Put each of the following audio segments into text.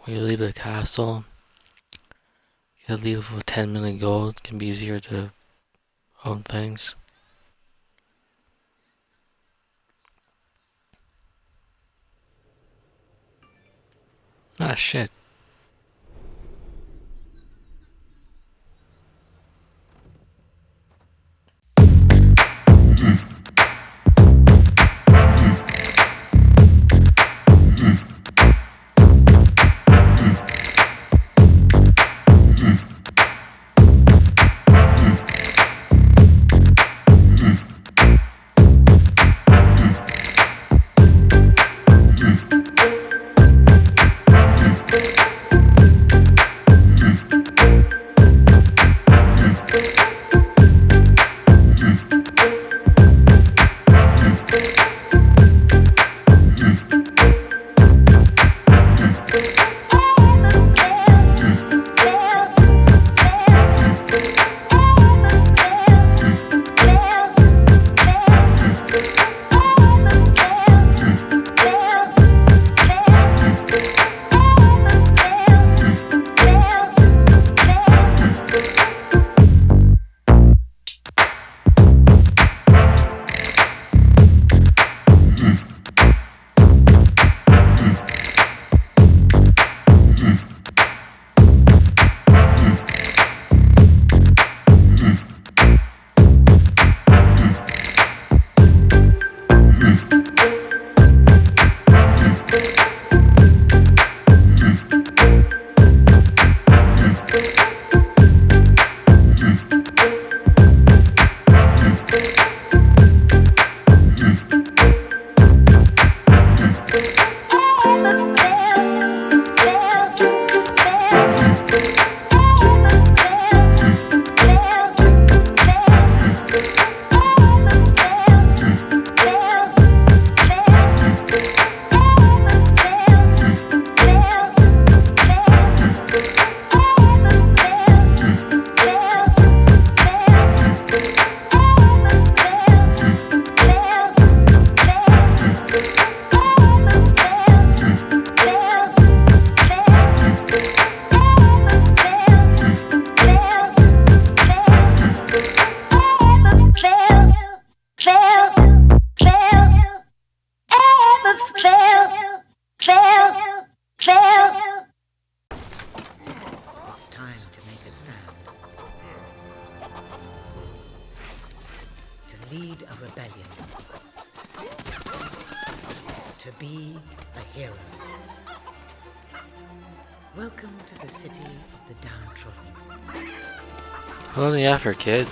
When you leave the castle, you leave with 10 million gold. It can be easier to own things. Ah, shit. It's time to make a stand. To lead a rebellion. To be a hero. Welcome to the city of the downtrodden. How long are you after, kid?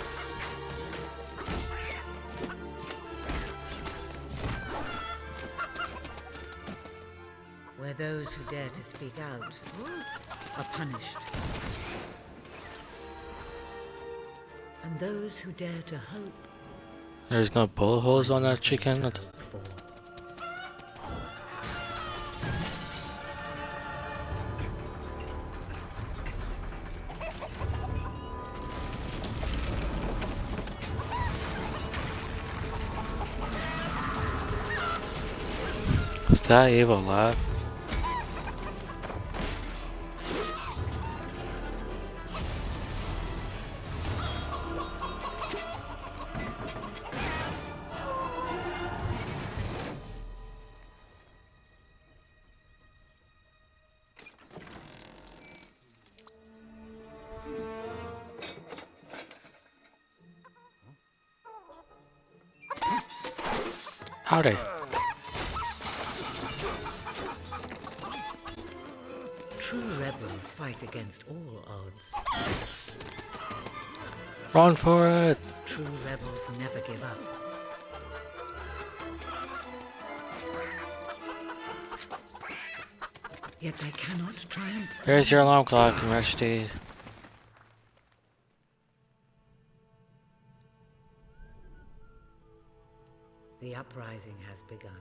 Where those who dare to speak out are punished. And those who dare to hope. There's no bullet holes on that chicken. Was that evil laugh? Howdy. True rebels fight against all odds. Run for it! True rebels never give up. Yet they cannot triumph. There's your alarm clock, Rusty. The uprising has begun.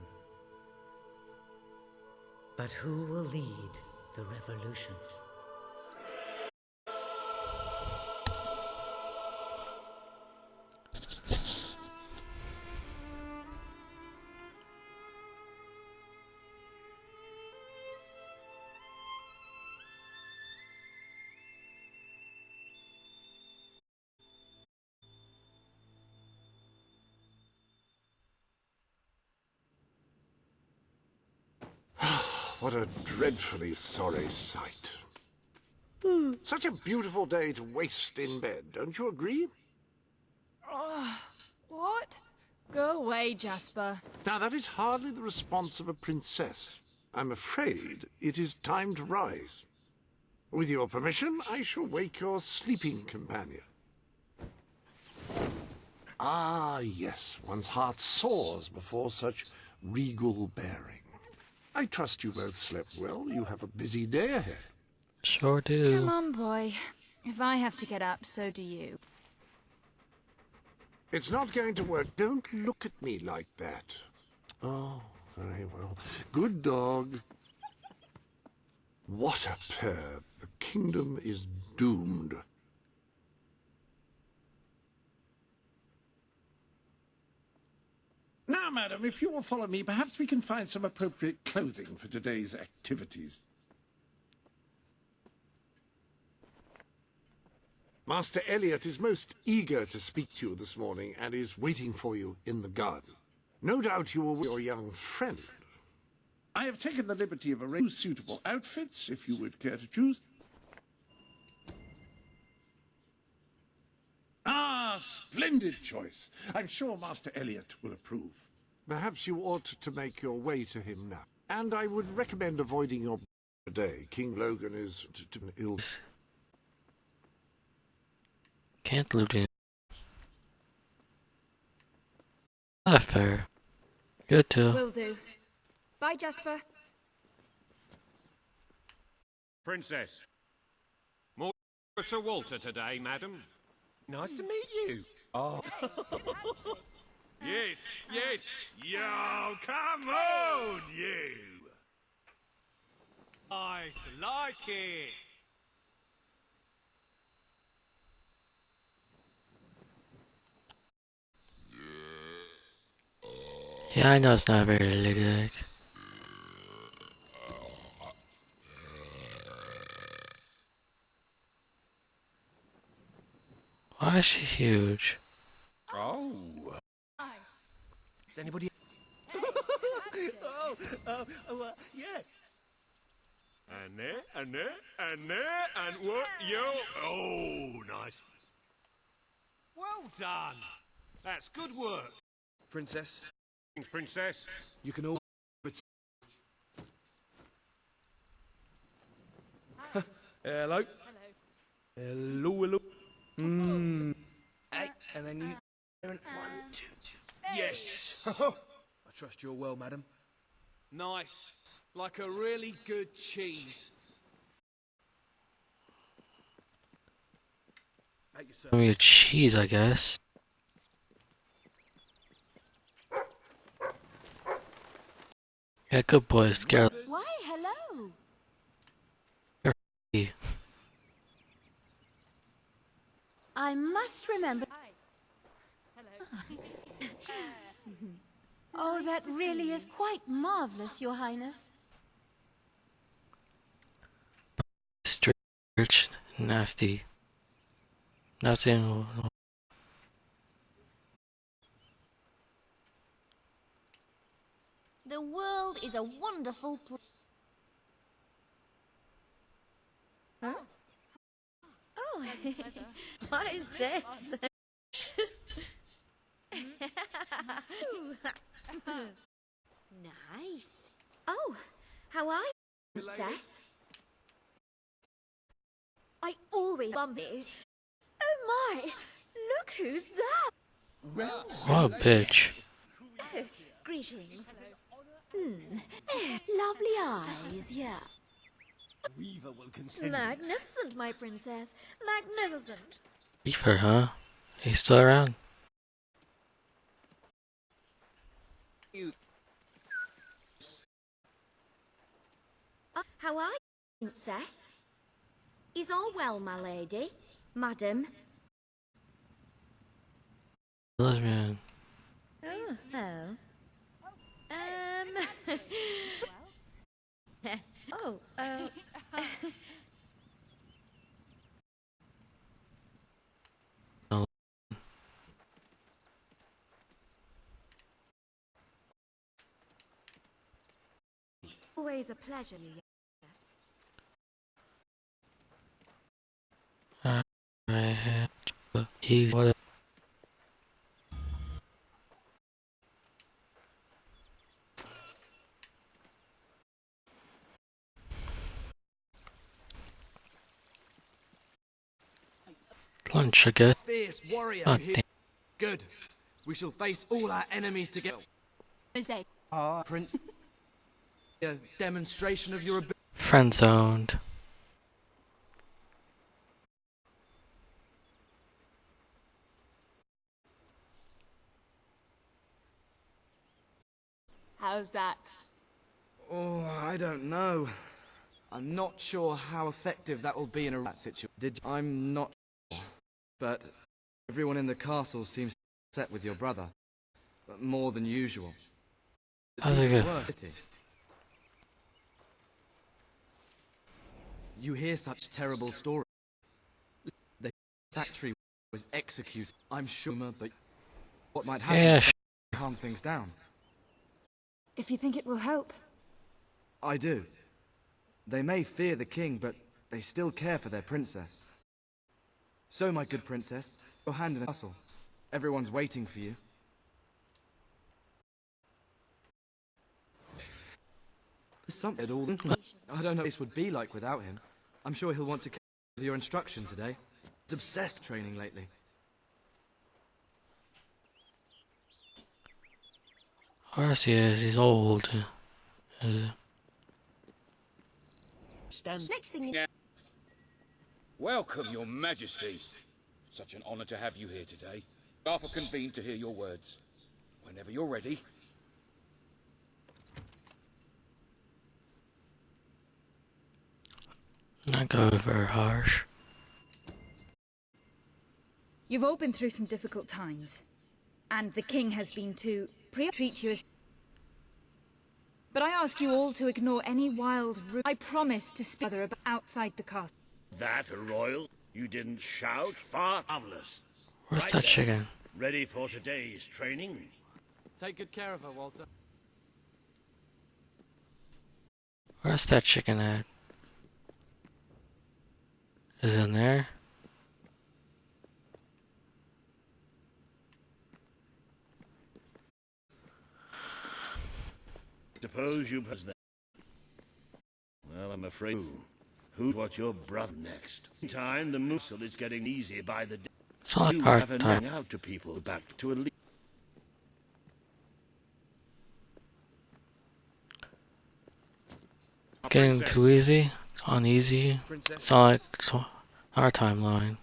But who will lead the revolution? what a dreadfully sorry sight. Such a beautiful day to waste in bed, don't you agree? What? Go away, Jasper. Now, that is hardly the response of a princess. I'm afraid it is time to rise. With your permission, I shall wake your sleeping companion. Ah, yes, one's heart soars before such regal bearing. I trust you both slept well. You have a busy day ahead. Sure Come do. on, boy. If I have to get up, so do you. It's not going to work. Don't look at me like that. Oh, very well. Good dog. What a pair. The kingdom is doomed. Now, madam, if you will follow me, perhaps we can find some appropriate clothing for today's activities. Master Elliot is most eager to speak to you this morning and is waiting for you in the garden. No doubt you will with your young friend. I have taken the liberty of arranging suitable outfits, if you would care to choose. Ah, splendid choice. I'm sure Master Elliot will approve. Perhaps you ought to make your way to him now. And I would recommend avoiding your today. King Logan is ill. Can't loot it. Not fair. Good too. Will do. Bye, Jasper. Princess. More Sir Walter today, madam. Nice to meet you. Oh. Yes, yes. Yo, come on, you. Nice, like it. Yeah, I know it's not very ladylike. Why is she huge? Oh. Is anybody? Yeah. And there, and there, and there, and what? Yo. Oh, nice. Well done. That's good work. Princess, Princess. you can all. Hello. Hello, hello. Hey, and then you. 1, 2. Yes. I trust you're well, madam. Nice. Like a really good cheese. Make yourself. Give me a cheese, I guess. Yeah, good boy, Scarlet. Why, hello. I must remember. Oh, that really is quite marvelous, Your Highness. Straight, nasty. Nothing. The world is a wonderful place. Huh? Oh, what is this? Nice. Oh, how are you, Princess? I always Bumpy. Oh my! Look who's there! What a bitch. Oh, greetings. Lovely eyes, yeah. Weaver will consent. Magnificent, my princess. Magnificent. Beaver, huh? He's still around. How are you, princess? Is all well, my lady? Madam? Lesbian. Oh, oh. Oh, No. always always a pleasure, yes. I have the keys. What? Lunch, I guess. Fierce warrior. Oh, Here. Good. We shall face all our enemies together. Jose. Ah, Prince. A demonstration of your ability. Friend zoned. How's that? Oh, I don't know. I'm not sure how effective that will be in a rat situation. I'm not sure. But everyone in the castle seems upset with your brother. But more than usual. It's I think even it- worse. You hear such terrible stories. The factory was executed. I'm sure, but what might happen Yeah, if I calm things down? If you think it will help. I do. They may fear the king, but they still care for their princess. So, my good princess, your hand in a castle. Everyone's waiting for you. There's something at all. I don't know what this would be like without him. I'm sure he'll want to carry with your instruction today. He's obsessed with training lately. Of course he is. He's old. Next thing you Welcome, your majesty. Such an honor to have you here today. Arthur convened to hear your words. Whenever you're ready. Not go very harsh. You've all been through some difficult times. And the king has been to treat you as... But I ask you all to ignore any wild I promise to speak other about outside the castle. That a royal? You didn't shout? Far marvelous. Where's Right that then. chicken? Ready for today's training? Take good care of her, Walter. Where's that chicken at? Is it in there? Suppose you was that. Well, I'm afraid. Who'd watch your brother next? Time the morsel is getting easier by the day. It's not You like part haven't time. rang out to people back to a lead. Getting too easy? Uneasy? Princess. It's not like it's our timeline.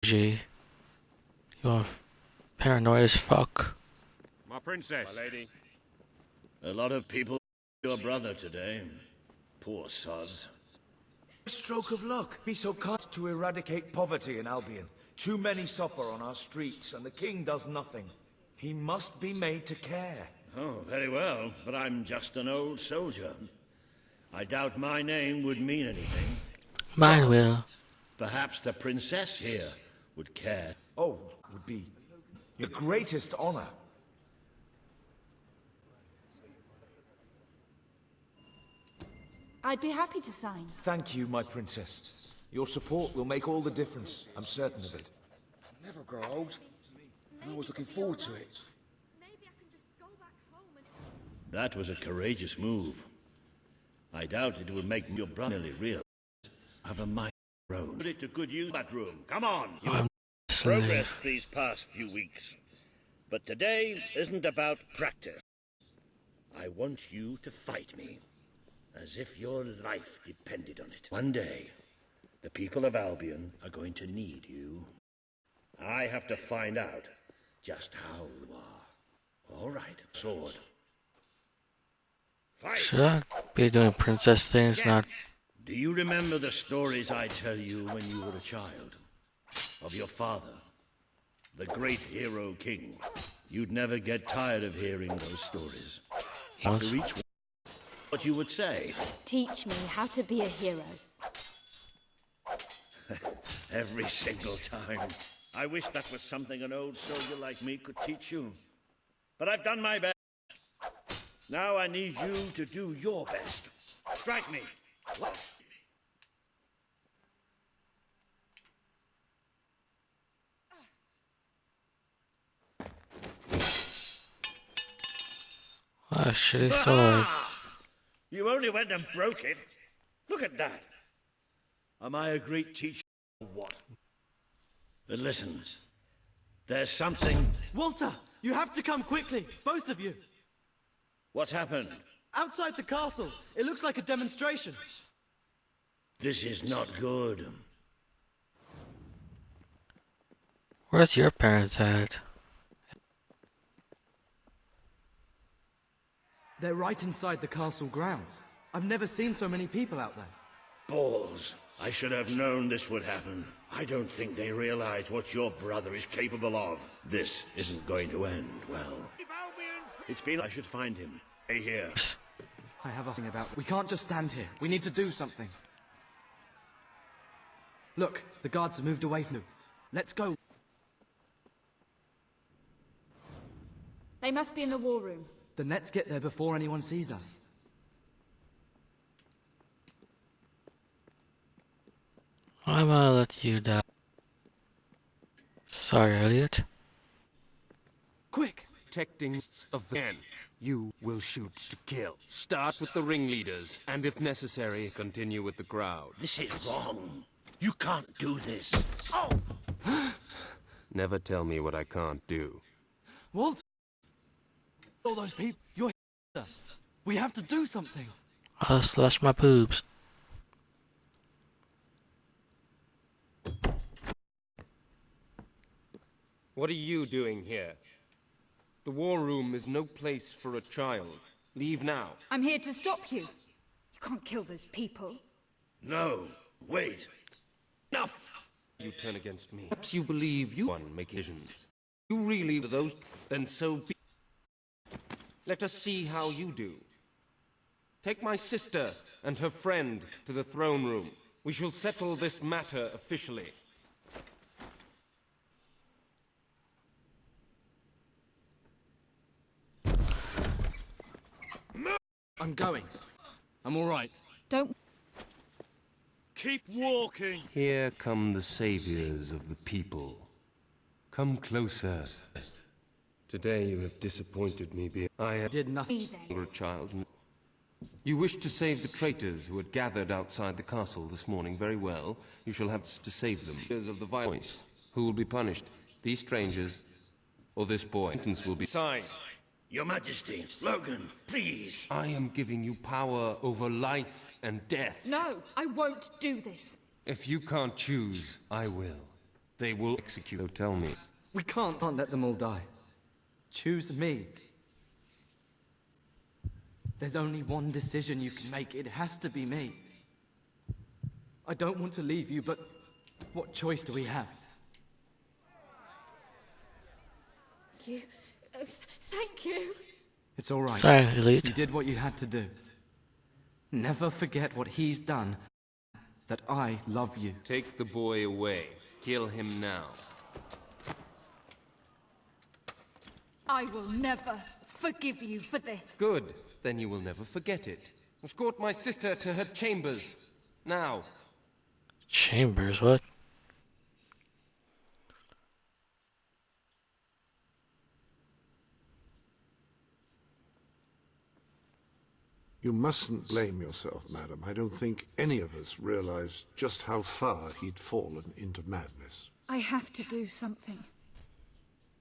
Gee. You are paranoid as fuck. My princess. My lady. A lot of people your brother today. Poor sods. Stroke of luck. Be so kind to eradicate poverty in Albion. Too many suffer on our streets, and the king does nothing. He must be made to care. Oh, very well, but I'm just an old soldier. I doubt my name would mean anything. Mine will. Perhaps the princess here would care. Oh, would be your greatest honor. I'd be happy to sign. Thank you, my princess. Your support will make all the difference. I'm certain of it. Never grow old. I'm always looking forward to it. maybe I can just go back home and That was a courageous move. I doubt it would make your brother real. Have a mind of your own. Put it to good use, that room. Come on. You I'm have slave. progressed these past few weeks. But today isn't about practice. I want you to fight me. As if your life depended on it. One day, the people of Albion are going to need you. I have to find out just how you are. All right, sword. Fight! Should I be doing princess things, not... Do you remember the stories I tell you when you were a child? Of your father, the great hero king. You'd never get tired of hearing those stories. Once? After each one, what you would say. Teach me how to be a hero. Every single time. I wish that was something an old soldier like me could teach you. But I've done my best. Now I need you to do your best. Strike me. What? What a shitty sword. You only went and broke it. Look at that. Am I a great teacher or what? But listen, there's something... Walter, you have to come quickly, both of you. What's happened? Outside the castle, it looks like a demonstration. This is not good. Where's your parents at? They're right inside the castle grounds. I've never seen so many people out there. Balls. I should have known this would happen. I don't think they realize what your brother is capable of. This isn't going to end well. It's been... I should find him. Stay here. I have a thing about... We can't just stand here. We need to do something. Look, the guards have moved away from you. Let's go. They must be in the war room. Then let's get there before anyone sees us. I'm gonna let you die. Sorry, Elliot. Quick! Protecting of the men. You will shoot to kill. Start with the ringleaders, and if necessary, continue with the crowd. This is wrong. You can't do this. Oh! Never tell me what I can't do. Walt! All those people, you're us. We have to do something. I'll slash my boobs. What are you doing here? The war room is no place for a child. Leave now. I'm here to stop you. You can't kill those people. No. Wait. Enough! You turn against me. Perhaps you believe you one make decisions. You really do those, then so be. Let us see how you do. Take my sister and her friend to the throne room. We shall settle this matter officially. I'm going. I'm all right. Don't... Keep walking. Here come the saviors of the people. Come closer. Today you have disappointed me. I Did nothing. were a child. You wished to save the traitors who had gathered outside the castle this morning. Very well. You shall have to save them. Leaders of the violence. Who will be punished? These strangers, or this boy? Sentence will be signed. Your Majesty, Logan, please. I am giving you power over life and death. No, I won't do this. If you can't choose, I will. They will execute. So tell me. We can't let them all die. Choose me. There's only one decision you can make. It has to be me. I don't want to leave you, but what choice do we have? You... thank you. It's all right. Sorry, Elite. You did what you had to do. Never forget what he's done. That I love you. Take the boy away. Kill him now. I will never forgive you for this. Good. Then you will never forget it. Escort my sister to her chambers. Now. Chambers, what? You mustn't blame yourself, madam. I don't think any of us realized just how far he'd fallen into madness. I have to do something.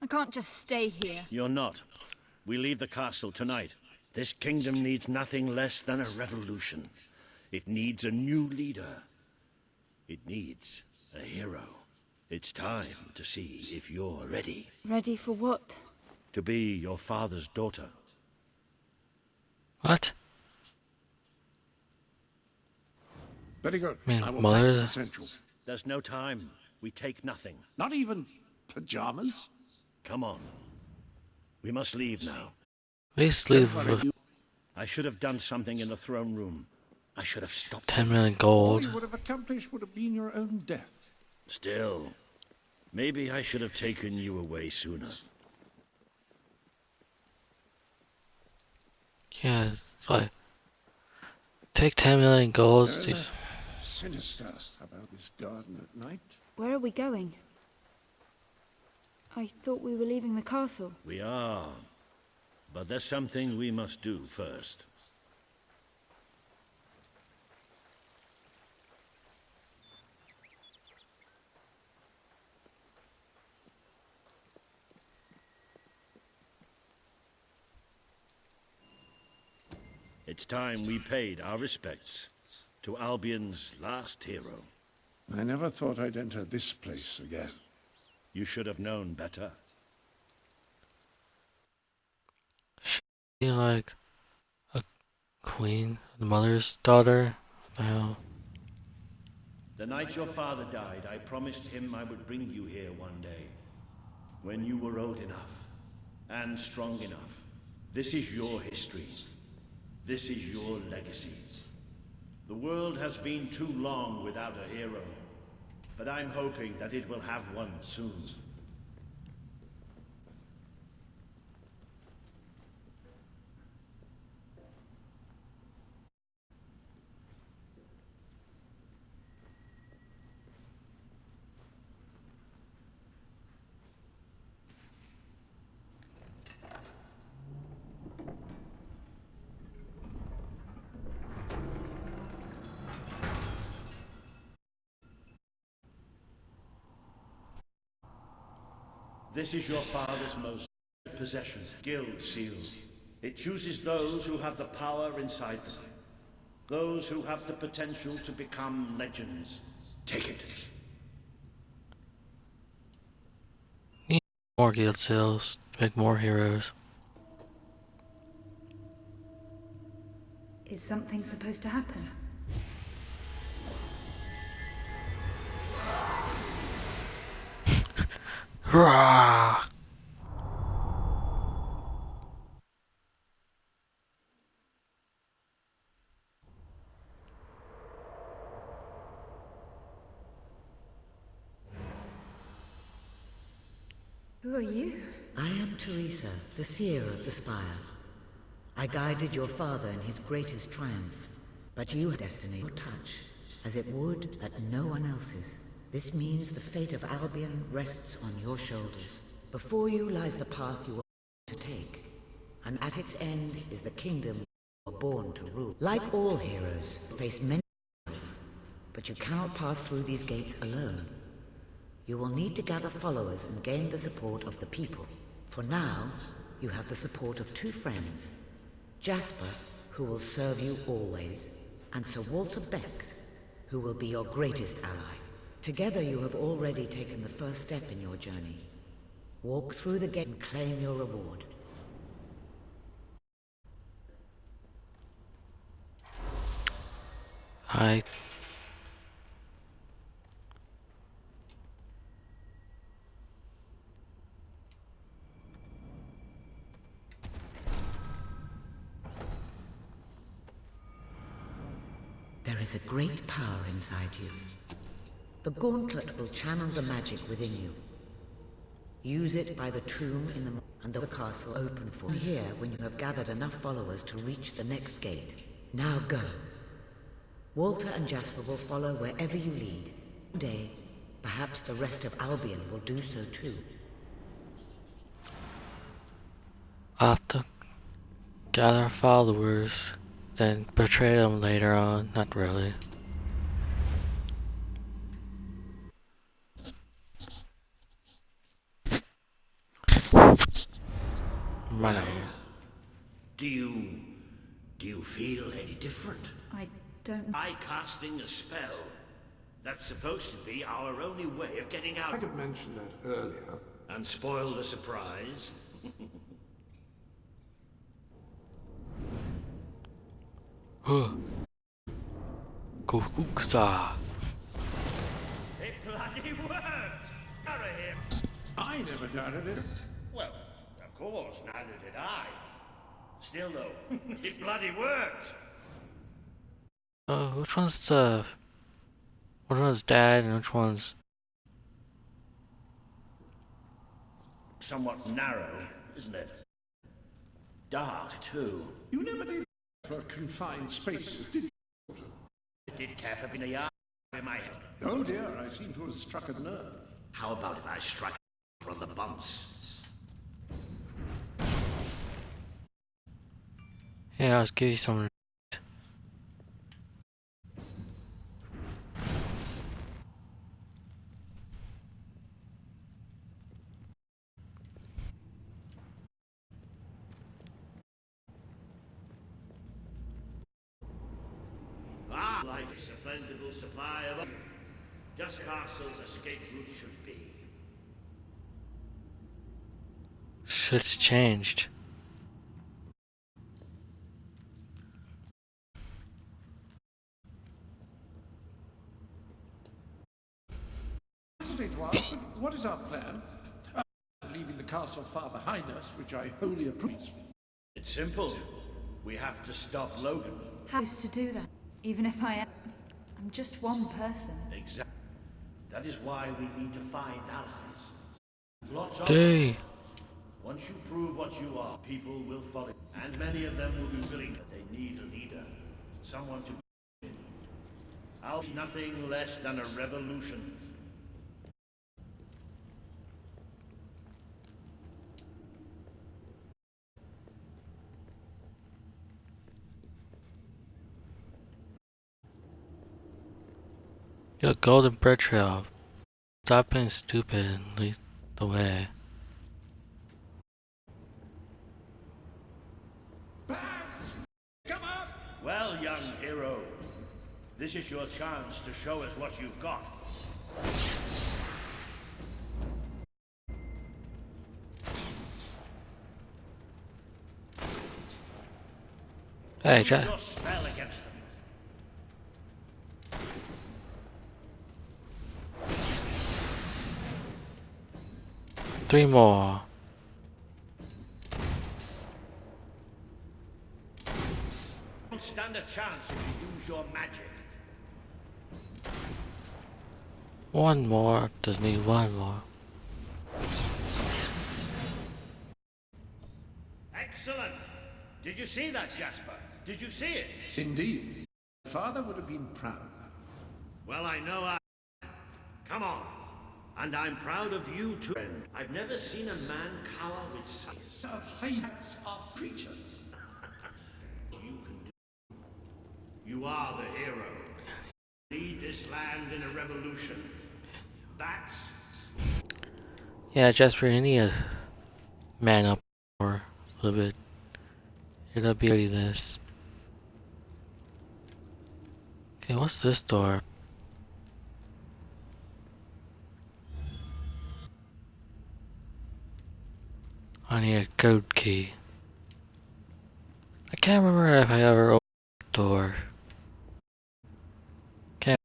I can't just stay here. You're not. We leave the castle tonight. This kingdom needs nothing less than a revolution. It needs a new leader. It needs a hero. It's time to see if you're ready. Ready for what? To be your father's daughter. What? Very good. I mean, I will mother- pack some essentials. There's no time. We take nothing. Not even pajamas? Come on. We must leave now. At least leave with I should have done something in the throne room. I should have stopped 10 it. million All you gold. would have accomplished would have been your own death. Still, maybe I should have taken you away sooner. Yeah, it's like take 10 million golds. There is a sinister about this garden at night. Where are we going? I thought we were leaving the castle. We are. But there's something we must do first. It's time we paid our respects to Albion's last hero. I never thought I'd enter this place again. You should have known better. Be like a queen, the mother's daughter. What the hell? The night your father died, I promised him I would bring you here one day. When you were old enough and strong enough. This is your history. This is your legacy. The world has been too long without a hero, but I'm hoping that it will have one soon. This is your father's most possession, Guild Seal. It chooses those who have the power inside them. Those who have the potential to become legends. Take it. Need more guild sales to make more heroes. Is something supposed to happen? Hurrah! Who are you? I am Teresa, the seer of the spire. I guided your father in his greatest triumph, but you had destiny your touch, as it would at no one else's. This means the fate of Albion rests on your shoulders. Before you lies the path you were to take, and at its end is the kingdom you were born to rule. Like all heroes, you face many trials, but you cannot pass through these gates alone. You will need to gather followers and gain the support of the people. For now, you have the support of two friends. Jasper, who will serve you always, and Sir Walter Beck, who will be your greatest ally. Together you have already taken the first step in your journey. Walk through the gate and claim your reward. I There is a great power inside you. The gauntlet will channel the magic within you. Use it by the tomb in the and the castle open for you here when you have gathered enough followers to reach the next gate. Now go. Walter and Jasper will follow wherever you lead. One day, perhaps the rest of Albion will do so too. have to gather followers, then betray them later on. Not really. Run out. Do you feel any different? I don't... By casting a spell. That's supposed to be our only way of getting out. I could mention that earlier. And spoil the surprise. Kukuksa. It bloody worked! Out of here! I never doubted it. Well, of course, neither did I. Still though, it bloody worked! Which one's the... Which one's dad and which one's... Somewhat narrow, isn't it? Dark, too. You never did for confined spaces, did you? I did care for being a yard in my head. Oh dear, I seem to have struck a nerve. How about if I strike on the bumps? Yeah, I'll give you some. Ah, like a plentiful supply of just castle's escape route should be. Shit's changed. Hesitate, but what is our plan? Leaving the castle far behind us, which I wholly approve. It's simple. We have to stop Logan. How is to do that? Even if I'm just one person. Exactly. That is why we need to find allies. Lots of Day. Once you prove what you are, people will follow. And many of them will be willing, but they need a leader. Someone to in. I'll be nothing less than a revolution. Your golden bread trail. Stop being stupid and lead the way. Well, young hero, this is your chance to show us what you've got. Hey, Use your spell against them. 3 more. Don't stand a chance if you use your magic. 1 more. Just need 1 more. Excellent. Did you see that, Jasper? Did you see it? Indeed. Father would have been proud. Well, I know I... Come on. And I'm proud of you, too. I've never seen a man cower with such... Of heights of creatures. You can do. You are the hero. Lead this land in a revolution. That's... Yeah, Jasper, you need a man up more a little bit. It'll be ready this. Okay, what's this door? I need a code key. I can't remember if I ever opened the door. Can't.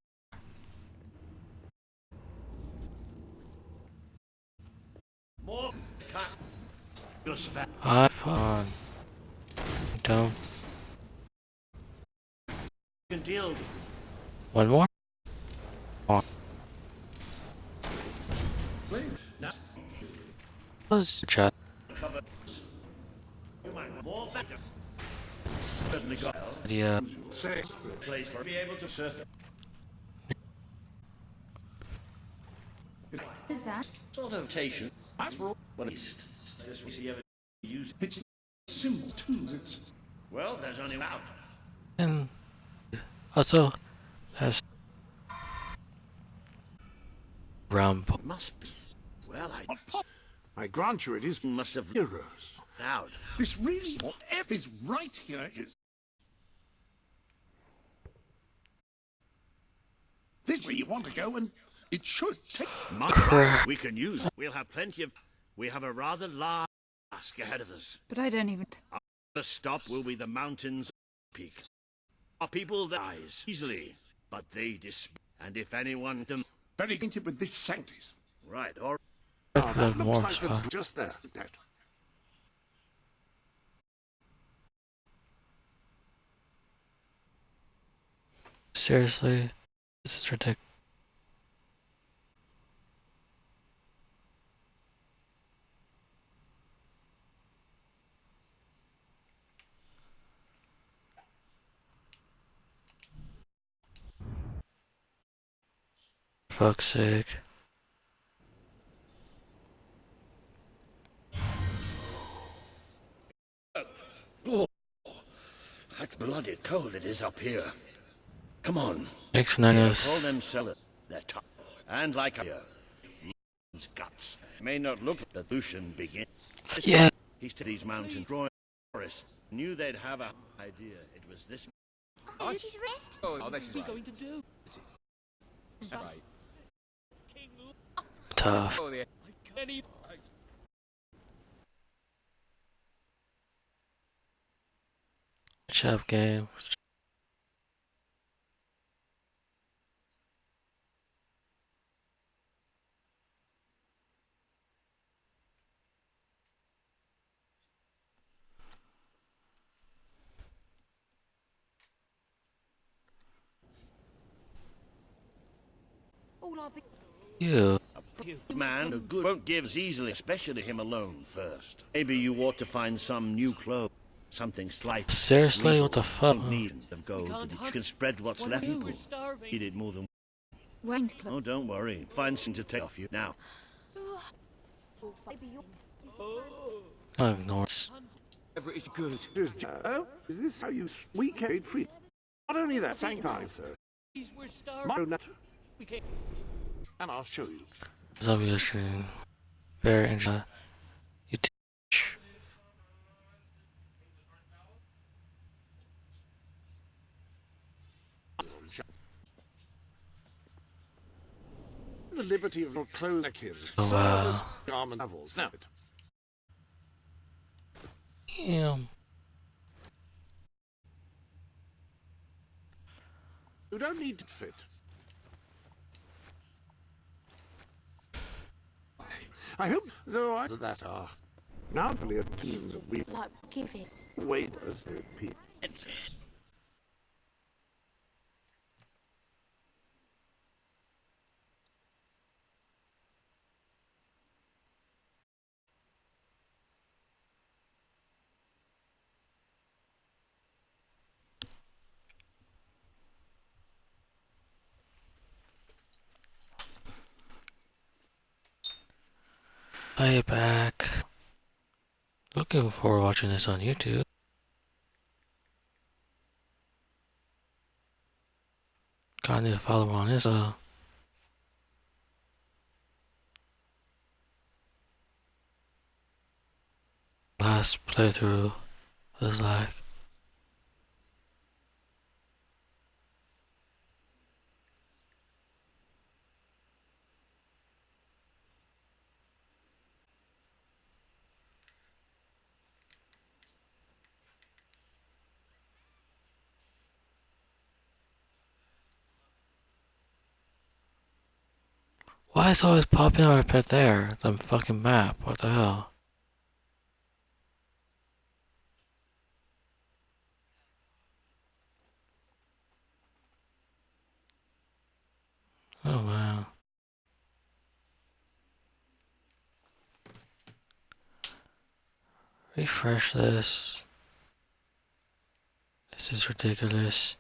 More... Cast... Your spell. Fun. Don't. You can deal... 1 more? Oh. Now... Was chat. Cover... You might more better. Certainly got... Yeah. Say, Place for... Be able to surf... What is that? Sort of rotation. Well, at least. This we see ever use... it's symbol too. It's Well, there's only one out. And also, there's round. Must be. Well, I grant you it is must have heroes. out. This really whatever is right here is this where you want to go, and it should take Crap. We can use. We'll have plenty of. We have a rather large task ahead of us. But I don't even... The stop will be the mountains peak. Our people dies easily, but they and if anyone them very acquainted with this sanctity. right or That more Looks like stuff. the- just there. That. Seriously, this is ridiculous. fuck's sake. Oh, that's bloody cold it is up here. Come on. Thanks, Call Negus. them sellers. They're tough. And like here, guts may not look at the ocean begin. Yeah. He's to these mountains, growing forests. Knew they'd have a idea. It was this. Oh, she's rest. Oh, this is what we're going to do. Right. Tough. Oh, the... Good job, game. You. Man who good won't give easily, especially him alone first. Maybe you ought to find some new clothes. Something slight. Seriously? What the fuck? Don't need of gold, but you can spread what's left. People need it more than. Wait, Oh, don't worry. Find something to take off you now. I ignore it. Whatever is good. Oh, is this how you weekend free? Not only that, thank I, sir. My own net. And I'll show you. Zombie screen. Very interesting. You teach. The liberty of not closing kids. Oh, wow. Garment levels. Now, Damn. you don't need to fit. I hope, though, that are now only teams of we Like, give it. wait as they peep. Play back. Looking forward to watching this on YouTube. Gotta need to follow on this. Last playthrough was like. Why is it always popping up right there? The fucking map. What the hell? Oh wow. Refresh this. This is ridiculous.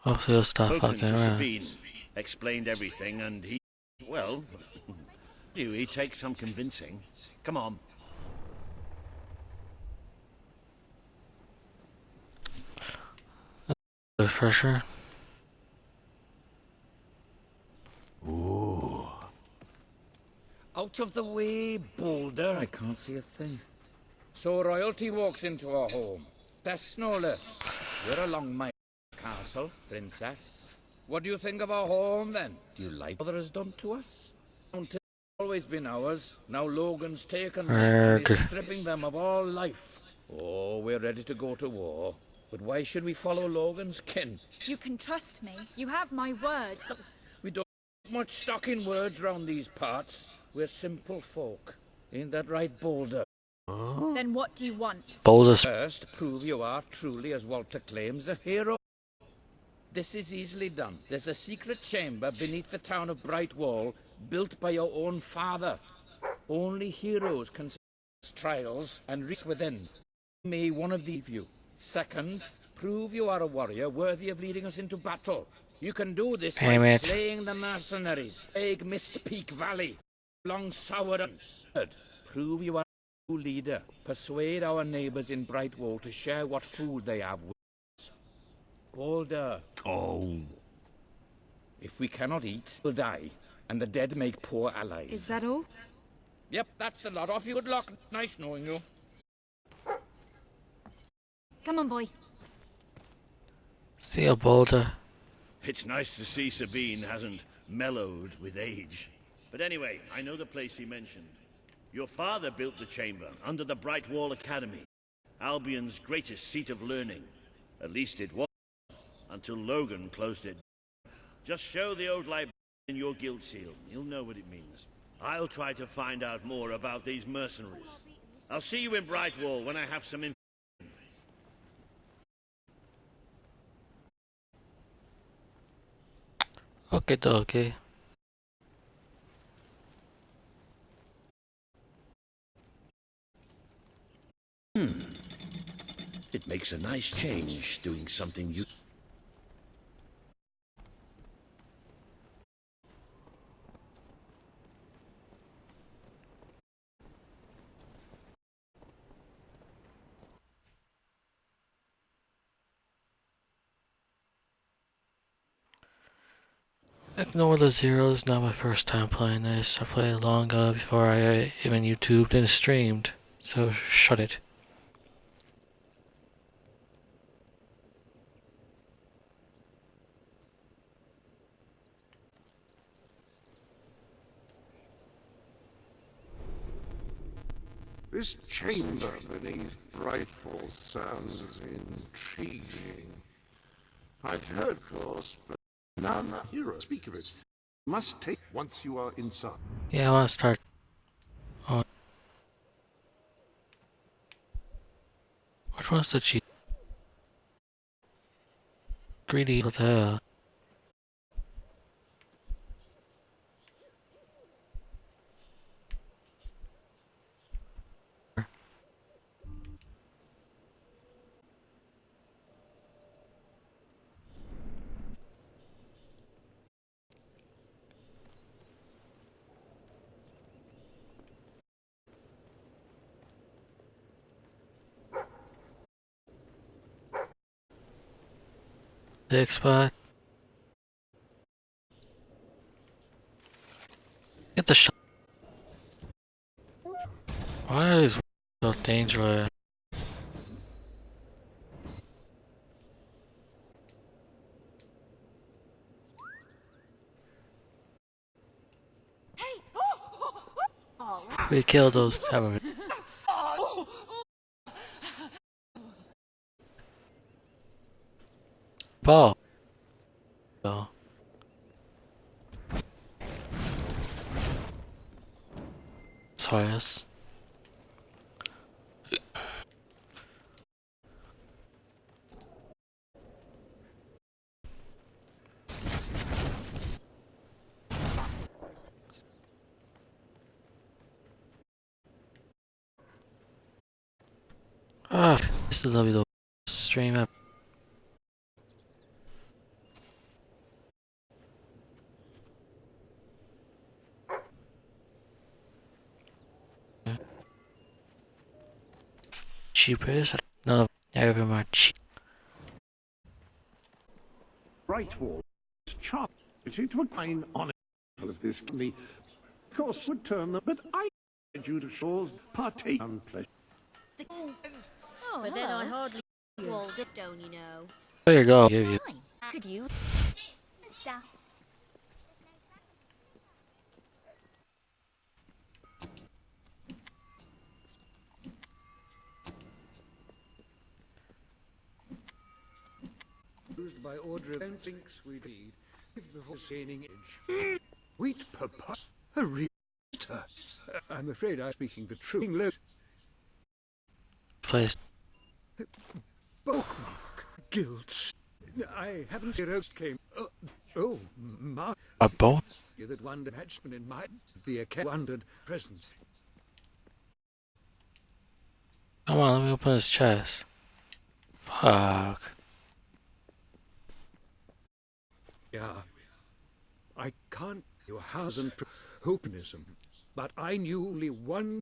Hopefully he'll stop Spoken fucking to around. Sabine, explained everything, and he, well, he takes some convincing. Come on. Refresher. Ooh. Out of the way, Boulder. I can't see a thing. So royalty walks into our home. That's no less. We're along my castle, princess. What do you think of our home, then? Do you like what has done to us? Mountain's always been ours. Now Logan's taken them and is stripping them of all life. Oh, we're ready to go to war. But why should we follow Logan's kin? You can trust me. You have my word. We don't much stock in words round these parts. We're simple folk. Ain't that right, Boulder? Then what do you want? Boulder. First, prove you are truly, as Walter claims, a hero. This is easily done. There's a secret chamber beneath the town of Brightwall, built by your own father. Only heroes can survive trials and reach within. May one of these you. Second, prove you are a warrior worthy of leading us into battle. You can do this by slaying the mercenaries, plague Mist Peak Valley, along Sourlands. Third, prove you are a true leader. Persuade our neighbors in Brightwall to share what food they have with us. Boulder. Oh. If we cannot eat, we'll die, and the dead make poor allies. Is that all? Yep, that's the lot. Off you. Good luck. Nice knowing you. Come on, boy. See ya, Boulder. It's nice to see Sabine hasn't mellowed with age. But anyway, I know the place he mentioned. Your father built the chamber under the Brightwall Academy, Albion's greatest seat of learning. At least it was, until Logan closed it. Just show the old librarian your guild seal. He'll know what it means. I'll try to find out more about these mercenaries. I'll see you in Brightwall when I have some information. Okay, dokie. It makes a nice change doing something you... Ignore the zeros, not my first time playing this. I played it long ago before I even YouTubed and streamed, so shut it. This chamber beneath Brightfall sounds intriguing. I'd heard, of course, but none hero speak of it. Must take once you are inside. Yeah, I want to start on. Which one's the cheap? Greedy hotel. Big spot. Get the shot. Why are these so dangerous? We killed those time. Ball. Oh. Sorry, yes. Ah, this is lovely though. Stream up. Cheapest? No, never mind. Cheap. Brightwall is charged to a fine honor of this company. Of course, would turn them, but I urge you to shores partake unpleasant. But then I hardly Walder Stone, you know. There you go. Give you. Could you? Staffs. Used by order of thinks we read before saying age. Wheat papa, a real. I'm afraid I'm speaking the truth. Place. Bookmark, guilt. I haven't the roast came. Oh, my. A bone? You that wonder hatchman in my the wondered present. Come on, let me open his chest. Fuck. Yeah. I can't your house and hopenism, but I knew only one.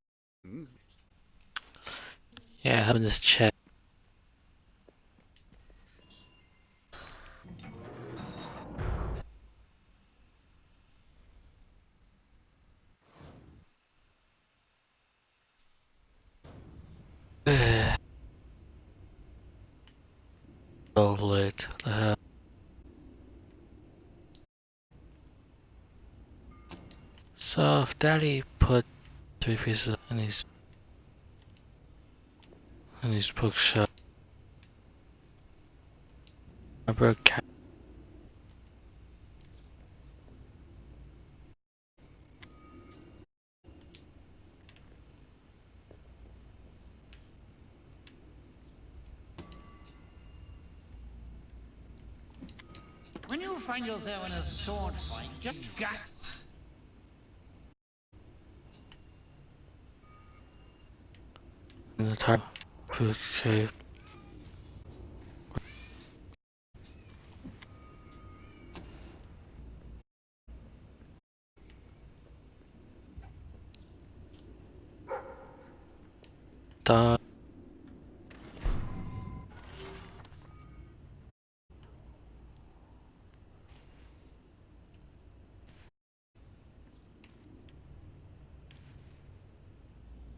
Yeah, having this chest. So lit. What the hell? So if Daddy put 3 pieces in these bookshelves, I broke cat. When you find yourself in a sword fight, just gut. In the top book cave.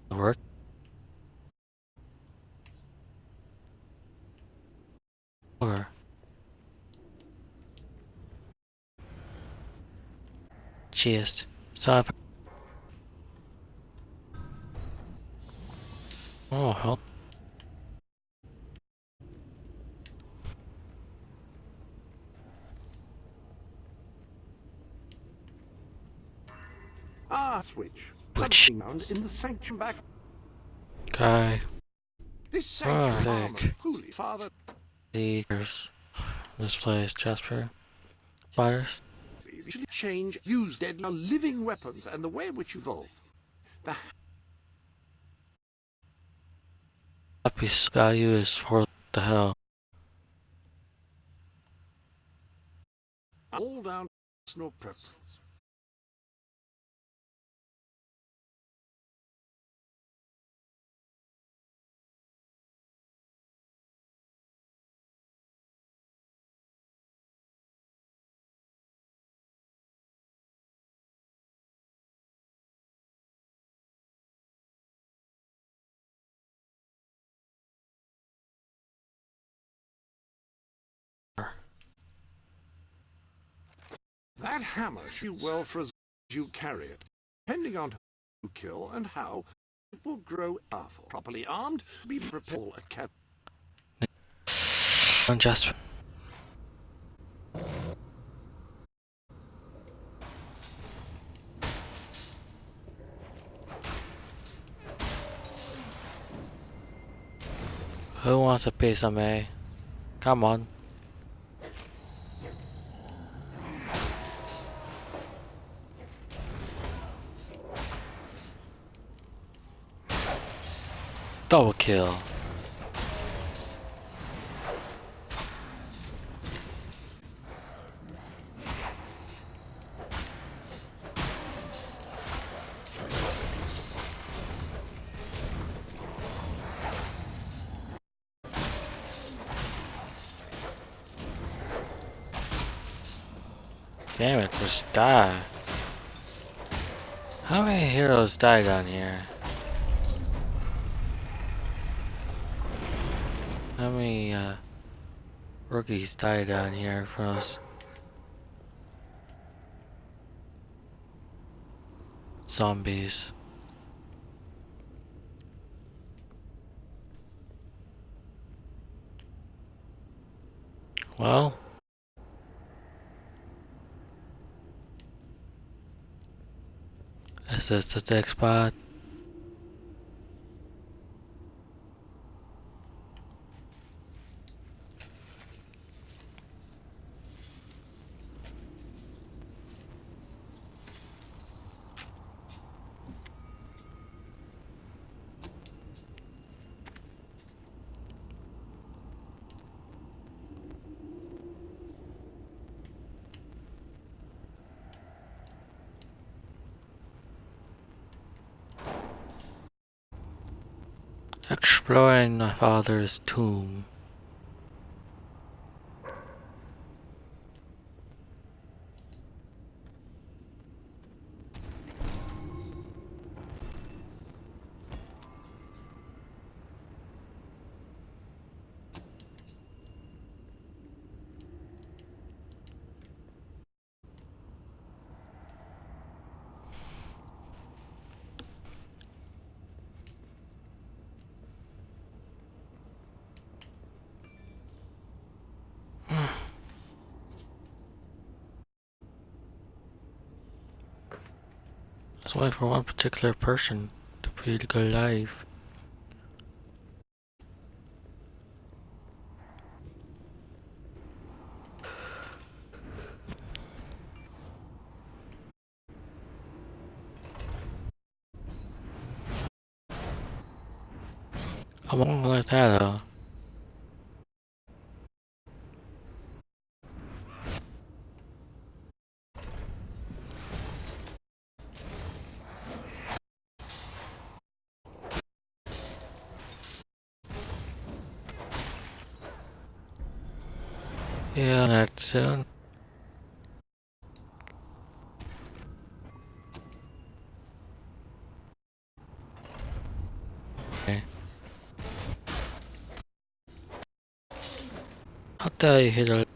The work. Over. Cheers. So if oh hell. Switch. Which Something found in the sanctum back. guy? This Oh, sanctum armor, sick. holy father. There's this place, Jasper. Spiders. Should change, use dead now living weapons and the way in which you evolve. The Happy value is for the hell. all down personal preference. That hammer should do well for as you carry it, depending on who you kill and how it will grow powerful. Properly armed, be prepared a cat. On Jasper. Who wants a piece of me? Come on. Double kill. Damn it, just die. How many heroes died on here? How many rookies died down here from us? Zombies. Well, Is this the deck spot? Exploring my father's tomb. Just waiting for one particular person to be to go live. I won't like that. Yeah, that soon. Okay. How dare you hit a...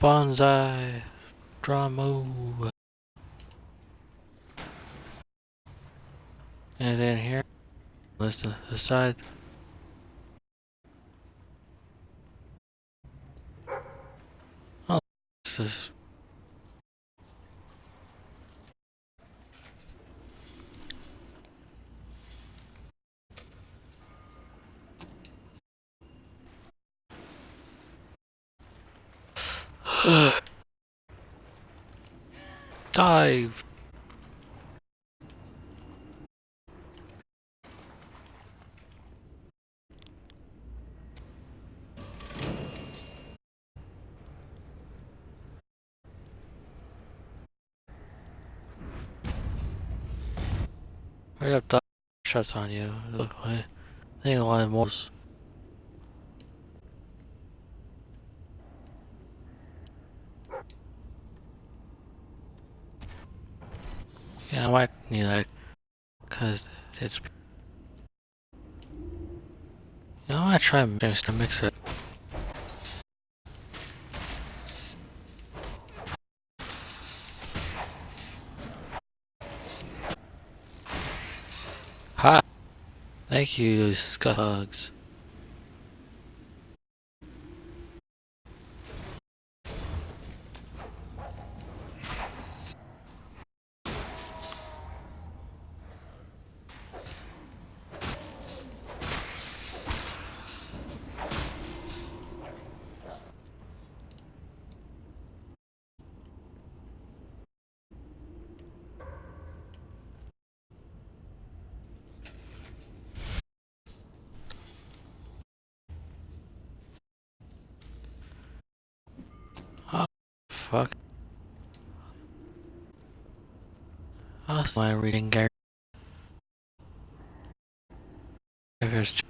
Bonsai drama. Anything here? Listen to the side. Oh, this is... Dive! Hurry up, dive. Shots on you. Look, I think I wanted more. Yeah, I might need that. Cause it's... You know, I might try and mix it. Ha! Thank you, scugs. fuck? Also, I'm reading Gary. These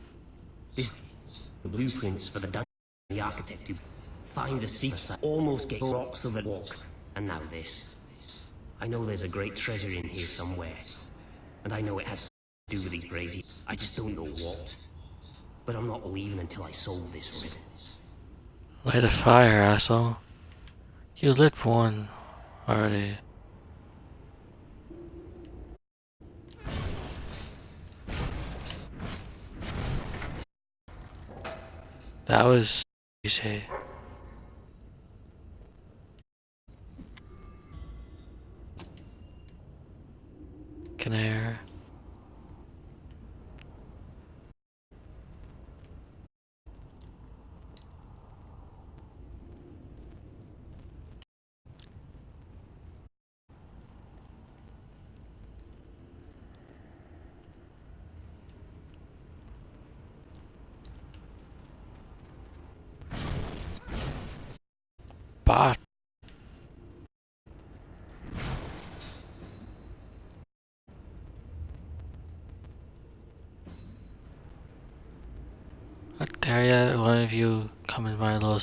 the blueprints for the dungeon. The architect who find the secret almost get rocks of the walk, and now this. I know there's a great treasure in here somewhere, and I know it has to do with these braziers. I just don't know what. But I'm not leaving until I solve this riddle. Light a fire, asshole. You lit one already. That was easy. Canary. Bot. Not there yet. One of you come in my little.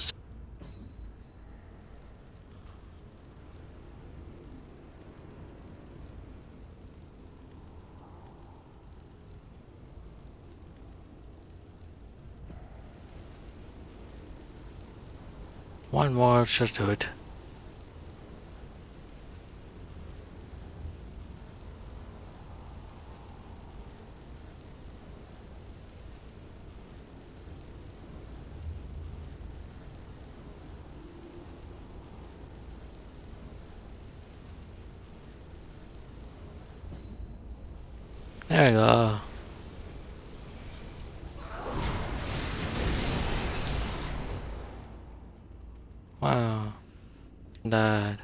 One more should do it. There we go. Wow. Died.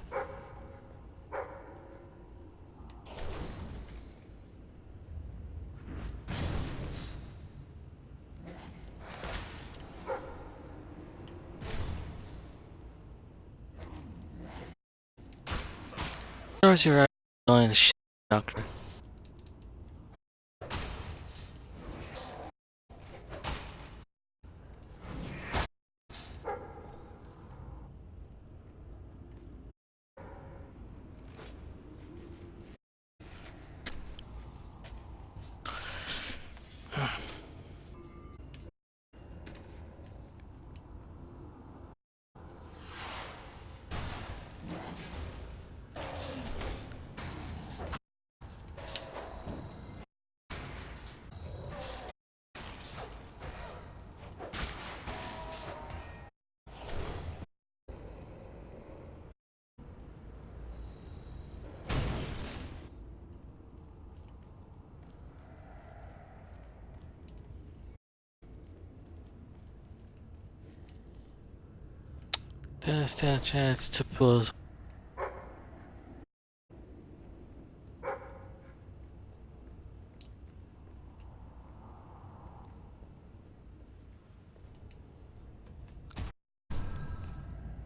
Where's your annoying shit, doctor? There's that chance to pull.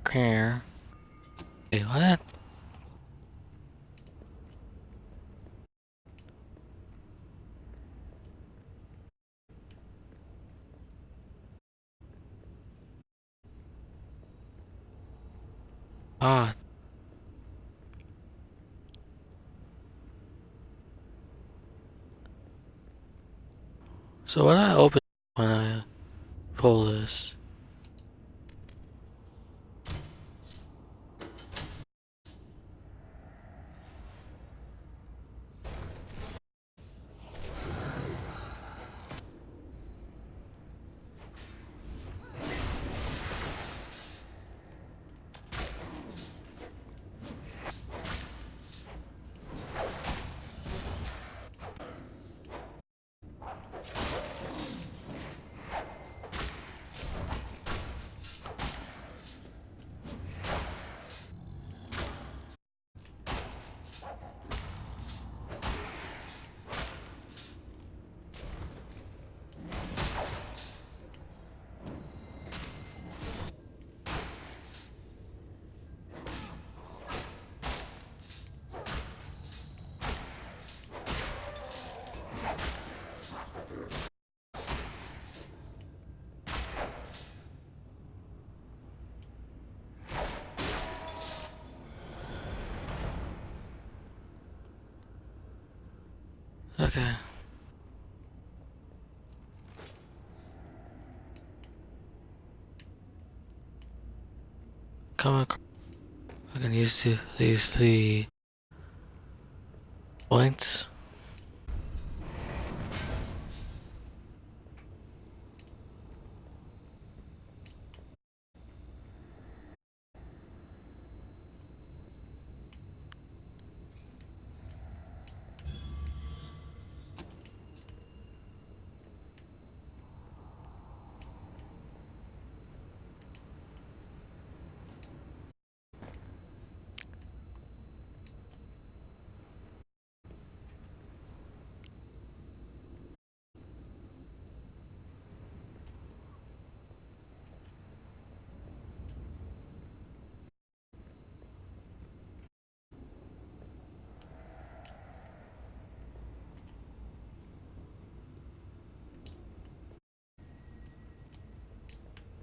Care. Wait, what? Ah. So what I open when I pull this? Okay. Come across. I can use these 3 points.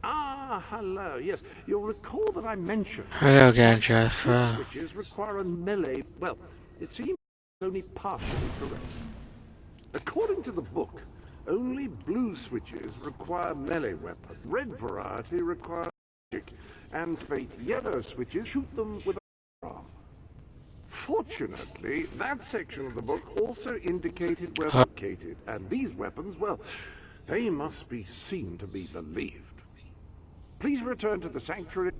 Ah, hello. Yes, you'll recall that I mentioned Hello again, that Jasper. switches require a melee. Well, it seems only partially correct. According to the book, only blue switches require melee weapons. Red variety require magic, and fate yellow switches shoot them with a arm. Fortunately, that section of the book also indicated where located, and these weapons, well, they must be seen to be believed. Please return to the sanctuary.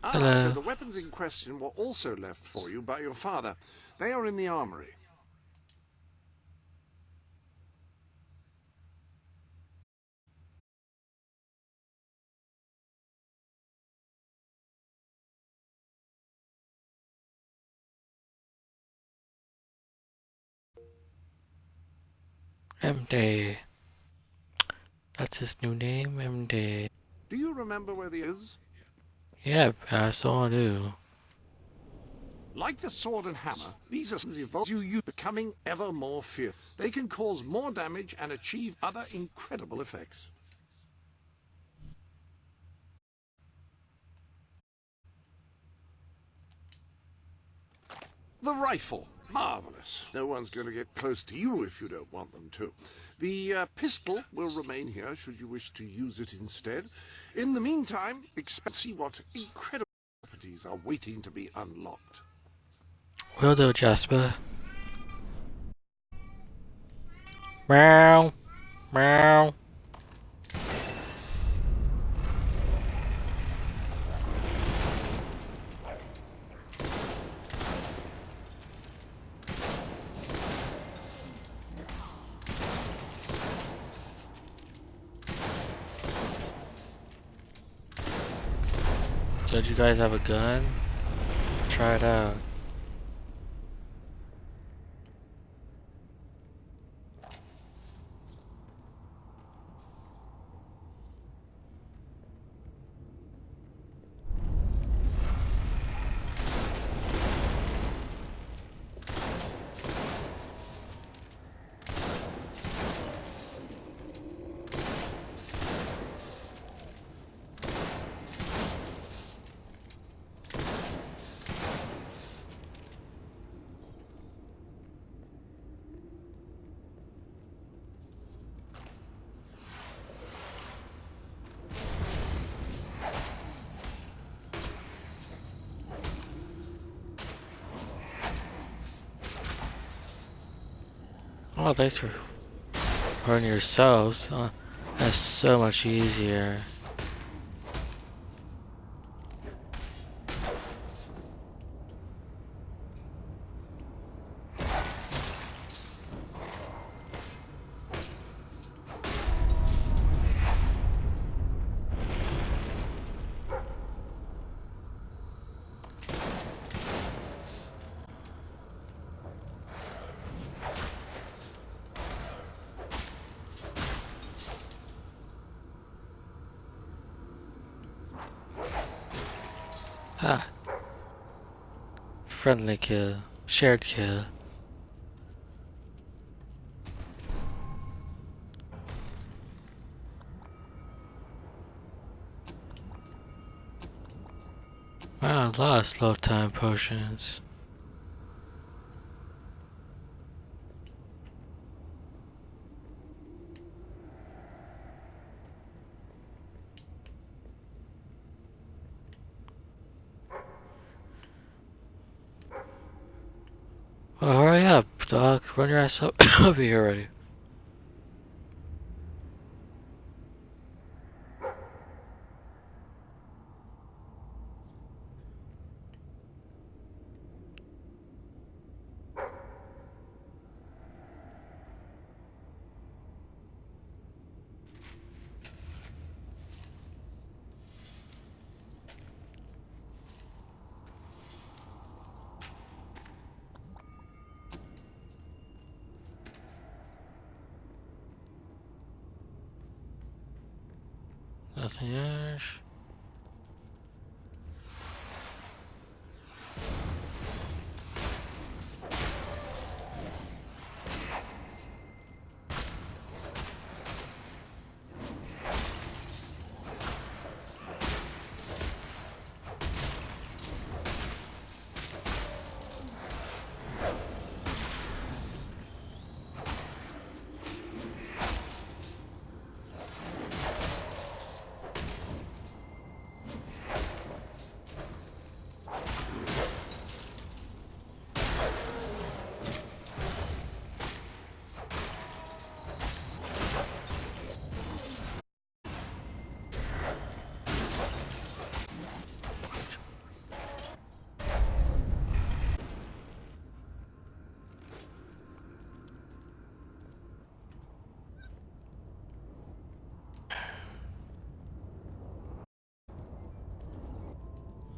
Hello. So the weapons in question were also left for you by your father. They are in the armory. MD. That's his new name, MD. Do you remember where the is? Yep, I saw do. Like the sword and hammer, these are evolve you becoming ever more fierce. They can cause more damage and achieve other incredible effects. The rifle. Marvelous. No one's going to get close to you if you don't want them to. The pistol will remain here should you wish to use it instead. In the meantime, expect to see what incredible properties are waiting to be unlocked. Will do, Jasper. Meow. Meow. Did you guys have a gun? Try it out. Oh, thanks for hurting yourselves. That's so much easier. Ah. Friendly kill. Shared kill. Wow, a lot of slow time potions. Hurry up, dog. Run your ass up over here already. Nothing else.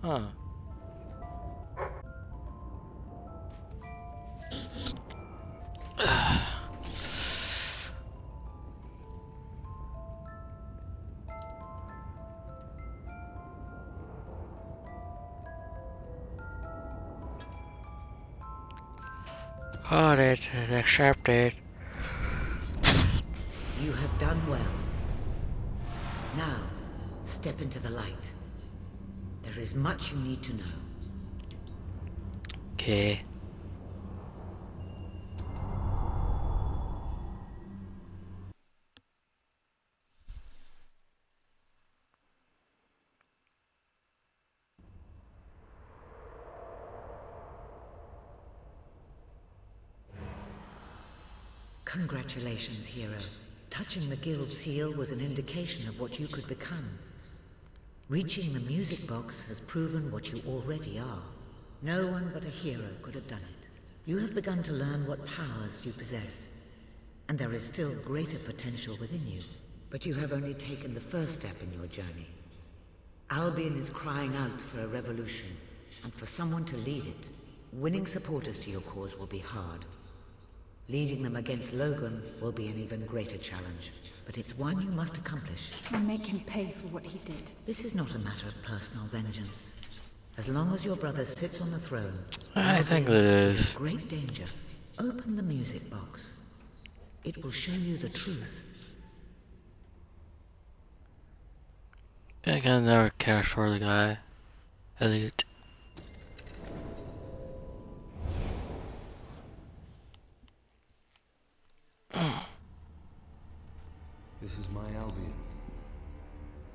Huh. Got it. Accepted. You have done well. Now, step into the light. There is much you need to know. Okay. Congratulations, hero. Touching the guild seal was an indication of what you could become. Reaching the music box has proven what you already are. No one but a hero could have done it. You have begun to learn what powers you possess, and there is still greater potential within you. But you have only taken the first step in your journey. Albion is crying out for a revolution, and for someone to lead it. Winning supporters to your cause will be hard. Leading them against Logan will be an even greater challenge, but it's one you must accomplish. And make him pay for what he did. This is not a matter of personal vengeance. As long as your brother sits on the throne, I think it is is. in great danger. Open the music box. It will show you the truth. I think I never cared for the guy. Elliot. This is my Albion.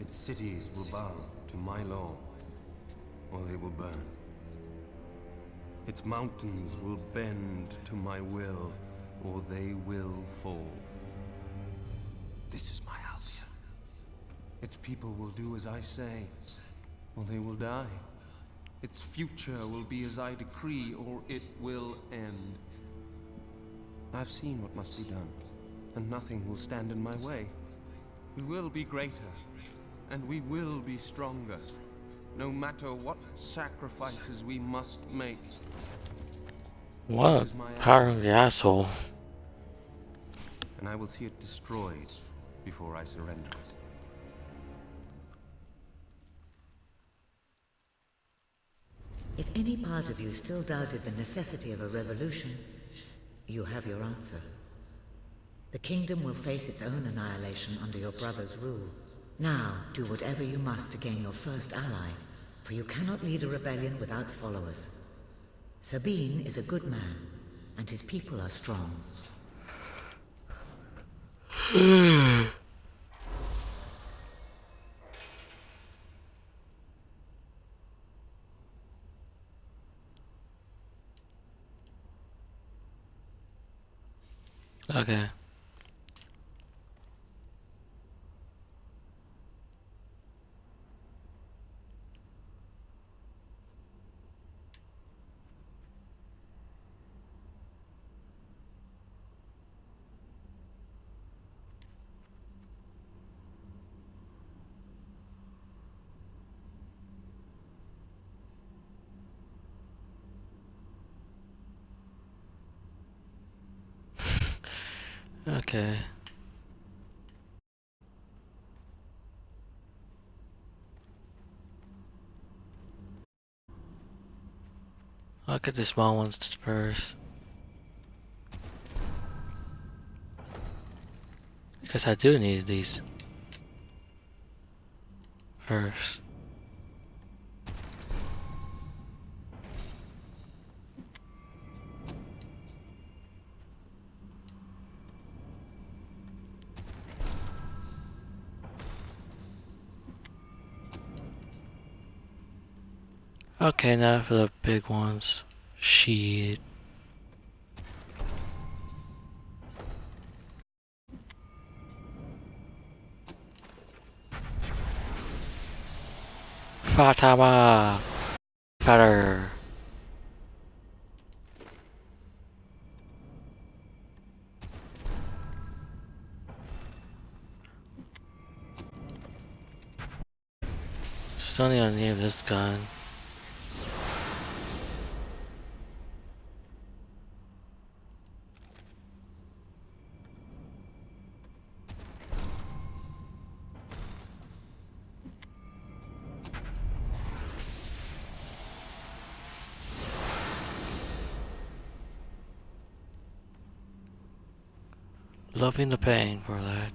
Its cities will bow to my law, or they will burn. Its mountains will bend to my will, or they will fall. This is my Albion. Its people will do as I say, or they will die. Its future will be as I decree, or it will end. I've seen what must be done, and nothing will stand in my way. We will be greater, and we will be stronger, no matter what sacrifices we must make. What a powering asshole. And I will see it destroyed before I surrender it. If any part of you still doubted the necessity of a revolution, you have your answer. The kingdom will face its own annihilation under your brother's rule. Now, do whatever you must to gain your first ally, for you cannot lead a rebellion without followers. Sabine is a good man, and his people are strong. Okay. Okay. I'll get the small ones first. Because I do need these first. Okay, now for the big ones. Shit. Fatama! Fatter! Still need to name this gun. Loving the pain for that.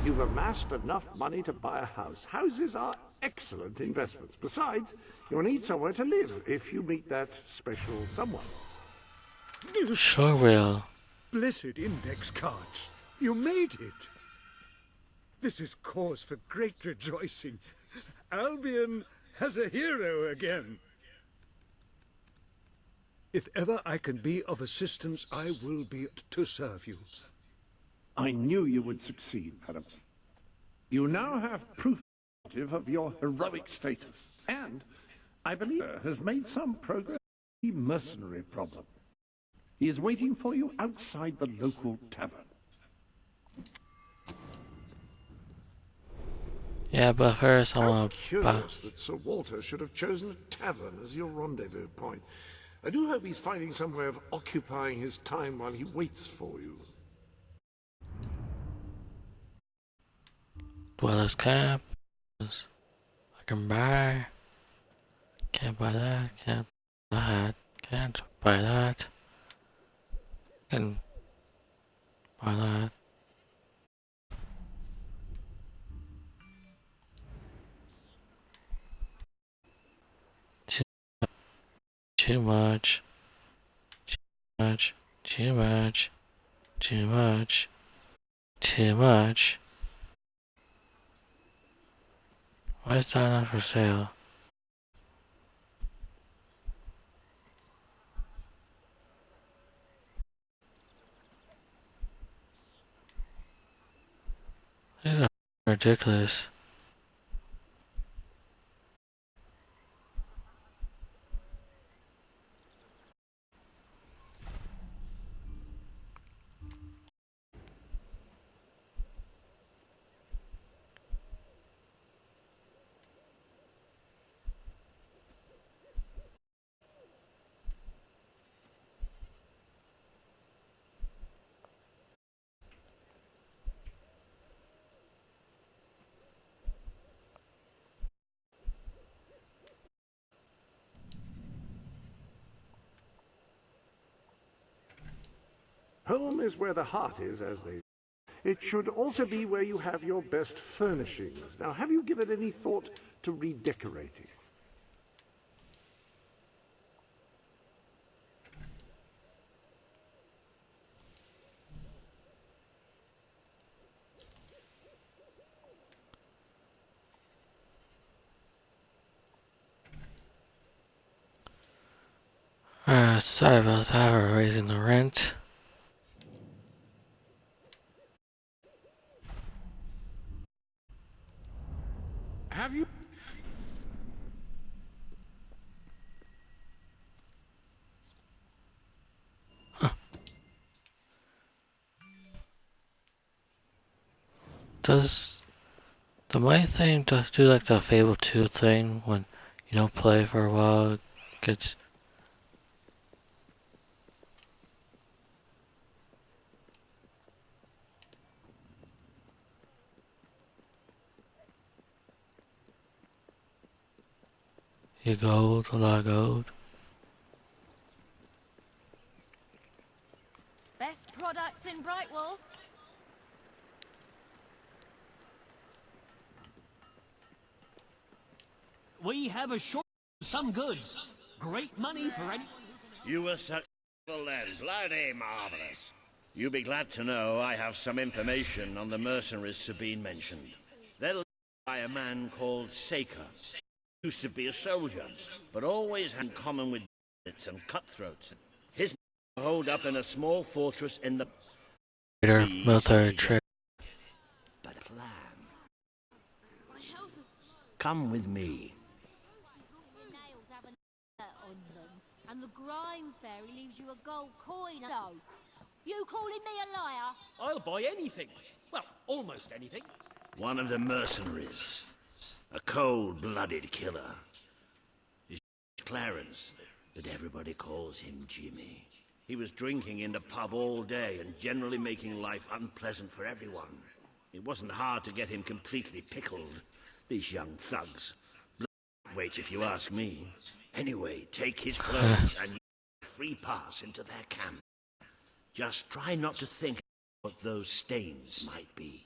You've amassed enough money to buy a house. Houses are excellent investments. Besides, you'll need somewhere to live if you meet that special someone. Sure will. Blessed index cards. You made it. This is cause for great rejoicing. Albion has a hero again. If ever I can be of assistance, I will be to serve you. I knew you would succeed, madam. You now have proof of your heroic status, and I believe has made some progress in the mercenary problem. He is waiting for you outside the local tavern. Yeah, but first I How want to curious that Sir Walter should have chosen a tavern as your rendezvous point. I do hope he's finding some way of occupying his time while he waits for you. Dweller's Camp. I can buy. Can't buy that. Can't buy that. Can't buy that. Can buy that. Too much. Too much. Too much. Too much. Too much. Why is that not for sale? These are ridiculous. Home is where the heart is, as they say. It should also be where you have your best furnishings. Now, have you given any thought to redecorating? Sorry about that, we're raising the rent. Have you? Does the my thing do like the Fable 2 thing when you don't play for a while? It gets you gold, a lot of gold. Best products in Brightwall. We have a short of some goods. Great money for any... You were successful then. Bloody marvellous. You'll be glad to know I have some information on the mercenaries Sabine mentioned. They're led by a man called Saker. Used to be a soldier, but always had in common with bandits and cutthroats. His men hold up in a small fortress in the... Military trick. But a plan. Come with me. And the grime fairy leaves you a gold coin. No. You calling me a liar? I'll buy anything. Well, almost anything. One of the mercenaries. A cold-blooded killer. His Clarence, but everybody calls him Jimmy. He was drinking in the pub all day and generally making life unpleasant for everyone. It wasn't hard to get him completely pickled. These young thugs. Wait, if you ask me. Anyway, take his clothes and free pass into their camp. Just try not to think what those stains might be.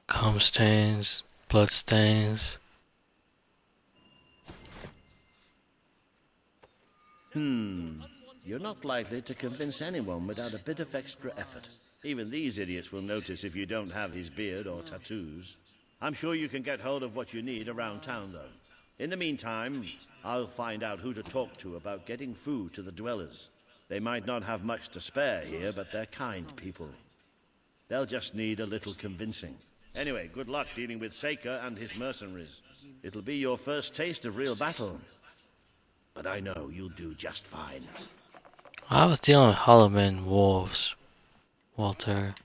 Cum stains, blood stains. You're not likely to convince anyone without a bit of extra effort. Even these idiots will notice if you don't have his beard or tattoos. I'm sure you can get hold of what you need around town, though. In the meantime, I'll find out who to talk to about getting food to the dwellers. They might not have much to spare here, but they're kind people. They'll just need a little convincing. Anyway, good luck dealing with Saker and his mercenaries. It'll be your first taste of real battle. But I know you'll do just fine. I was dealing with Hollowman wolves, Walter.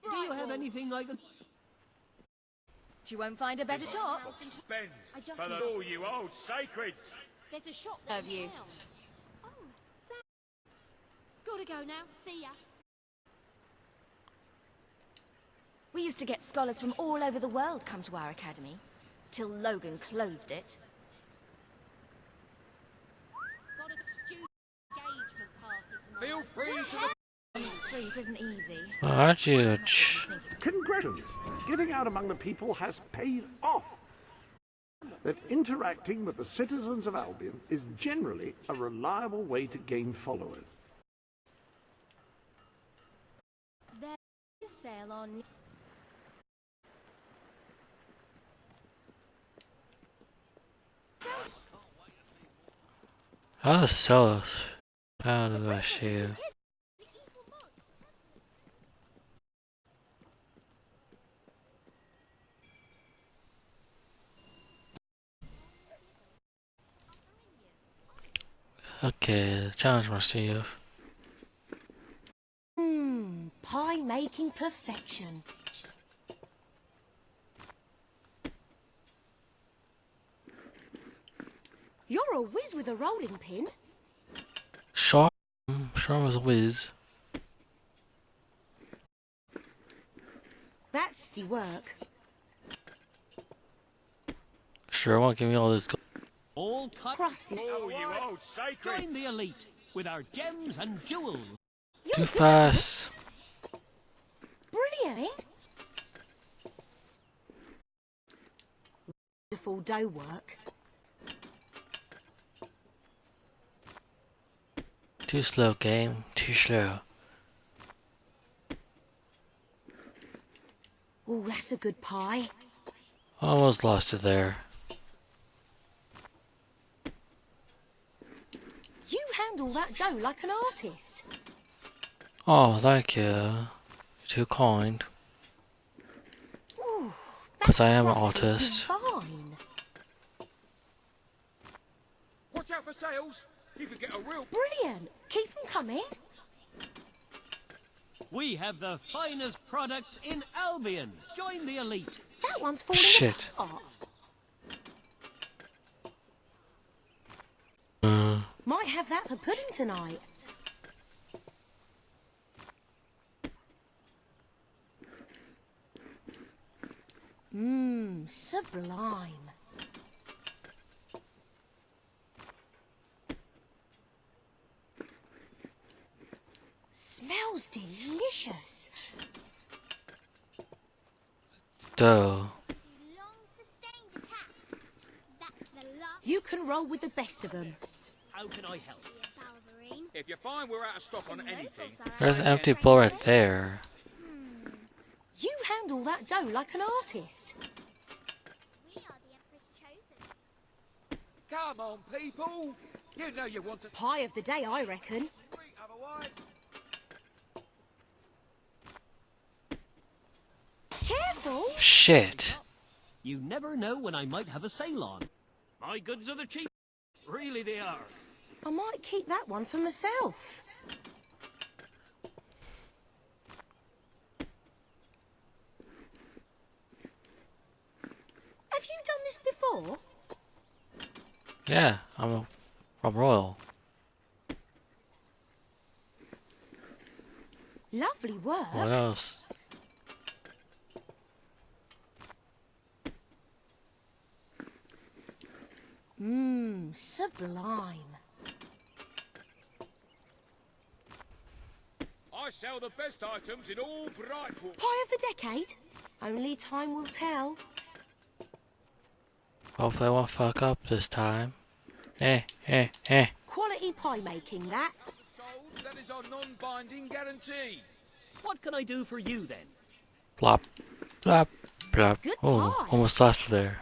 Do you have anything I can... You won't find a better shop. Spend I just for the law, you old sacred. There's a shop of you. Oh, gotta go now. See ya. We used to get scholars from all over the world come to our academy, till Logan closed it. Got a student engagement party Feel free to... on the street isn't easy. Aren't you? Congratulations. Getting out among the people has paid off. That interacting with the citizens of Albion is generally a reliable way to gain followers. There's a sale on... How to sell us? How do I see you? Okay, challenge received. Pie making perfection. You're a whiz with a rolling pin. Sharp was a whiz. That's the work. Sure won't give me all this gold. All Crusty. Oh, you old sacred. Join the elite with our gems and jewels. Too fast. Brilliant, eh? Wonderful dough work. Too slow, game. Too slow. Oh, that's a good pie. Almost lost it there. handle that dough like an artist. Oh, thank you. You're too kind. Ooh, Because I am an crust is artist. divine. Watch out for sales. You could get a real... Brilliant. Keep them coming. We have the finest product in Albion. Join the elite. That one's falling Shit. apart. Might have that for pudding tonight. Mmm, sublime. Smells delicious. Dough. You can roll with the best of them. How can I help? If you find we're out of stock on anything... There's an empty bowl right there. You handle that dough like an artist. Come on, people. You know you want to... Pie of the day, I reckon. Otherwise... Careful! Shit. You never know when I might have a sale on. My goods are the cheap. Really they are. I might keep that one for myself. Have you done this before? Yeah, I'm royal. Lovely work. What else? Mmm, sublime. I sell the best items in all Brightwood. Pie of the decade? Only time will tell. Hopefully I won't fuck up this time. Quality pie making, that. Sold, that is our non-binding guarantee. What can I do for you then? Plop. Plop. Plop. Good Oh, pie. almost lost there.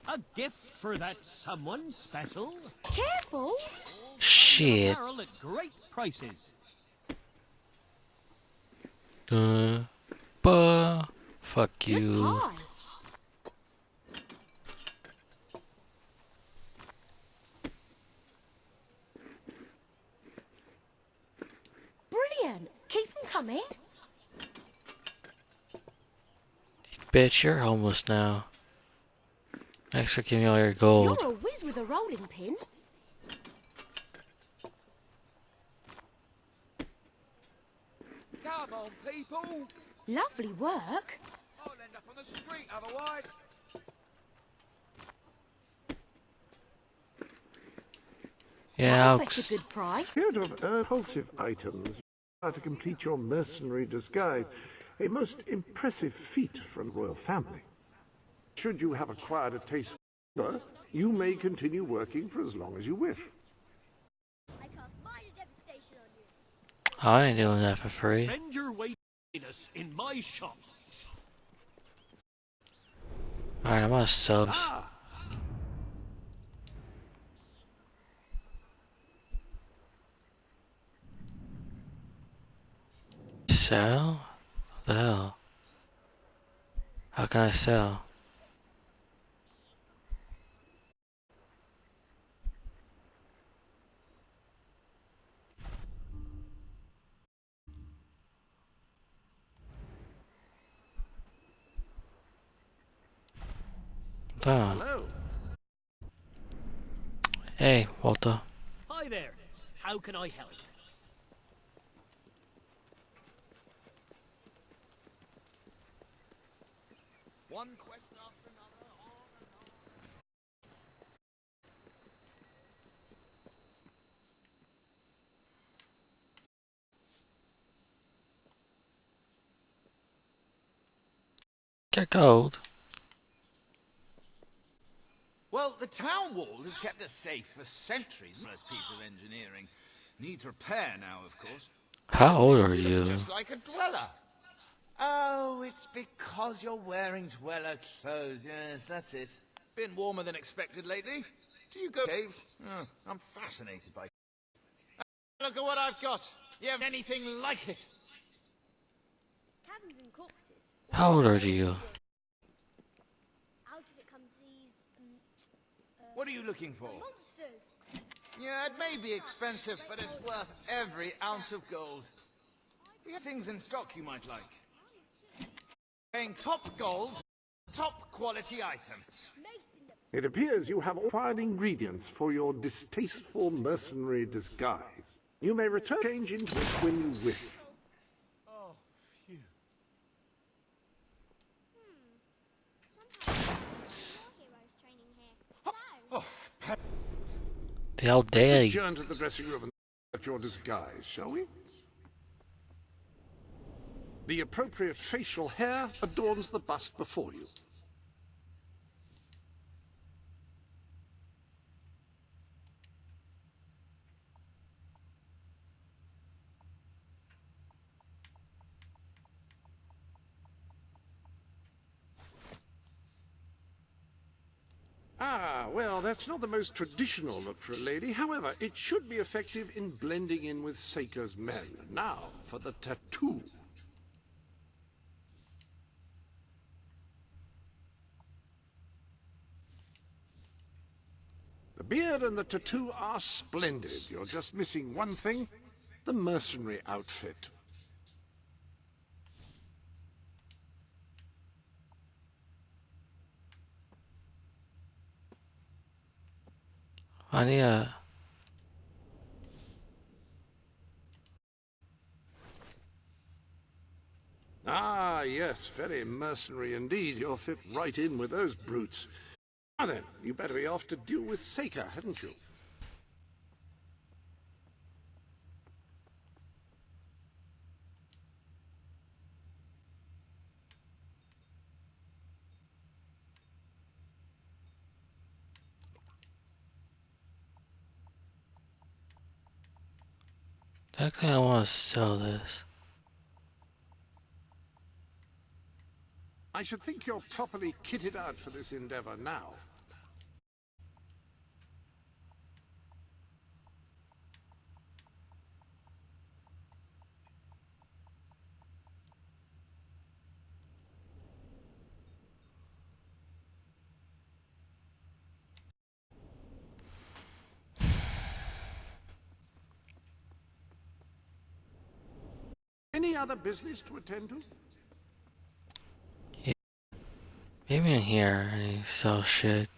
A gift for that someone special? Careful! Shit. Barrel at great prices. Fuck you. Pie. Brilliant. Keep them coming. Bitch, you're homeless now. Thanks for giving me all your gold. You're a whiz with a rolling pin. Come on, people. Lovely work. I'll end up on the street otherwise. Yeah, That'll fetch a good price. Rid of repulsive items are to complete your mercenary disguise, a most impressive feat from the royal family. Should you have acquired a taste for flavor, you may continue working for as long as you wish. I ain't doing that for free. Spend your wages in my shop. Alright, I'm gonna sell this. Sell? What the hell? How can I sell? Oh. Hello. Hey, Walter. Hi there. How can I help? One quest after another, on and on. Get gold. Well, the town wall has kept us safe for centuries. This piece of engineering needs repair now, of course. How old are you? Just like a dweller. Oh, it's because you're wearing dweller clothes. Yes, that's it. Been warmer than expected lately. Do you go caves? Oh, I'm fascinated by. Look at what I've got. You have anything like it? Caverns and corpses. How old are you? Out of it comes these What are you looking for? monsters. Yeah, it may be expensive, but it's worth every ounce of gold. We have things in stock you might like. Paying top gold, top quality item. It appears you have all required ingredients for your distasteful mercenary disguise. You may return change into it when you wish. Oh, phew. Somehow more heroes training here. So, They all Let's dead. adjourn to the dressing room and at your disguise, shall we? The appropriate facial hair adorns the bust before you. Ah, well, that's not the most traditional look for a lady. However, it should be effective in blending in with Seika's men. Now, for the tattoo. The beard and the tattoo are splendid. You're just missing one thing, the mercenary outfit. I need a... Ah, yes, very mercenary indeed. You'll fit right in with those brutes. Now then, you better be off to deal with Seika, hadn't you? Technically, I want to sell this. I should think you're properly kitted out for this endeavor now. Any other business to attend to? Yeah. Maybe in here I sell shit.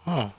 Huh.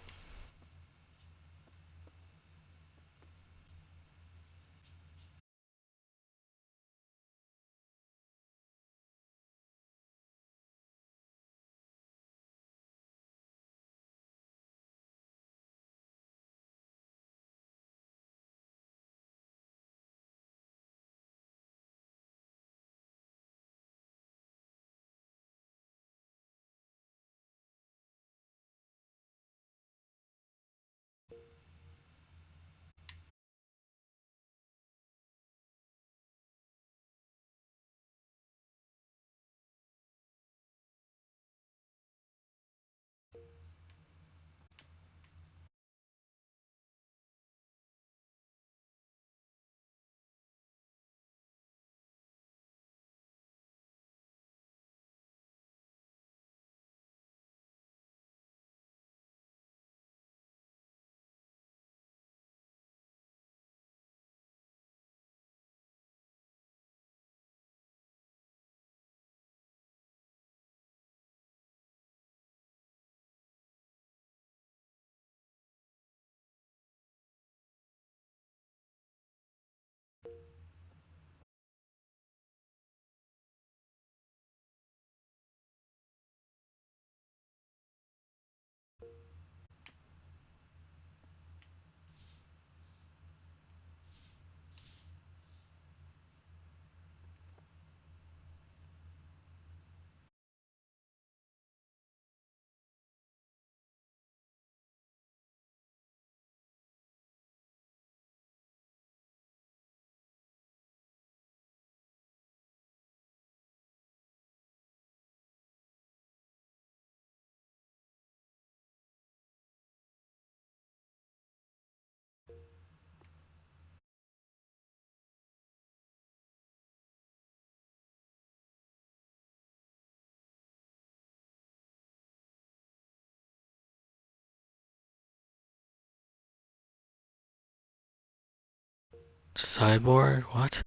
Sideboard? What?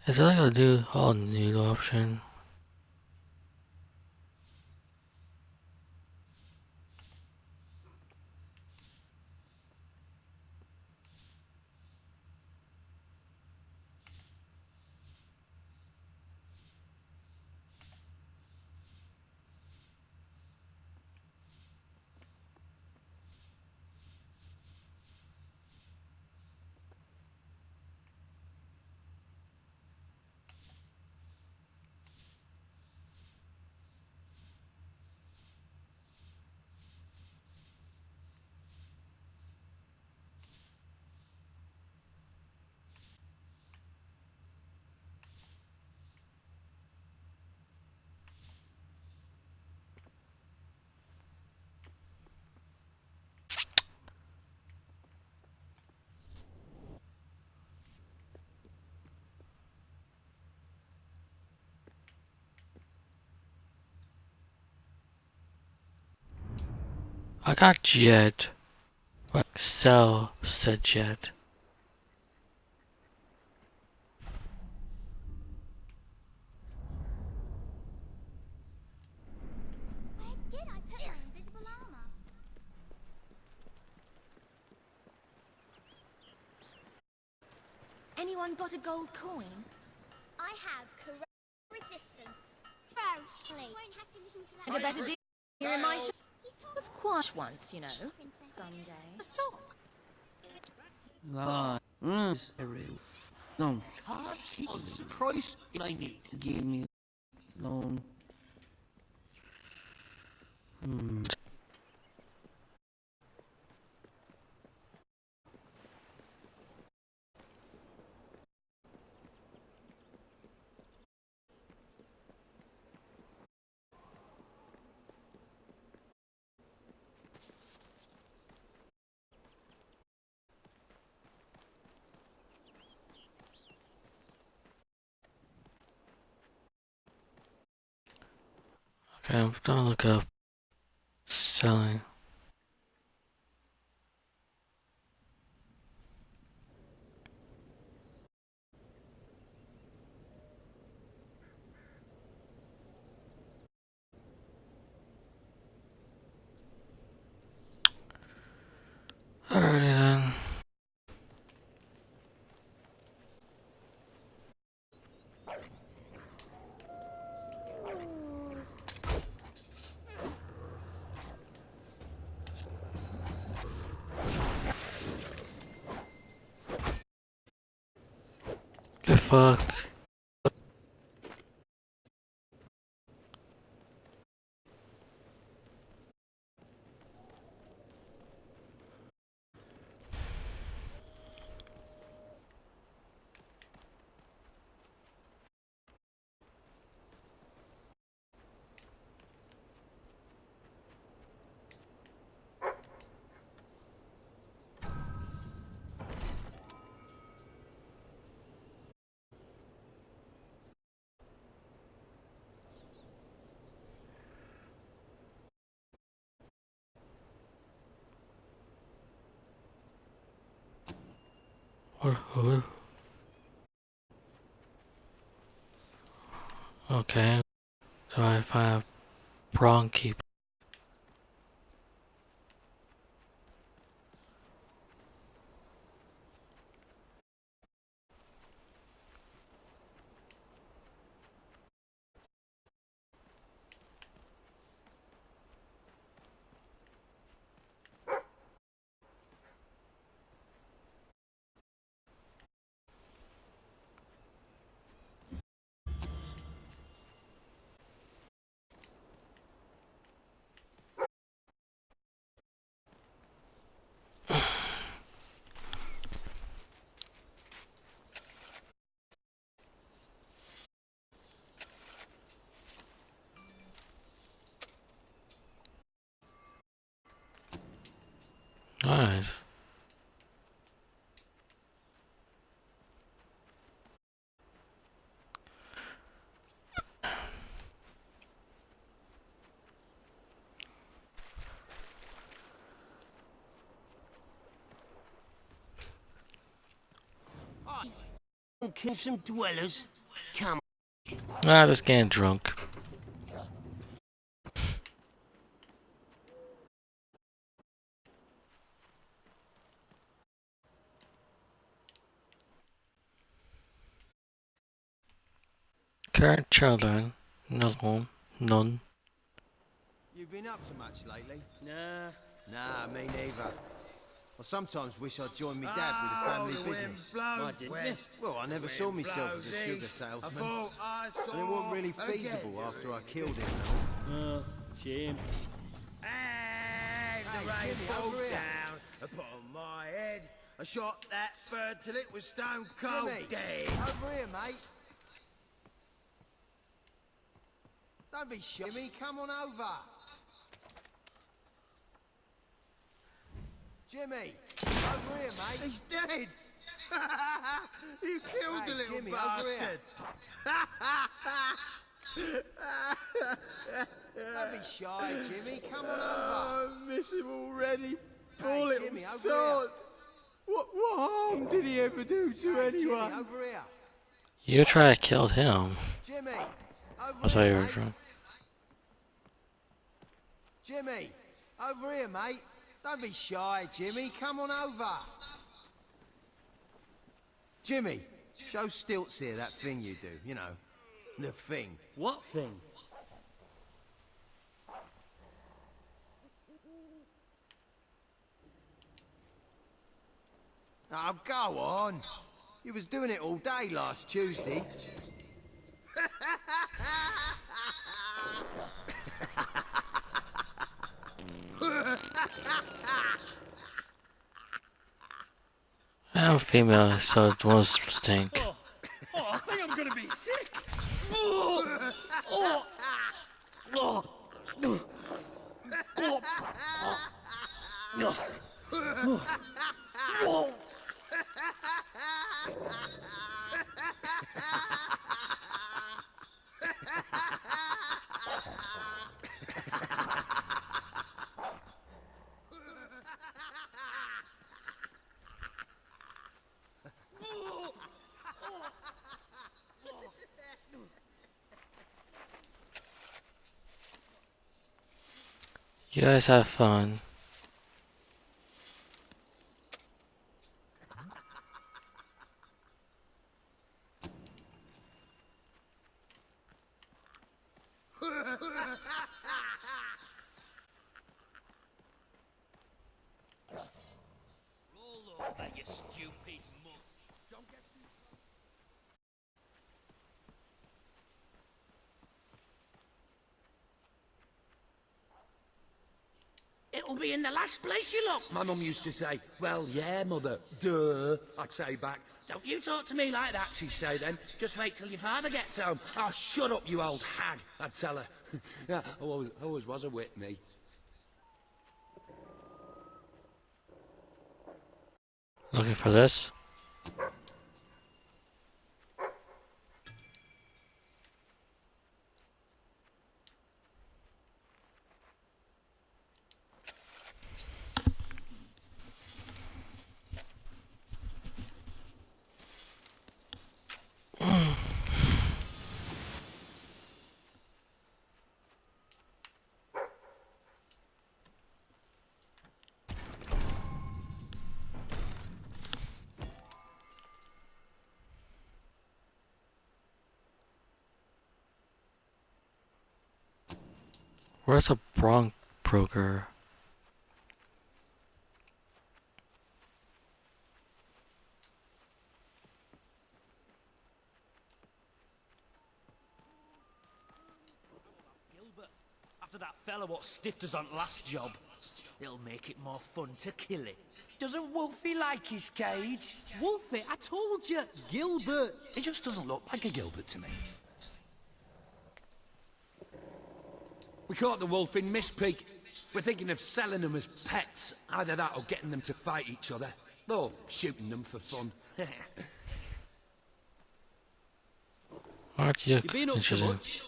Is there like a new all new option? I got Jet. Like Cell said Jet. Where did I put my invisible armor? Anyone got a gold coin? I have correct resistance. Please. Won't have to listen to that. And a better deal here in my shop. He's talking Was quash once, you know. Sunday. Stock. No. What's the price I need? Give me loan. Okay, I'm gonna look up selling. Alrighty then. Get fucked. What? Okay. So I find a prawn keep. Kill some dwellers. Come Ah, just getting drunk. Current children, no, none. You been up to much lately? Nah. Nah, me neither. I sometimes wish I'd joined me dad with a family business. Why didn't you? Well, I never saw myself as a sugar salesman. And it wasn't really feasible after I killed him. Oh, shame. Hey, the rain Jimmy, over falls here. down upon my head. I shot that bird till it was stone cold Jimmy, dead. over here, mate. Don't be shy, Jimmy. Come on over. Jimmy, over here, mate. He's dead. You killed Hey, the little Jimmy, over here. bastard. Don't be shy, Jimmy. Come on over. Oh, I miss him already. Poor Hey, little Jimmy, over sod. What harm did he ever do to Hey, anyone? Jimmy, over here. You try to kill him. Jimmy, over I thought you here, were mate. drunk. Jimmy, over here, mate. Don't be shy, Jimmy. Come on over. Jimmy, show Stilts here that thing you do, you know. The thing. What thing? Oh, go on. You was doing it all day last Tuesday. I'm female, so it won't stink. Oh, I think I'm gonna be sick. Oh, oh, oh, oh, oh, oh. You guys have fun. Roll over, you stupid mutt. Don't get too... It'll be in the last place you look, my mum used to say. Well, yeah, mother. Duh, I'd say back. Don't you talk to me like that, she'd say then. Just wait till your father gets home. Oh, shut up, you old hag, I'd tell her. Yeah, always was a wit, me. Looking for this? Where's a bronc broker? Gilbert, after that fella what stiffed us on last job, it'll make it more fun to kill it. Doesn't Wolfie like his cage? Wolfie, I told you, Gilbert. He just doesn't look like a Gilbert to me. We caught the wolf in Misspeak. We're thinking of selling them as pets. Either that or getting them to fight each other. Or shooting them for fun. Aren't you You've been up to interested? much.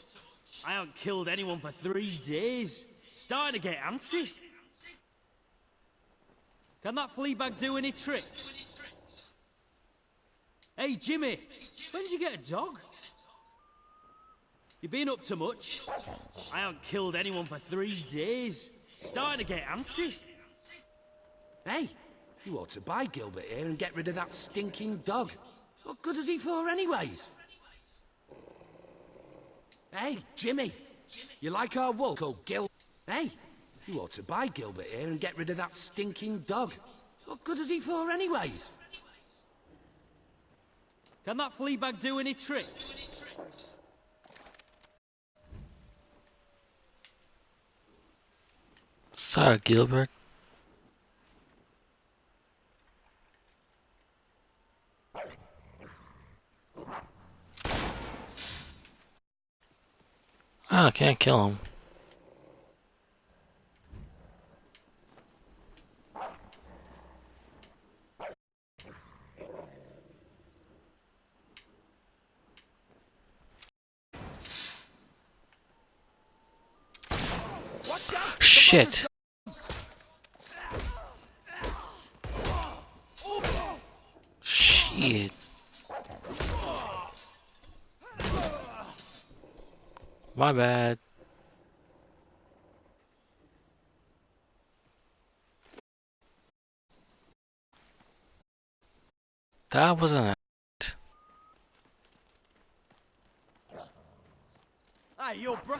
I haven't killed anyone for 3 days. Starting to get antsy. Can that flea bag do any tricks? Hey, Jimmy, when did you get a dog? You been up to much? I haven't killed anyone for 3 days. Starting to get antsy. Hey, you ought to buy Gilbert here and get rid of that stinking dog. What good is he for anyways? Hey, Jimmy, you like our wolf called Gil? Hey, you ought to buy Gilbert here and get rid of that stinking dog. What good is he for anyways? Can that flea bag do any tricks? Sorry, Gilbert. Ah, I can't kill him. Shit. Shit. My bad. That wasn't it. Hey, yo, bro.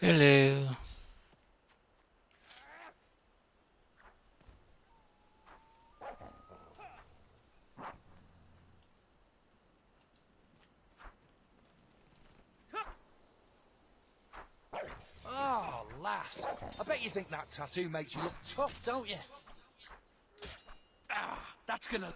Hello. Oh, lass. I bet you think that tattoo makes you look tough, don't you? Ah, that's gonna...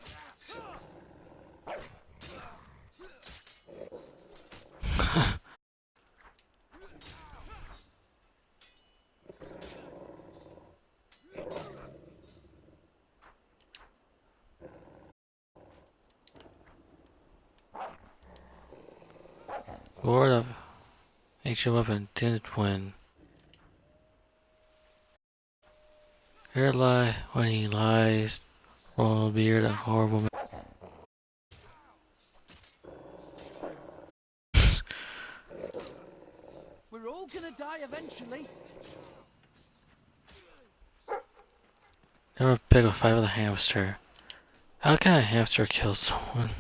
Lord of ancient weapon, tinted twin. Here lie when he lies, royal beard of horrible. We're all gonna die eventually. Never pick a fight with a hamster. How can a hamster kill someone?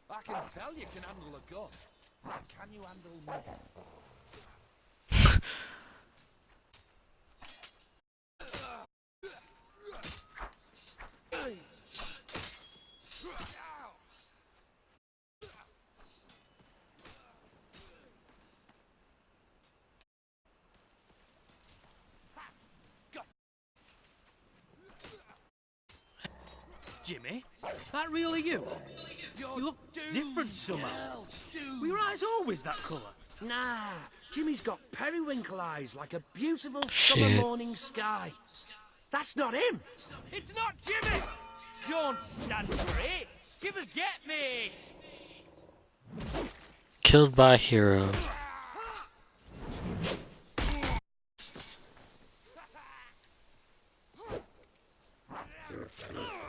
I can tell you can handle a gun. But can you handle me? Jimmy, that really you? You look different somehow. Were your eyes always that colour? Nah, Jimmy's got periwinkle eyes like a beautiful Shit. summer morning sky. That's not him. It's not Jimmy! Don't stand for it! Give us get, mate! Killed by hero.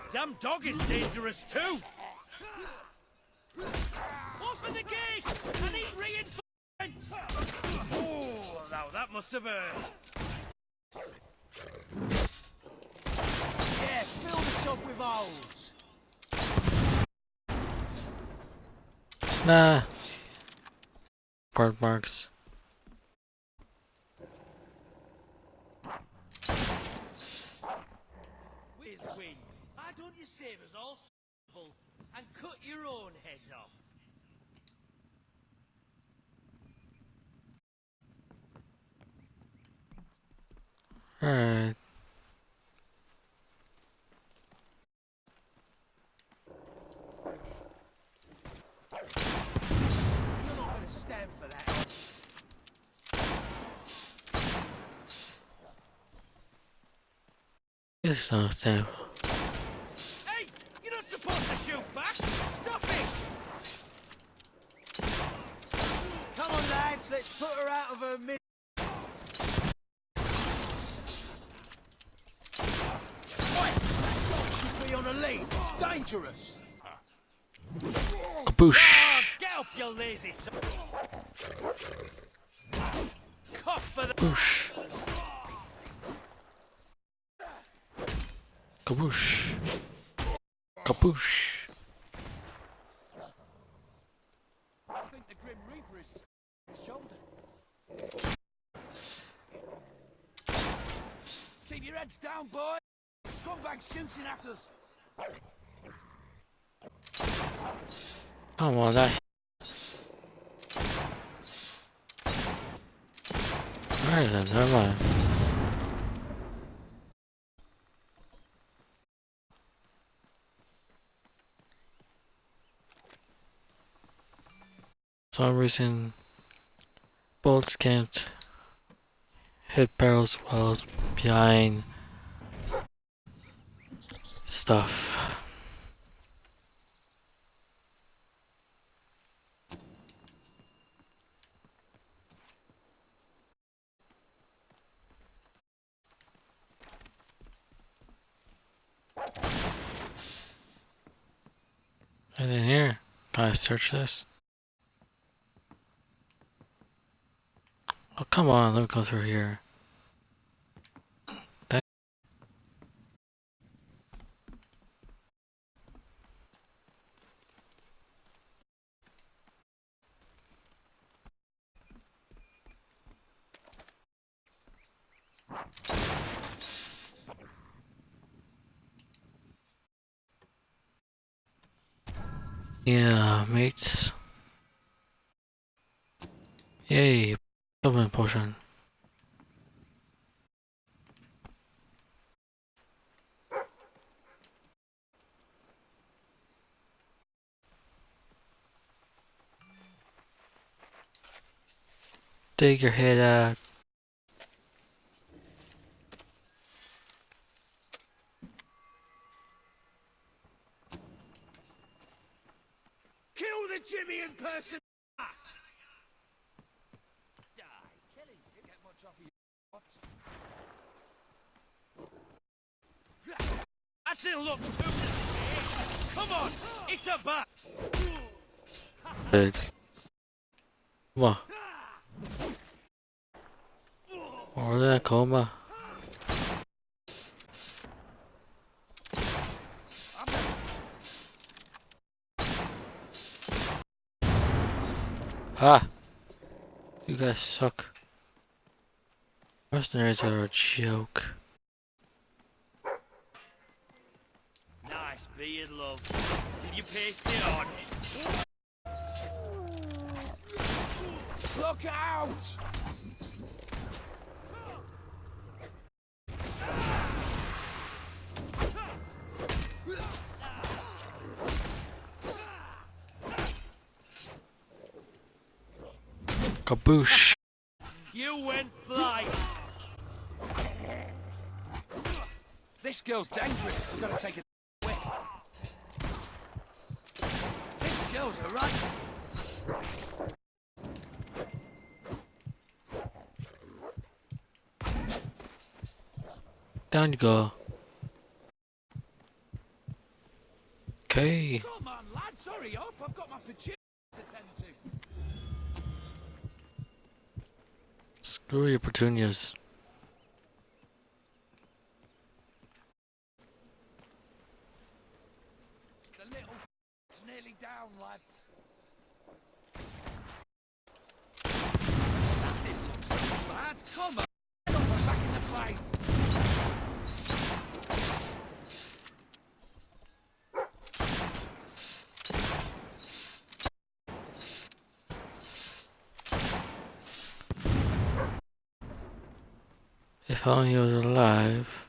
Damn dog is dangerous too! Open the gates! I need reinforcements! Oh, now that must have hurt. Yeah, fill this up with holes. Nah. Birthmarks. Whiz win. Why don't you save us all trouble and cut your own heads off? Alright. You're not gonna stand for that. It's not stable. Hey! You're not supposed to shoot back! Stop it! Come on, lads, let's put her out of her mid. Right, that dog should be on a lead. It's dangerous. Kaboosh! Get up, you lazy son! Cough for the... Boosh! Kaboosh! Kaboosh! I think the Grim Reaper is his shoulder. Keep your heads down, boy. Scumbag shooting at us. Come on, that. Alright then, never mind. For some reason, bullets can't hit barrels while it's behind stuff. And then here, can I search this? Oh, come on, let me go through here. That yeah, mates. Yay, supplement potion. Dig your head out. Kill the Jimmy in person. That didn't look too... Come on! It's a bat! Good. Come on. Or that coma. Ah! You guys suck. Mercenaries are a joke. Nice beard, love. Did you paste it on? Look out! Kaboosh! You went flying! This girl's dangerous. We've got to take it away. This girl's alright. Down you go. Okay. Come on, lads, hurry up. I've got my petunias to tend to. Screw your petunias. The little's nearly down, lads. That didn't look so bad. Come on. We're back in the fight. If only he was alive.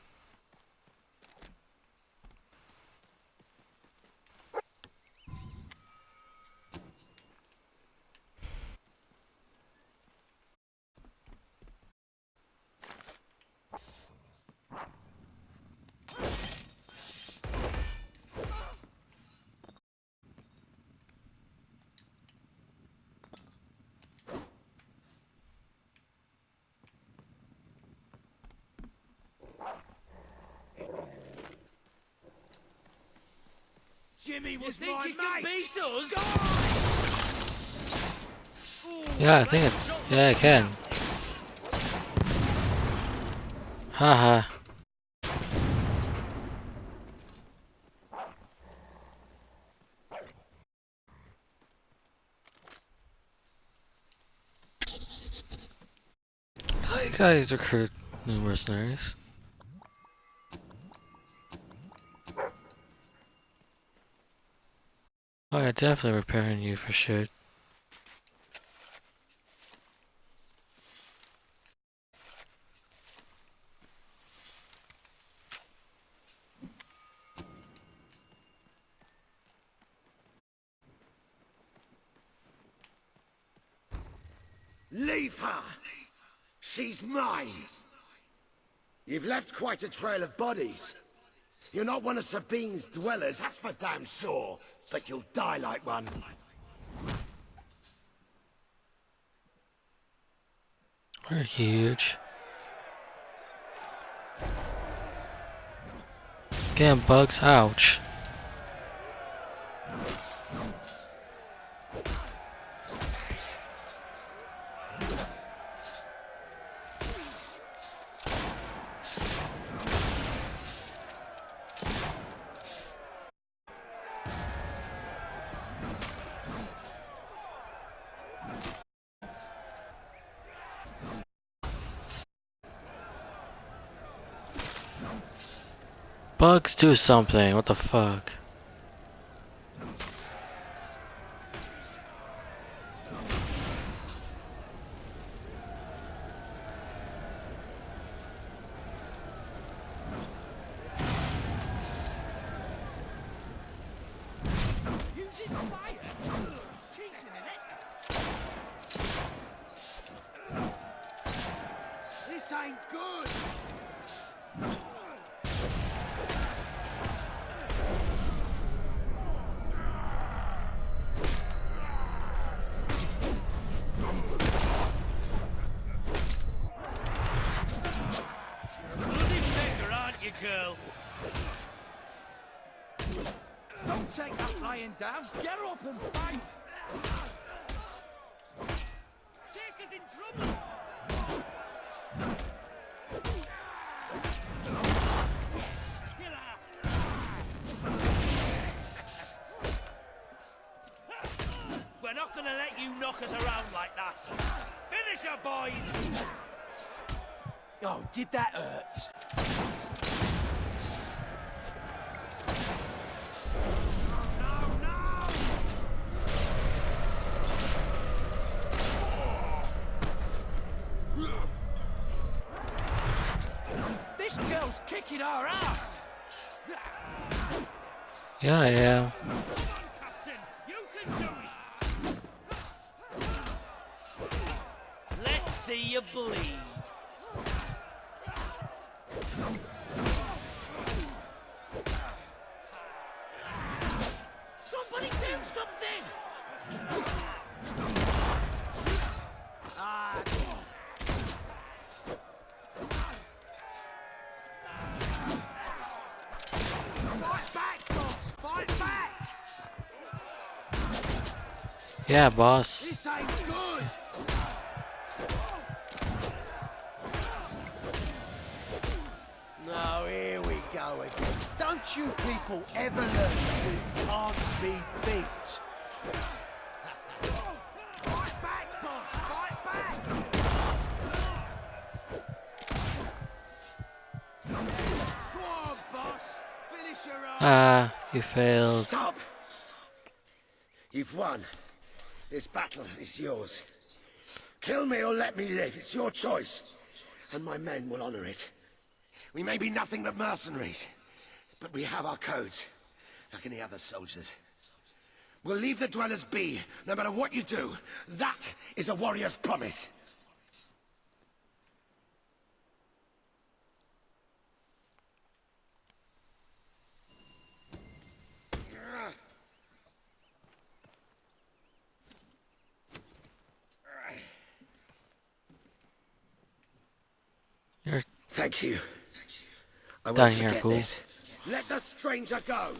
Jimmy was you think my you can mate. beat us? Yeah, I think it's... Yeah, I can. Haha. How you guys recruit new mercenaries? Oh yeah, definitely repairing you for shit. Leave her! She's mine! You've left quite a trail of bodies. You're not one of Sabine's dwellers, that's for damn sure. But you'll die like one. We're huge. Damn bugs, ouch. Bugs do something, what the fuck? Using fire? Cheating, innit? This ain't good. Bloody beggar, aren't you, girl? Don't take that lying down. Get up and fight. Take us in trouble! We're not gonna let you knock us around like that. Finish her, boys! Oh, did that hurt? This girl's kicking our ass. Yeah, I am. Captain, you can do it! Let's see you bleed. Somebody do something! Fight back, boss! Fight back! Yeah, boss. This ain't good! No, here we go again. Don't you people ever learn that you can't be beat? Fight back, boss! Fight back! Go on, boss! Finish her off! Ah, you failed. Stop! You've won. This battle is yours. Kill me or let me live, it's your choice. and my men will honor it. We may be nothing but mercenaries, but we have our codes, like any other soldiers. We'll leave the dwellers be, no matter what you do. That is a warrior's promise. You're Thank you. I done won't here, forget fool. this. Let the stranger go!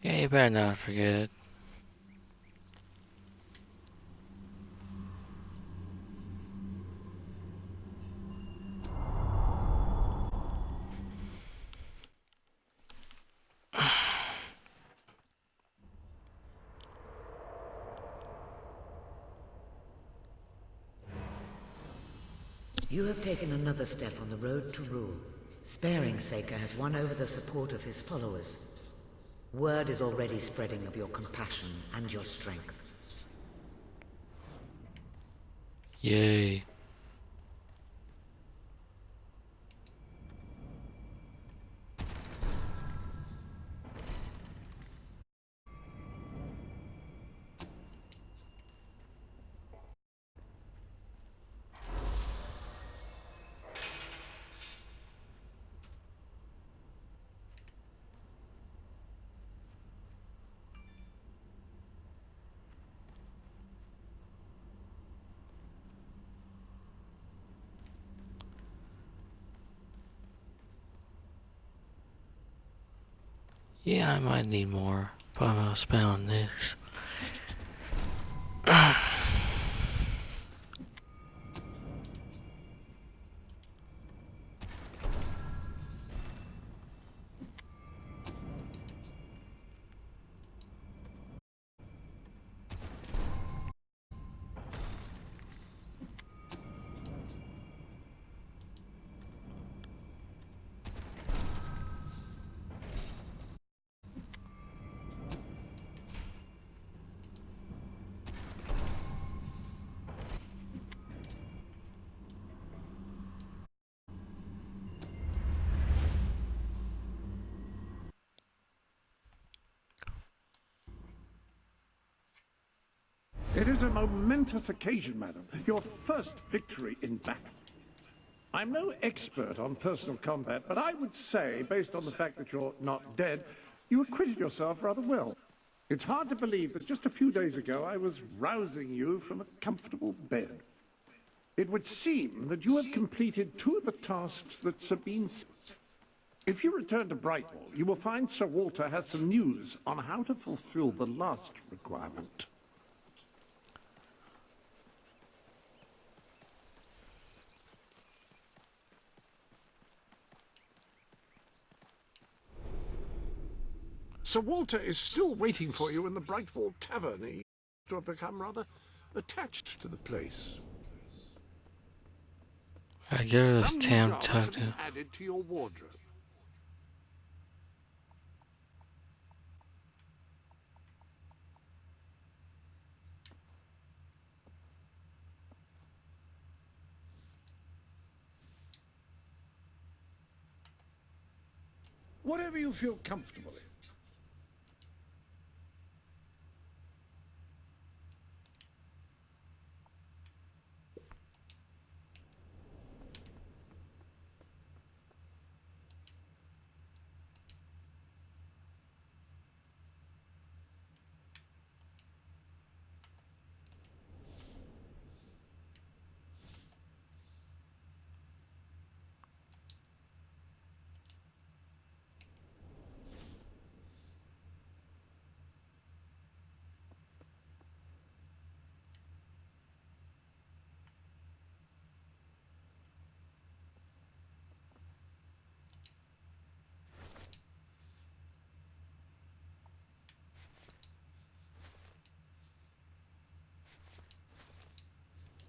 Yeah, you better not forget it. You have taken another step on the road to rule. Sparing Saker has won over the support of his followers. Word is already spreading of your compassion and your strength. Yay. Yeah, I might need more, but I'm gonna spend on this. It is a momentous occasion, madam. Your first victory in battle. I'm no expert on personal combat, but I would say, based on the fact that you're not dead, you acquitted yourself rather well. It's hard to believe that just a few days ago I was rousing you from a comfortable bed. It would seem that you have completed 2 of the tasks that Sabine set. If you return to Brightwall, you will find Sir Walter has some news on how to fulfill the last requirement. Sir Walter is still waiting for you in the Brightwall Tavern. He seems to have become rather attached to the place. I give her this Some new damn garments have tuck. been added to your wardrobe. Whatever you feel comfortable in.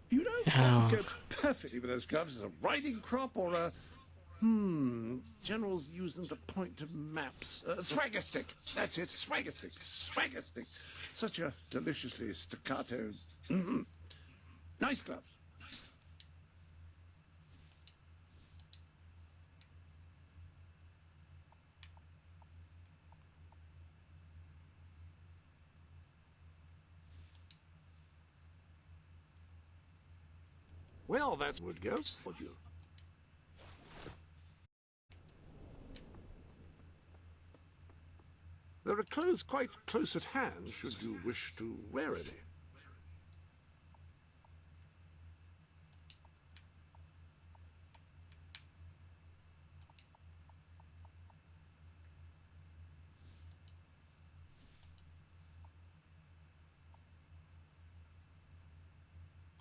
You know what would go perfectly with those gloves as a riding crop or a Generals use them to point to maps. Swagger stick. That's it. Swagger stick. Swagger stick. Such a deliciously staccato. Nice gloves. Well, that would go for you. There are clothes quite close at hand, should you wish to wear any.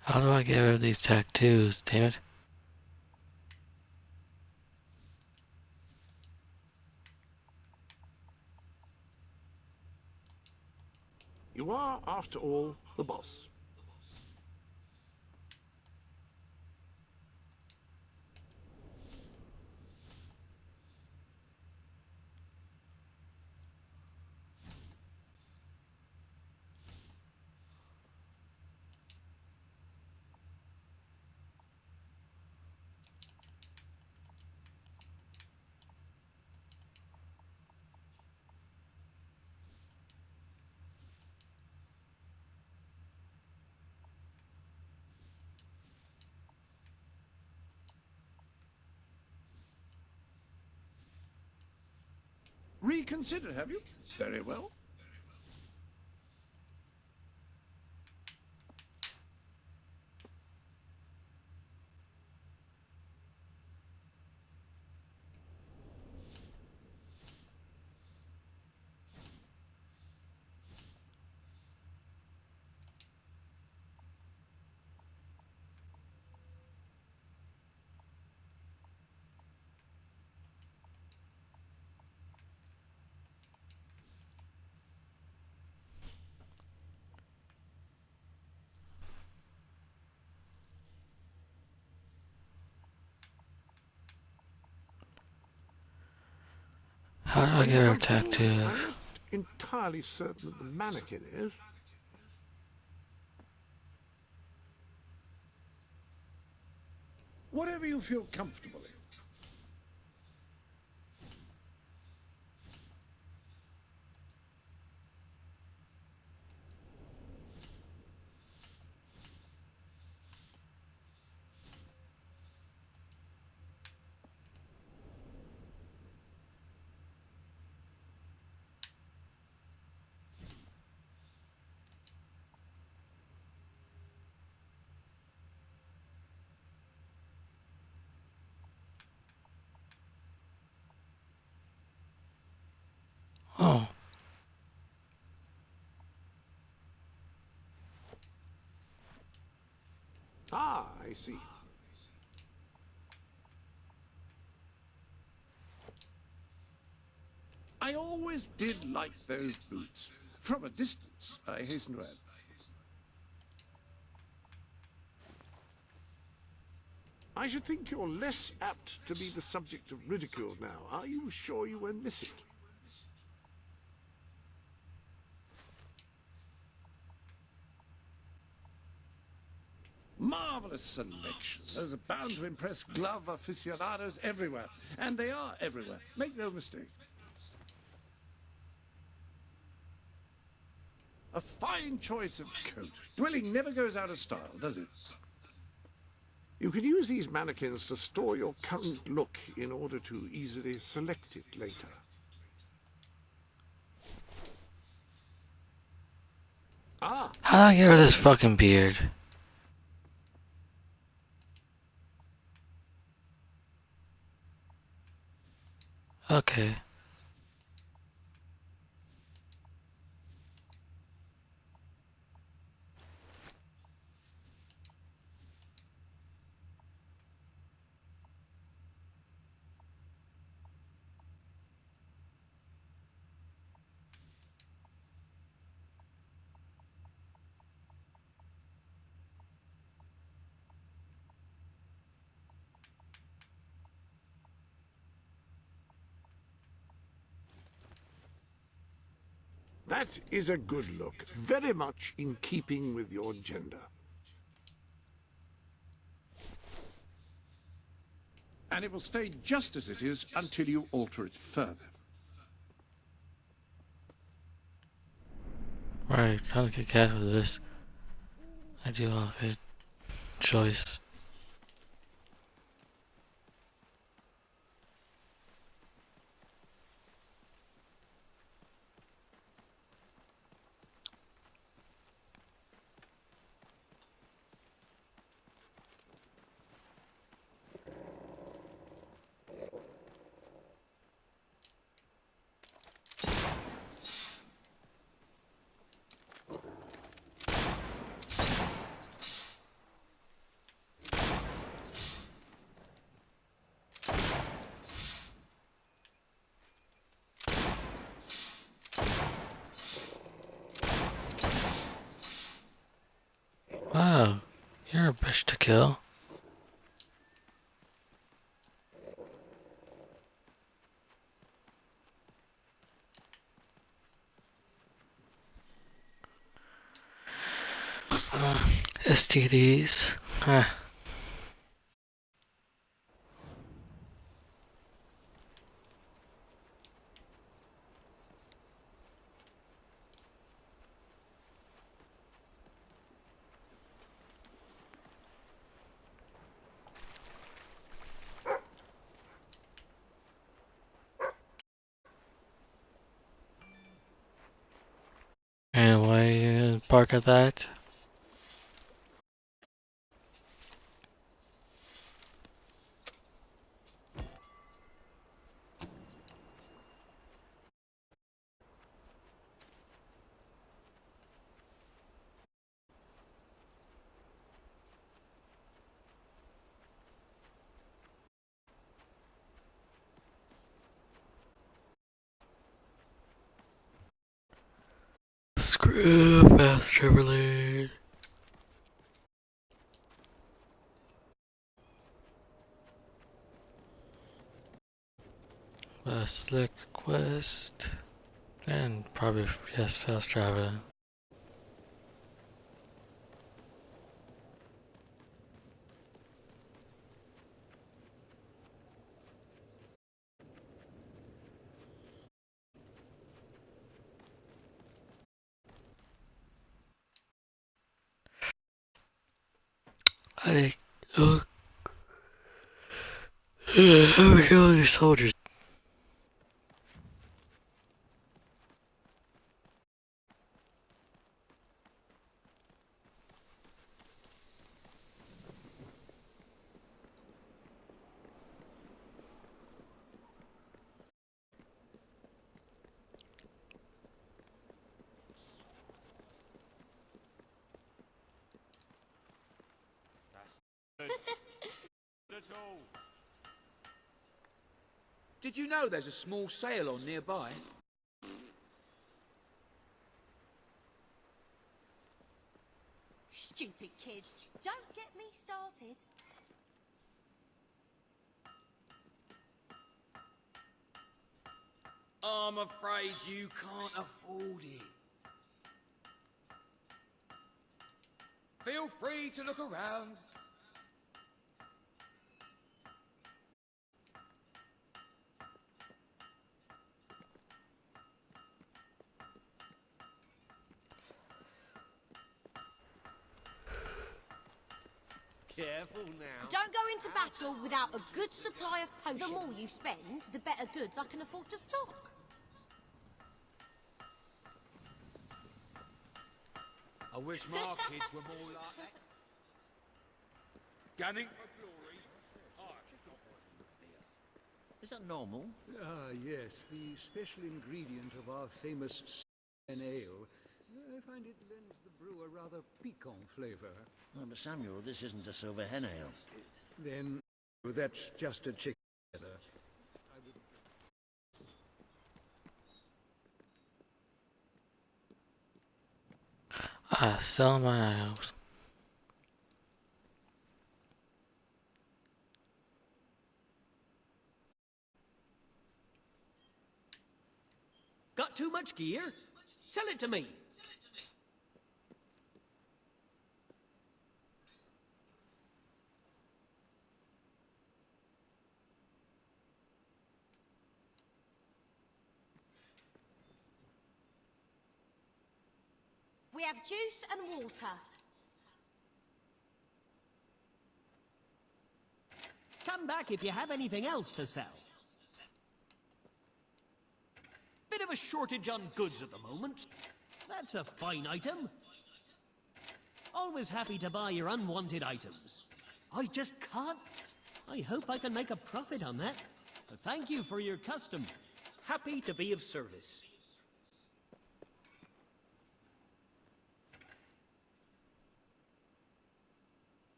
How do I get rid of these tattoos, damn it? You are, after all, the boss. Reconsider, have you? Very well. How do I get rid of tattoos? I'm not entirely certain that the mannequin is. Whatever you feel comfortable in. Oh. Ah, I see. I always did like those boots. From a distance, I hasten to add. I should think you're less apt to be the subject of ridicule now. Are you sure you won't miss it? Marvelous selection. Those are bound to impress glove aficionados everywhere. And they are everywhere. Make no mistake. A fine choice of coat. Dwelling never goes out of style, does it? You can use these mannequins to store your current look in order to easily select it later. Ah! How do I get rid of this fucking beard? Okay. That is a good look, very much in keeping with your gender. And it will stay just as it is until you alter it further. Right, time to get gas with this. I do have a choice. Wow, you're a bitch to kill. STDs. Huh. And why you gonna bark at that? Screw fast Chevrolet. Select quest. And probably, yes, fast travel. I look. How we kill these soldiers? Did you know there's a small sail on nearby? Stupid kids. Don't get me started. I'm afraid you can't afford it. Feel free to look around. Careful now. Don't go into battle without a good supply of potions. The more you spend, the better goods I can afford to stock. I wish my kids were more like that. Gunning for glory. Is that normal? Ah, yes, the special ingredient of our famous ale. I find it lends the brew a rather piquant flavor. Oh, but Samuel, this isn't a silver hen ale. Then that's just a chicken feather. Sell my items. Got too much gear? Sell it to me. We have juice and water. Come back if you have anything else to sell. Bit of a shortage on goods at the moment. That's a fine item. Always happy to buy your unwanted items. I just can't. I hope I can make a profit on that. But thank you for your custom. Happy to be of service.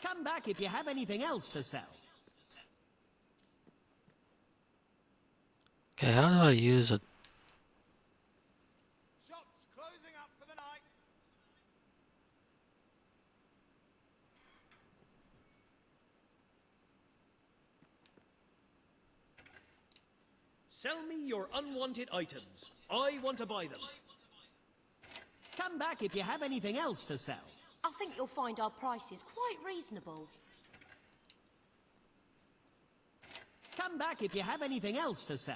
Come back if you have anything else to sell. Okay, how do I use a... Shops closing up for the night. Sell me your unwanted items. I want to buy them. Come back if you have anything else to sell. I think you'll find our prices quite reasonable. Come back if you have anything else to sell.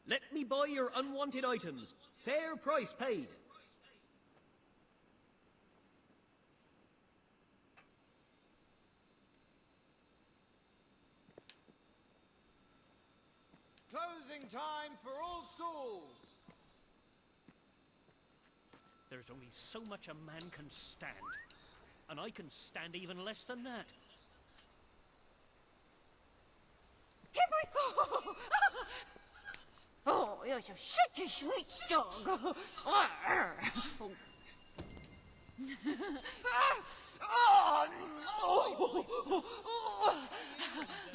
Let me buy your unwanted items. Fair price paid. Closing time for all stalls. There's only so much a man can stand. And I can stand even less than that. Oh, you're such a sweet dog.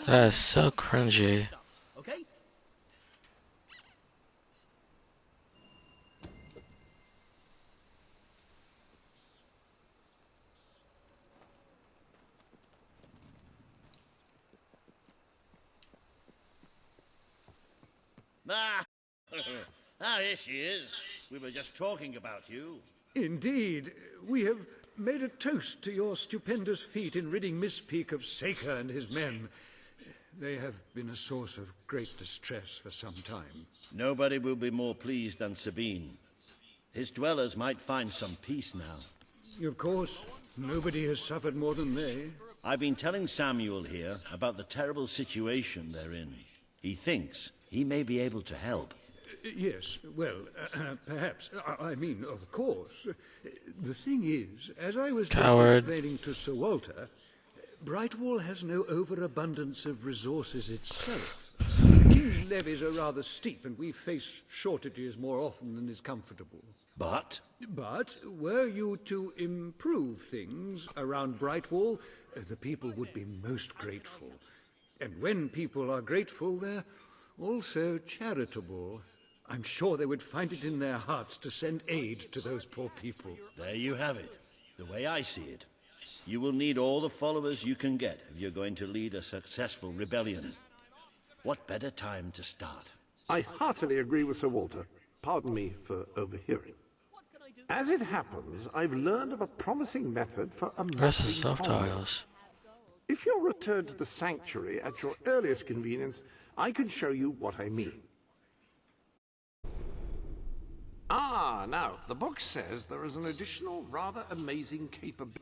That is so cringy. Okay? Ah, here she is. We were just talking about you. Indeed, we have made a toast to your stupendous feat in ridding Miss Peak of Saker and his men. They have been a source of great distress for some time. Nobody will be more pleased than Sabine. His dwellers might find some peace now. Of course, nobody has suffered more than they. I've been telling Samuel here about the terrible situation they're in. He thinks he may be able to help. Yes, well, perhaps. I mean, of course. The thing is, as I was just explaining to Sir Walter, Brightwall has no overabundance of resources itself. The King's levies are rather steep, and we face shortages more often than is comfortable. But were you to improve things around Brightwall, the people would be most grateful. And when people are grateful, they're also charitable. I'm sure they would find it in their hearts to send aid to those poor people. There you have it. The way I see it. You will need all the followers you can get if you're going to lead a successful rebellion. What better time to start? I heartily agree with Sir Walter. Pardon me for overhearing. As it happens, I've learned of a promising method for amassing subtitles. If you'll return to the sanctuary at your earliest convenience, I can show you what I mean. Ah, now, the book says there is an additional rather amazing capability.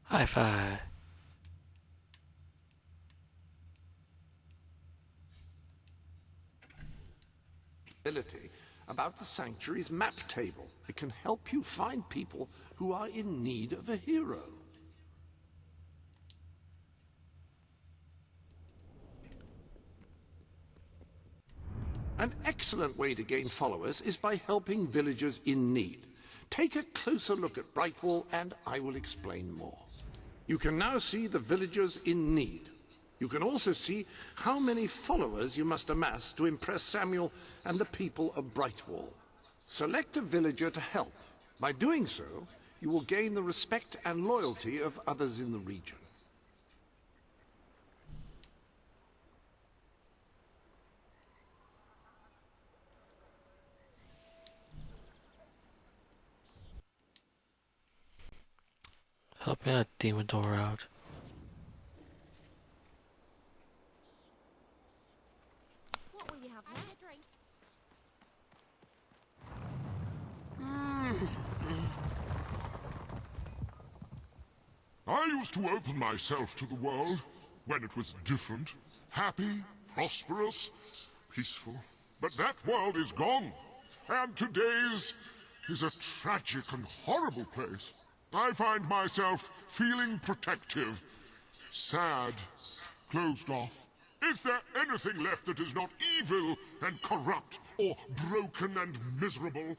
High five. About the sanctuary's map table. It can help you find people who are in need of a hero. An excellent way to gain followers is by helping villagers in need. Take a closer look at Brightwall and I will explain more. You can now see the villagers in need. You can also see how many followers you must amass to impress Samuel and the people of Brightwall. Select a villager to help. By doing so, you will gain the respect and loyalty of others in the region. Help me that demon door out. What will you have next? I used to open myself to the world when it was different, happy, prosperous, peaceful. But that world is gone, and today's is a tragic and horrible place. I find myself feeling protective, sad, closed off. Is there anything left that is not evil and corrupt or broken and miserable?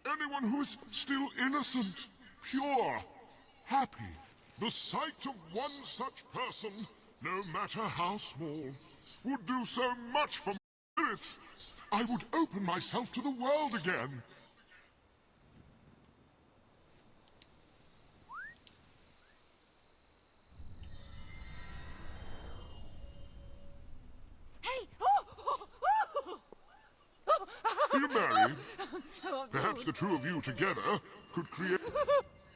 Anyone who is still innocent, pure, happy? The sight of one such person, no matter how small, would do so much for my spirits. I would open myself to the world again. Are you married? Perhaps the two of you together could create...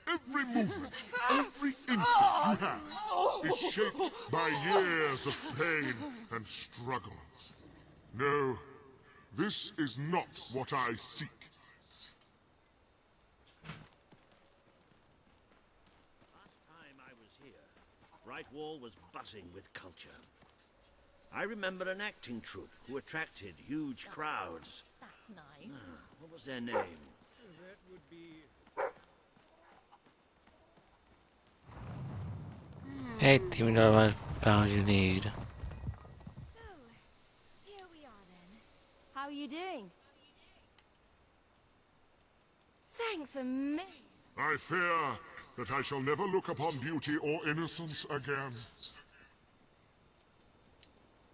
Every movement, every instant you have is shaped by years of pain and struggle. No, this is not what I seek. Last time I was here, Brightwall was buzzing with culture. I remember an acting troupe who attracted huge crowds. That's nice. What was their name? That would be... Hey, demon door, I found you need. So, here we are then. How are you doing? Thanks a million. I fear that I shall never look upon beauty or innocence again.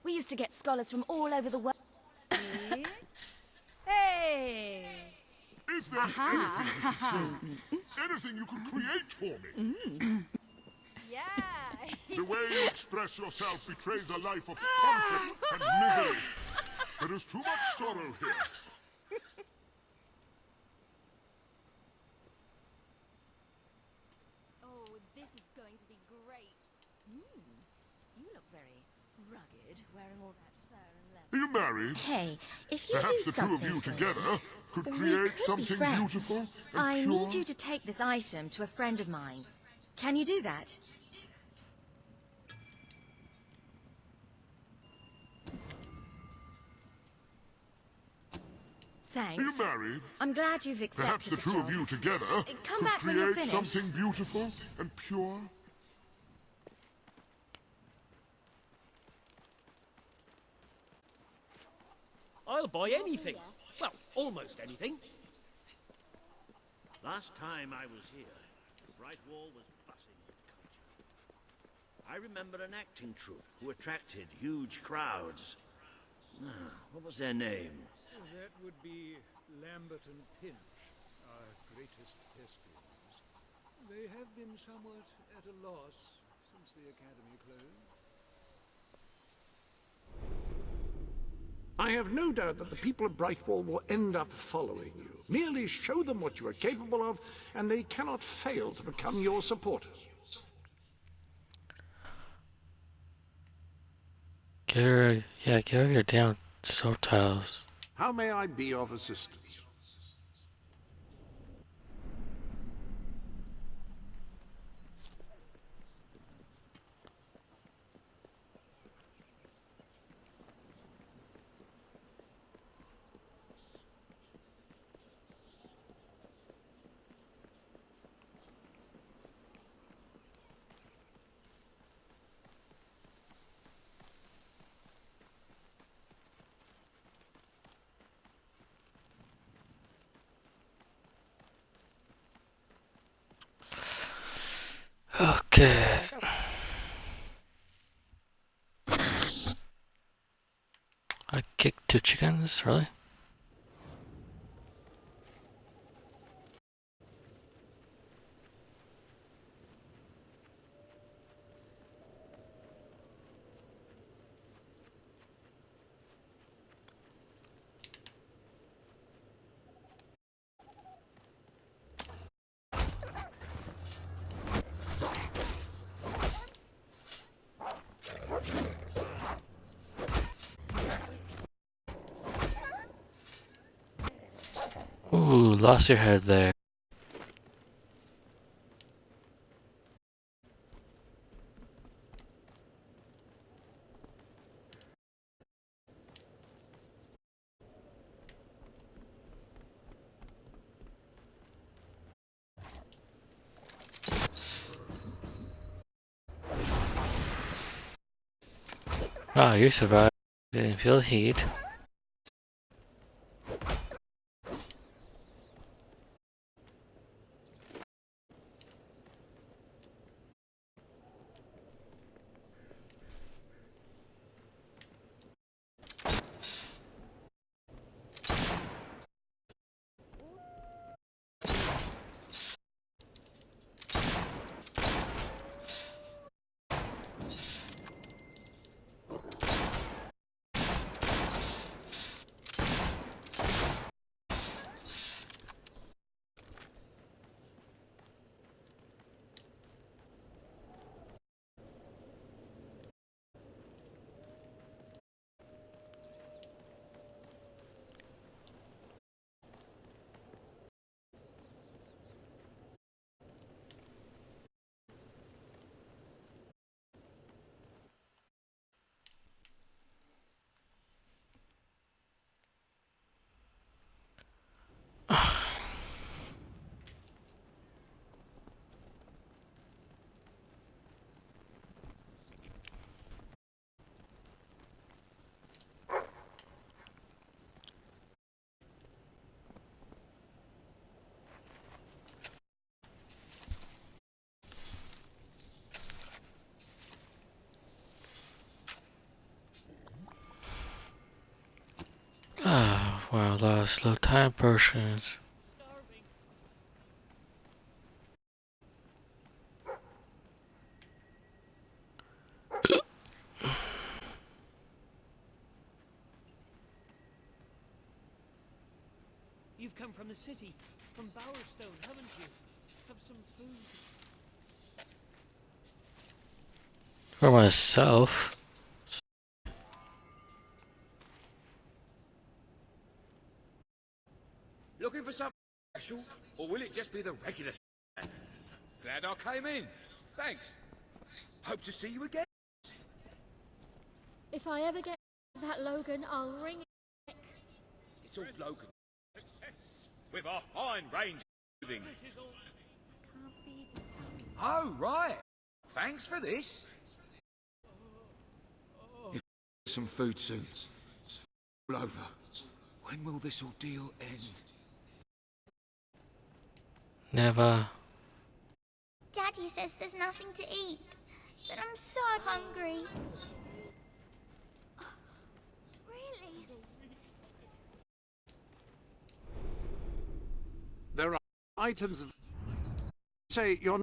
We used to get scholars from all over the world. Hey! Is there anything you could show me? Anything you could create for me? Yeah! The way you express yourself betrays a life of conflict and misery. There is too much sorrow here. Oh, this is going to be great. You look very rugged, wearing all that fur and leather. Are you married? Hey, if you Perhaps do the two of something you for together me, could then we create could be something friends. beautiful and I pure. need you to take this item to a friend of mine. Can you do that? Thanks. Are you married? I'm glad you've accepted Perhaps the two job. of you together Come could back when you're create finished. something beautiful and pure. I'll buy anything. Well, almost anything. Last time I was here, Brightwall was buzzing with culture. I remember an acting troupe who attracted huge crowds. What was their name? That would be Lambert and Pinch, our greatest thespians. They have been somewhat at a loss since the academy closed. I have no doubt that the people of Brightwall will end up following you. Merely show them what you are capable of, and they cannot fail to become your supporters. Get rid of your damn subtitles. How may I be of assistance? Okay. I kicked 2 chickens, really? Ooh, lost your head there. Ah, you survived. Didn't feel the heat. Ah, wow, those slow time potions. You've come from the city, from Bowerstone, haven't you? Have some food. For myself. Looking for something special, or will it just be the regular stand? Glad I came in. Thanks. Hope to see you again. If I ever get that Logan, I'll ring it. It's all Logan. With our fine range of moving. Oh, right. Thanks for this. If some food soon. All over. When will this ordeal end? Never. Daddy says there's nothing to eat, but I'm so hungry. Really? There are items of... Say, you're...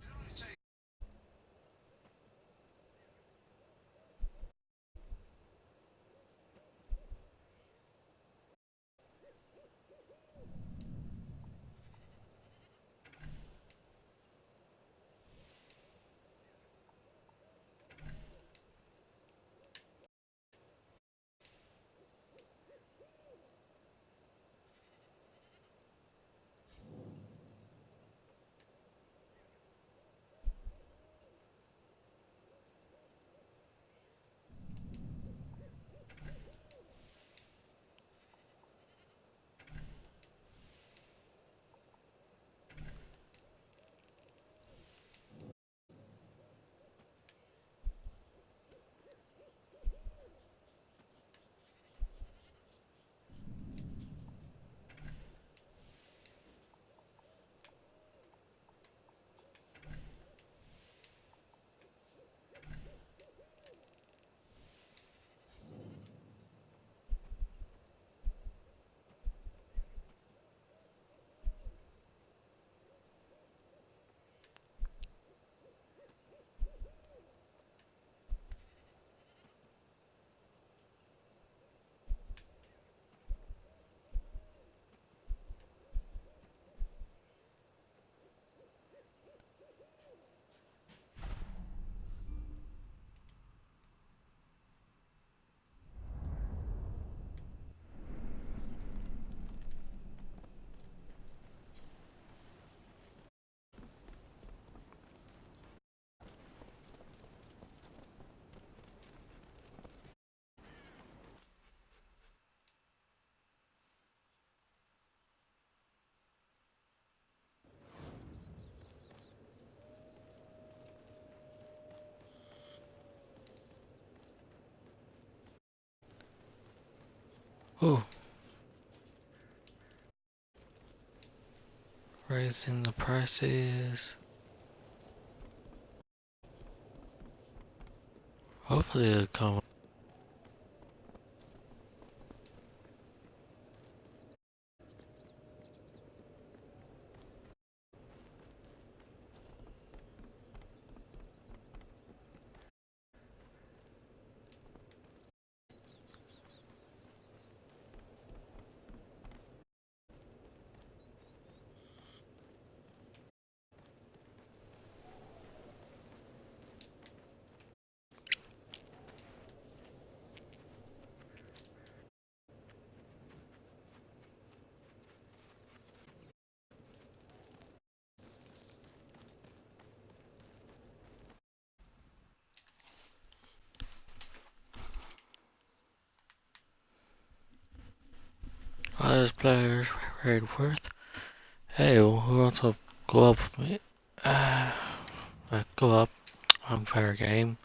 Oh. Raising the prices. Hopefully it'll come. Others players raid worth. Hey, who wants to go up with me? Go up. I'm fair game.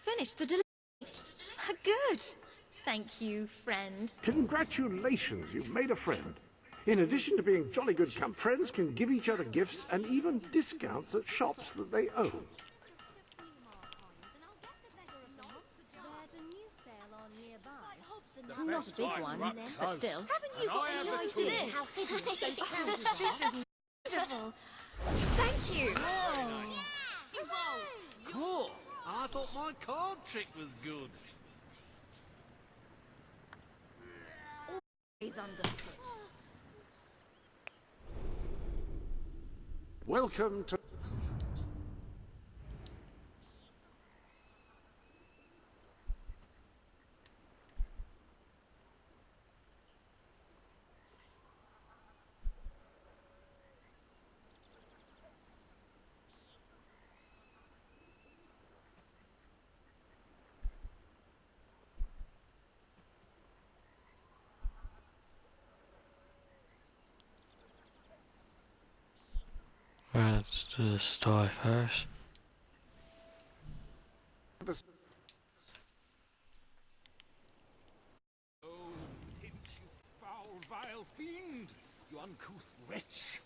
Finished the delivery. Good. Thank you, friend. Congratulations, you've made a friend. In addition to being jolly good friends can give each other gifts and even discounts at shops that they own. There's a new sale on nearby. Not a big one, but still. Haven't you got any idea how hidden those houses are? This is wonderful. Thank you. Cool. I thought my card trick was good. Always underfoot. Welcome to... Right, let's do the story first. Oh, pinch, you foul, vile fiend! You uncouth wretch!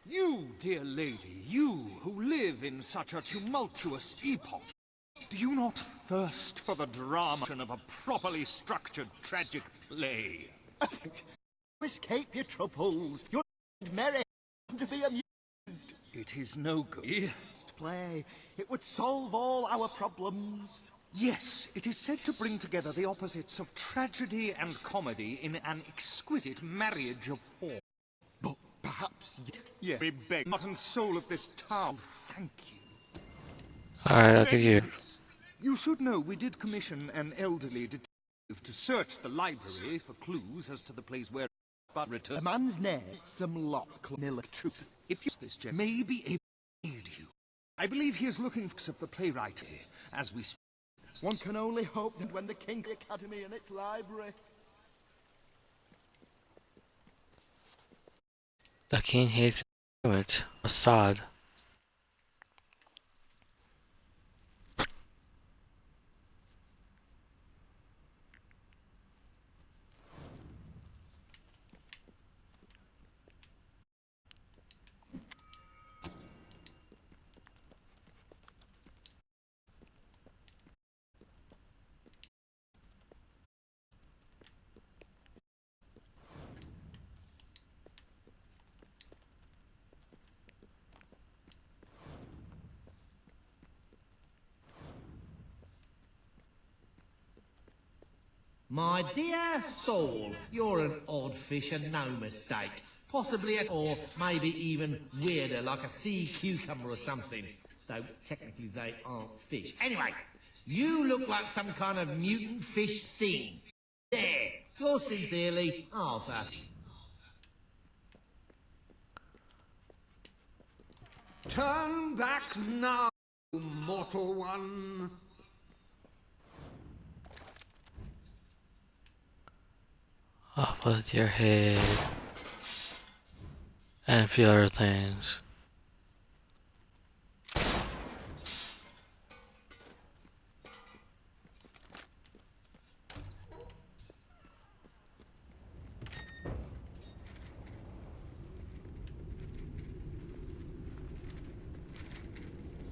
You, dear lady, you who live in such a tumultuous epoch, do you not thirst for the drama of a properly structured tragic play? Escape your troubles. You're merry to be amused. It is no good. Play. It would solve all our problems. Yes, it is said to bring together the opposites of tragedy and comedy in an exquisite marriage of form. But perhaps... Yes, we beg, heart and soul of this town, thank you. Alright, I'll give you. You should know we did commission an elderly detective to search the library for clues as to the place where but return. A man's name, some lock, truth. If you this gem may be able to aid you. I believe he is looking for of the playwright here, as we speak. One can only hope that when the King Academy and its library... The king hates it. Assad. My dear soul, you're an odd fish and no mistake. Possibly, or maybe even weirder, like a sea cucumber or something. Though technically they aren't fish. Anyway, you look like some kind of mutant fish thing. There, yours sincerely, Arthur. Turn back now, mortal one. Off with your head. And a few other things.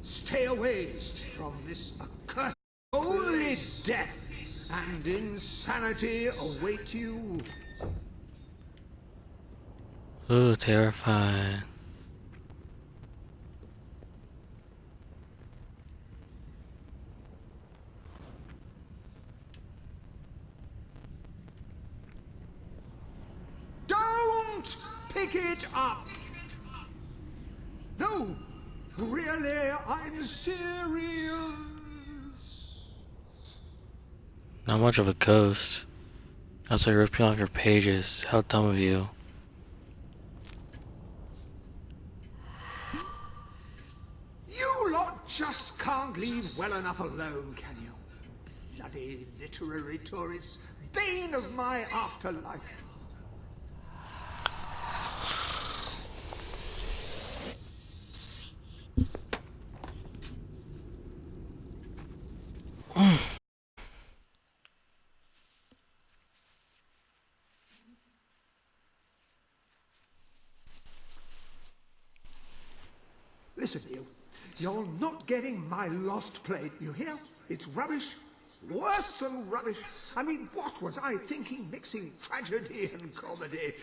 Stay away from this accursed. Only death and insanity await you. Ooh, terrifying. Don't pick it up. No, really, I'm serious. Not much of a ghost. That's like ripping off your pages. How dumb of you. You lot just can't leave well enough alone, can you? Bloody literary tourists, bane of my afterlife. Listen, you're not getting my lost plate, you hear? It's rubbish. Worse than rubbish. I mean, what was I thinking mixing tragedy and comedy?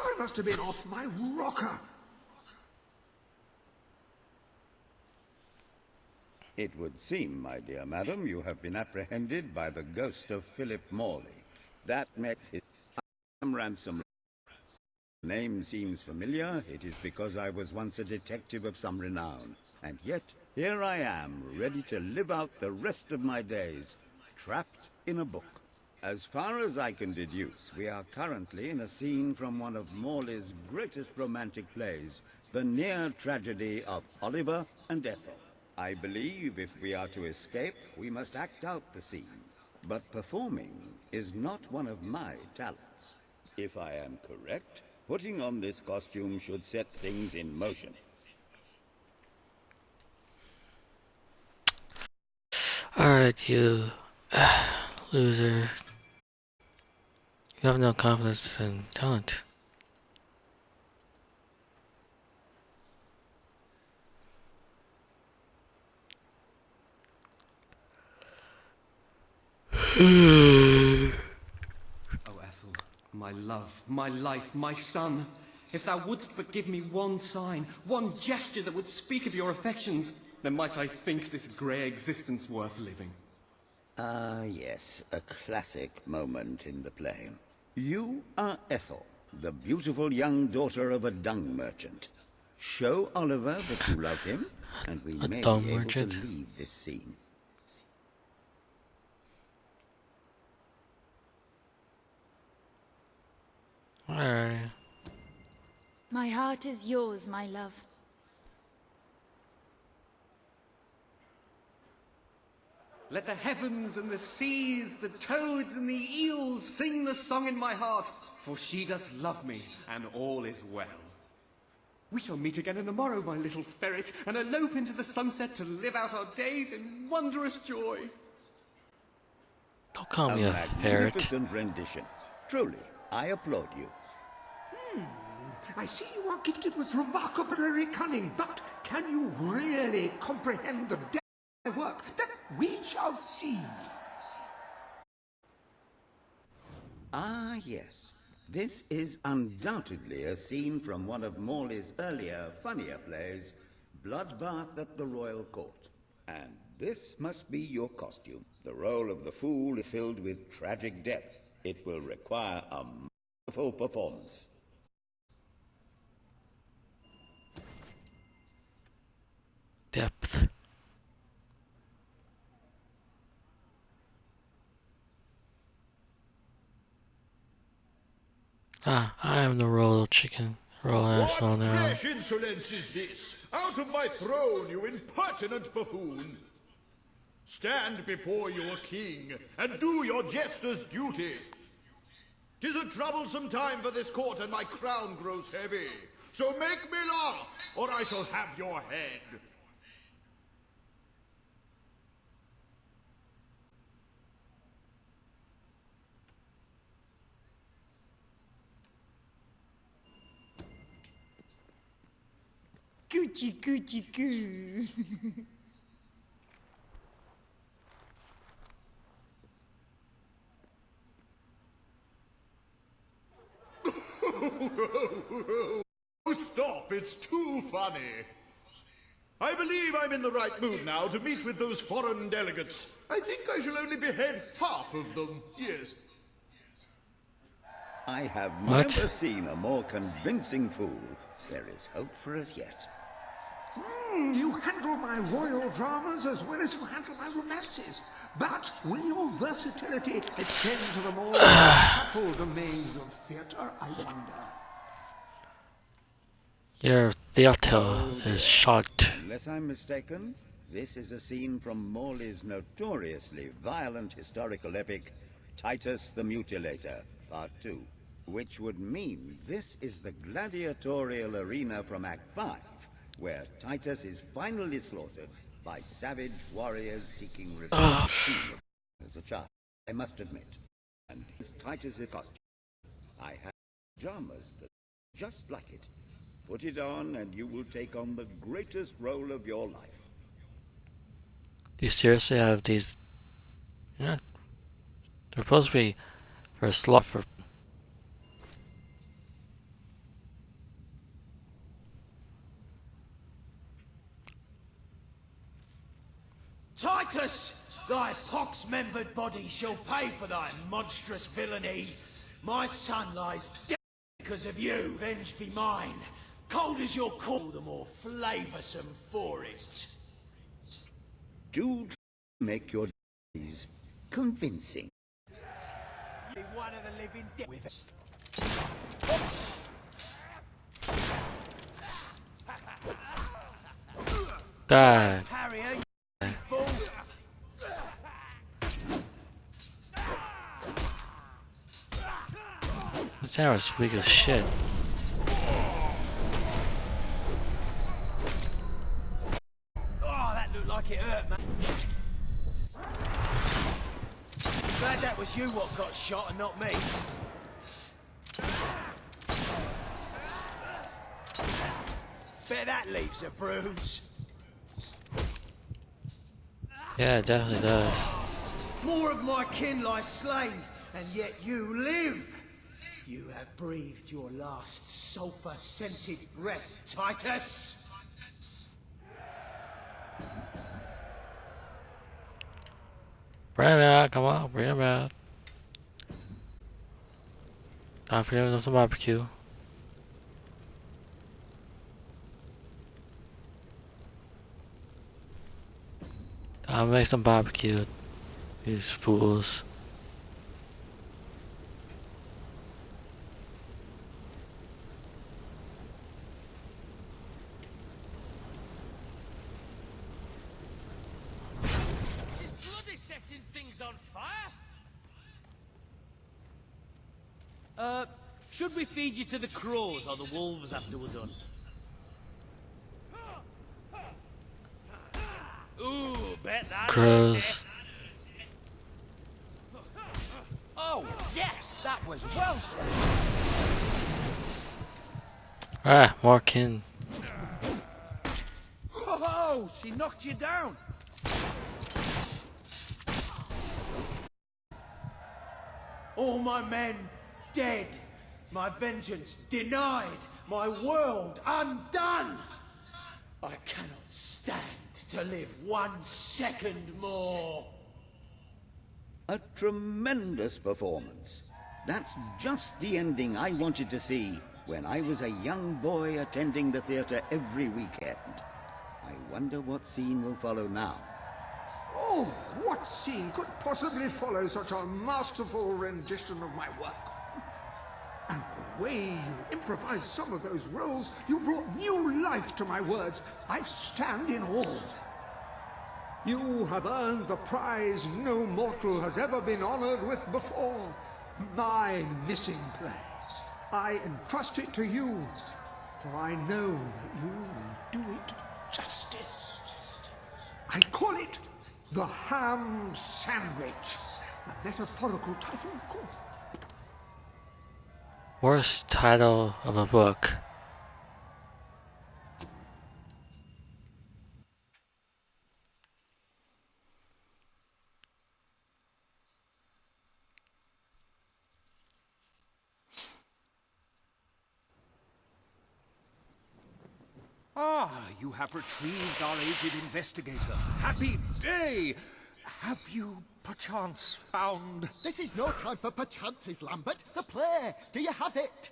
I must have been off my rocker. It would seem, my dear madam, you have been apprehended by the ghost of Philip Morley. That makes his ransom. Name seems familiar. It is because I was once a detective of some renown. And yet, here I am, ready to live out the rest of my days, trapped in a book. As far as I can deduce, we are currently in a scene from one of Morley's greatest romantic plays, the near tragedy of Oliver and Ethel. I believe if we are to escape, we must act out the scene. But performing is not one of my talents. If I am correct, putting on this costume should set things in motion. Alright, you loser. You have no confidence in talent. Oh, Ethel, my love, my life, my son. If thou wouldst but give me one sign, one gesture that would speak of your affections, then might I think this grey existence worth living. Ah, yes, a classic moment in the play. You are Ethel, the beautiful young daughter of a dung merchant. Show Oliver that you love him, and we may be able to leave this scene. Alright. My heart is yours, my love. Let the heavens and the seas, the toads and the eels sing the song in my heart, for she doth love me, and all is well. We shall meet again in the morrow, my little ferret, and elope into the sunset to live out our days in wondrous joy. Don't call me a ferret. Magnificent rendition. Truly, I applaud you. I see you are gifted with remarkable cunning, but can you really comprehend the depth of my work? That we shall see. Ah, yes. This is undoubtedly a scene from one of Morley's earlier, funnier plays, Bloodbath at the Royal Court. And this must be your costume. The role of the fool is filled with tragic depth. It will require a wonderful performance. Depth. Ah, I am the royal chicken. Roll ass on now. Fresh insolence is this? Out of my throne, you impertinent buffoon! Stand before your king, and do your jester's duty. 'Tis a troublesome time for this court, and my crown grows heavy. So make me laugh, or I shall have your head. Coochie coochie coo. Stop, it's too funny. I believe I'm in the right mood now to meet with those foreign delegates. I think I shall only behead half of them, yes. I have never seen a more convincing fool. There is hope for us yet. You handle my royal dramas as well as you handle my romances. But will your versatility extend to the more subtle domains of theatre, I wonder? Your theater is shocked. Unless I'm mistaken, this is a scene from Morley's notoriously violent historical epic, Titus the Mutilator, Part 2. Which would mean this is the gladiatorial arena from Act 5, where Titus is finally slaughtered by savage warriors seeking revenge. As a child, I must admit. And his Titus's costume. I have pajamas that are just like it. Put it on and you will take on the greatest role of your life. Do you seriously have these? Yeah, they're supposed to be for a slot for. Titus, thy pox-membered body shall pay for thy monstrous villainy. My son lies dead because of you. Revenge be mine. Cold as your call, the more flavoursome for it. Do make your days convincing. Be one of the living dead with it. Die. Harrier, you fool. This arrow's weak as shit. Oh, that looked like it hurt, man. Glad that was you what got shot and not me. Bet that leaves a bruise. Yeah, it definitely does. More of my kin lie slain, and yet you live. You have breathed your last sulphur-scented breath, Titus. Bring him out, come on, bring him out. Time for him to do some barbecue. Time to make some barbecue. These fools. She's bloody setting things on fire. Should we feed you to the crows or the wolves after we're done? Ooh, bet that Crows. Oh, yes, that was well said. Ah, more kin. Oh, she knocked you down. All my men dead. My vengeance denied. My world undone. I cannot stand to live 1 second more. A tremendous performance. That's just the ending I wanted to see when I was a young boy attending the theatre every weekend. I wonder what scene will follow now. Oh, what scene could possibly follow such a masterful rendition of my work? And the way you improvised some of those roles, you brought new life to my words. I stand in awe. You have earned the prize no mortal has ever been honored with before. My missing play. I entrust it to you, for I know that you will do it justice. I call it the Ham Sandwich. A metaphorical title, of course. Worst title of a book. Ah, you have retrieved our aged investigator. Happy day! Have you perchance found... This is no time for perchances, Lambert. The play. Do you have it?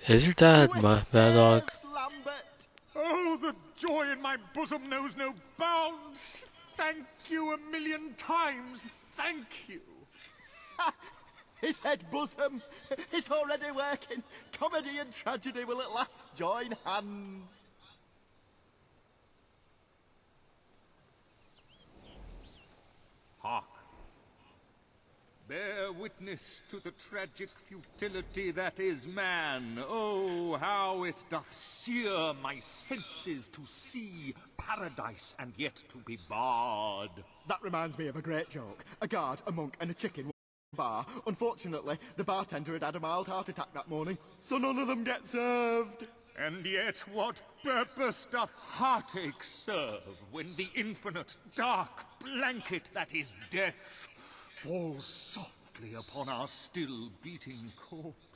Is your dad Mad Dog? Lambert! Oh, the joy in my bosom knows no bounds. Thank you 1,000,000 times. Thank you. He said bosom. It's already working. Comedy and tragedy will at last join hands. Hark. Bear witness to the tragic futility that is man. Oh, how it doth sear my senses to see paradise and yet to be barred. That reminds me of a great joke. A guard, a monk, and a chicken bar. Unfortunately, the bartender had a mild heart attack that morning, so none of them get served. And yet what purpose doth heartache serve when the infinite dark blanket that is death falls softly upon our still beating corpse?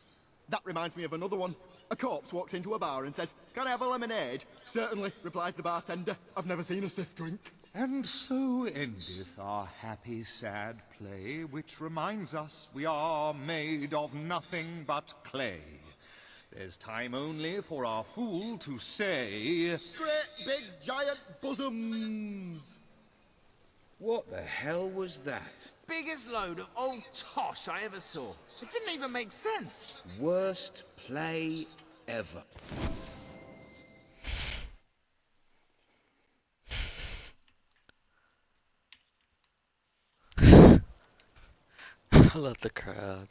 That reminds me of another one. A corpse walks into a bar and says, "Can I have a lemonade?" "Certainly," replies the bartender. "I've never seen a stiff drink." And so endeth our happy sad play, which reminds us we are made of nothing but clay. There's time only for our fool to say... Great big giant bosoms! What the hell was that? Biggest load of old tosh I ever saw. It didn't even make sense. Worst play ever. I love the crowd.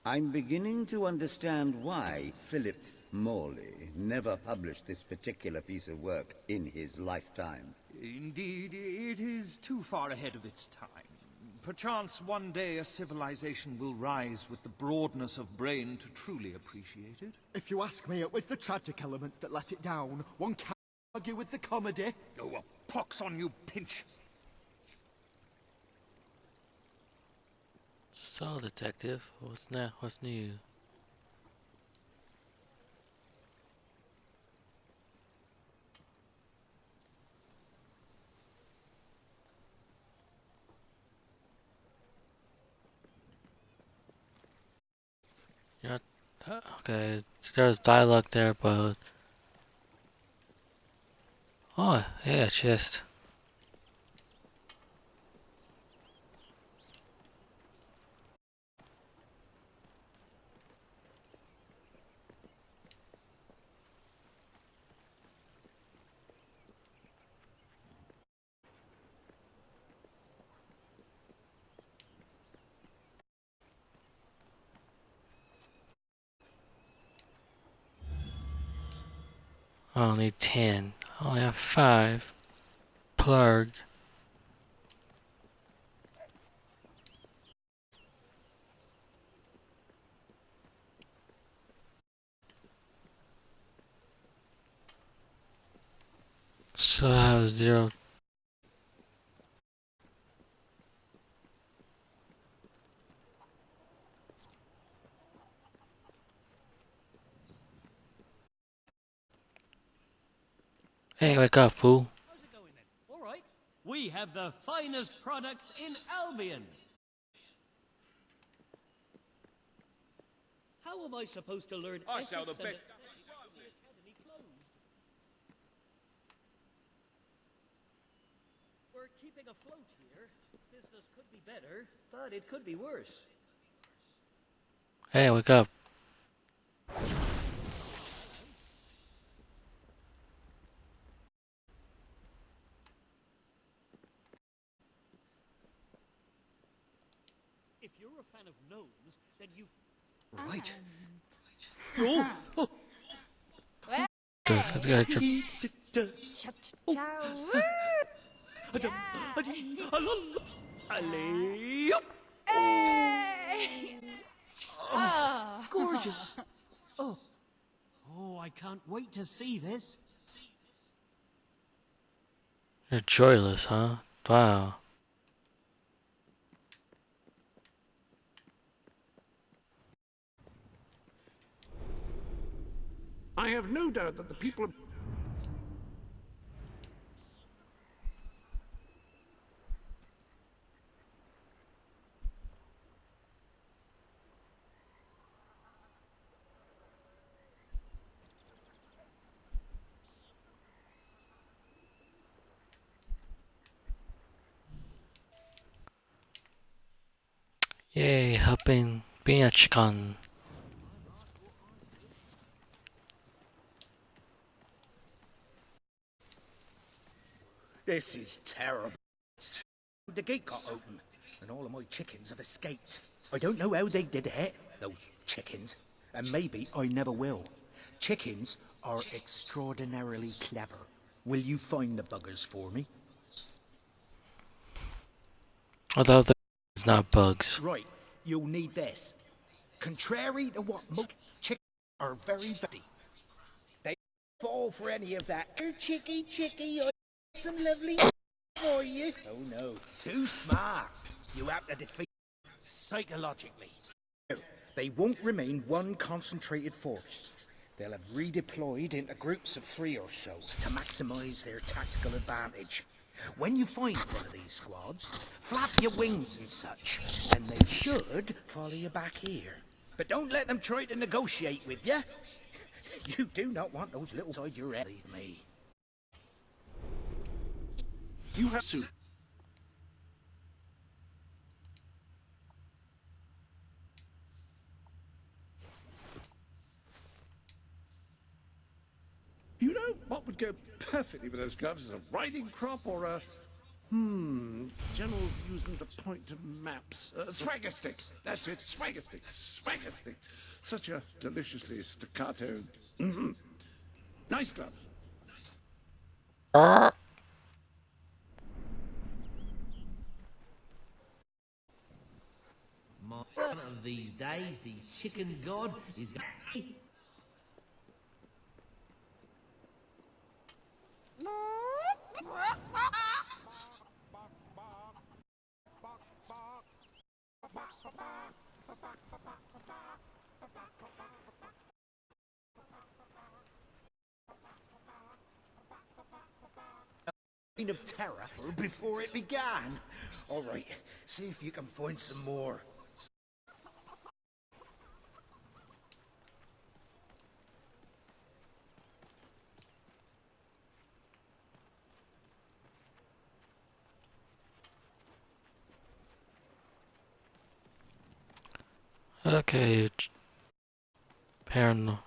I'm beginning to understand why Philip Morley never published this particular piece of work in his lifetime. Indeed, it is too far ahead of its time. Perchance one day a civilization will rise with the broadness of brain to truly appreciate it. If you ask me, it was the tragic elements that let it down. One can't argue with the comedy. Oh, a pox on you, Pinch. So, detective, what's now? What's new? Yeah. Okay. There's dialogue there, but oh yeah, chest. I only need 10. I only have 5. Plurg. So I have 0. Hey, wake up, fool. How's it going then? All right. We have the finest product in Albion. How am I supposed to learn I sell the ethics and best. the academy closed? We're keeping afloat here. Business could be better, but it could be worse. Hey, wake up. If you're a fan of gnomes, then you... Right. Oh! Gorgeous. Oh. Oh, I can't wait to see this. You're joyless, huh? Wow. I have no doubt that the people of... Yay, helping being a chicken. This is terrible. The gate got open, and all of my chickens have escaped. I don't know how they did it, those chickens, and maybe I never will. Chickens are extraordinarily clever. Will you find the buggers for me? Although it's not bugs. Right, you'll need this. Contrary to what most chickens are very dirty. They fall for any of that. Chicky, I got some lovely for you. Oh no, too smart. You have to defeat them psychologically. No, they won't remain one concentrated force. They'll have redeployed into groups of 3 or so to maximize their tactical advantage. When you find one of these squads, flap your wings and such, and they should follow you back here. But don't let them try to negotiate with you. You do not want those little side your head, leave me. You have to... You know what would go perfectly with those gloves is a riding crop or a... generals using the point of maps. Swagger stick. That's it. Swagger stick. Swagger stick. Such a deliciously staccato... Nice glove. One of these days, the chicken god is going to... Reign of terror before it began. All right, see if you can find some more. Okay, paranoid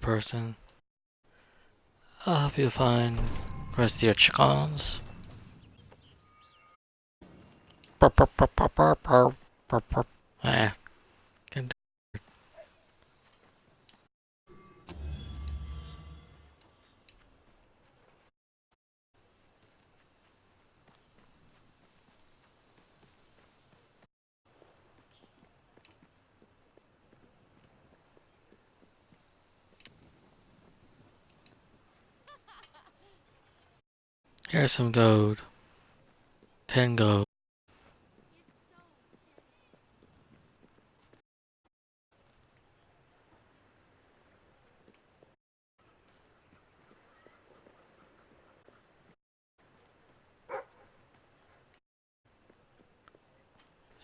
person. I'll help you find the rest of your chickens. Ah, can do it. Here's some gold. 10 gold.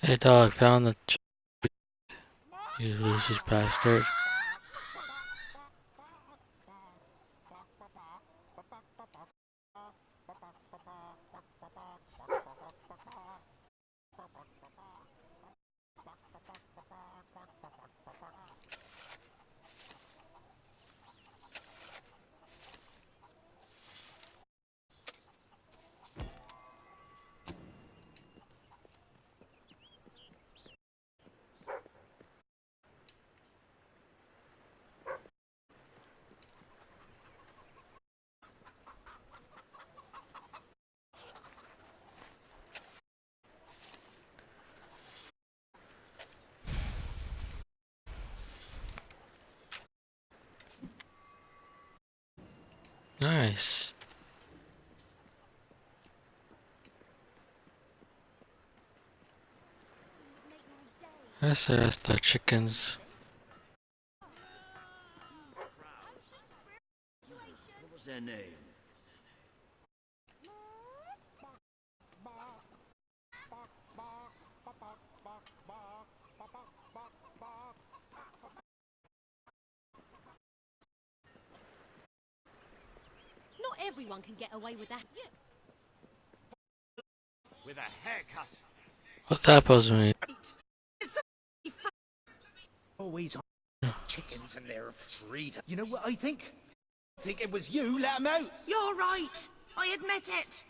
Hey dog, found the You losers bastard. Nice. There's the rest of the chickens. What was their name? Not everyone can get away with that. With a haircut. What's that supposed to mean? Always on chickens and their freedom. You know what I think? I think it was you let them out. You're right. I admit it.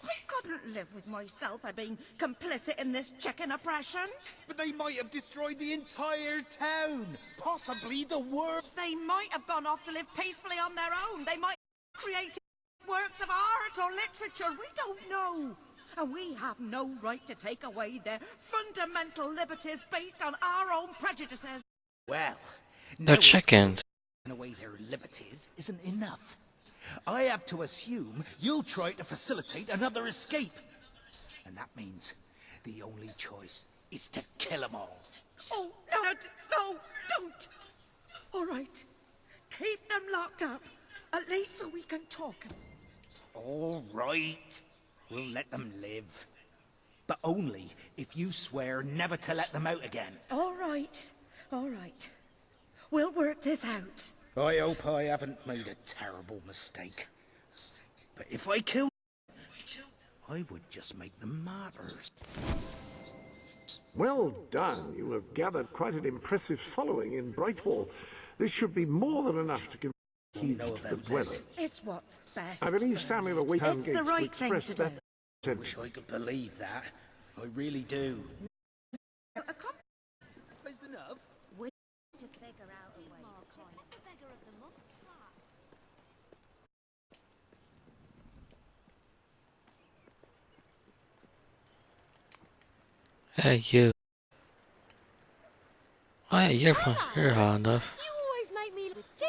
I couldn't live with myself. I've been complicit in this chicken oppression. But they might have destroyed the entire town. Possibly the world. They might have gone off to live peacefully on their own. They might have created works of art or literature. We don't know. And we have no right to take away their fundamental liberties based on our own prejudices. Well, The chickens. taking away their liberties isn't enough. I have to assume you'll try to facilitate another escape. And that means the only choice is to kill them all. Oh, no, don't. All right. Keep them locked up. At least so we can talk. All right. We'll let them live. But only if you swear never to let them out again. All right. We'll work this out. I hope I haven't made a terrible mistake. But if I kill I would just make them martyrs. Well done. You have gathered quite an impressive following in Brightwall. This should be more than enough to give heed to the dwellers. It's what's best. I believe Samuel awaited It's the right thing to do. that. I wish I could believe that. I really do. Is enough? We need to figure out a way. Let the beggar of the month. Hey, you. Oh yeah, you're hot enough. You always make me look today.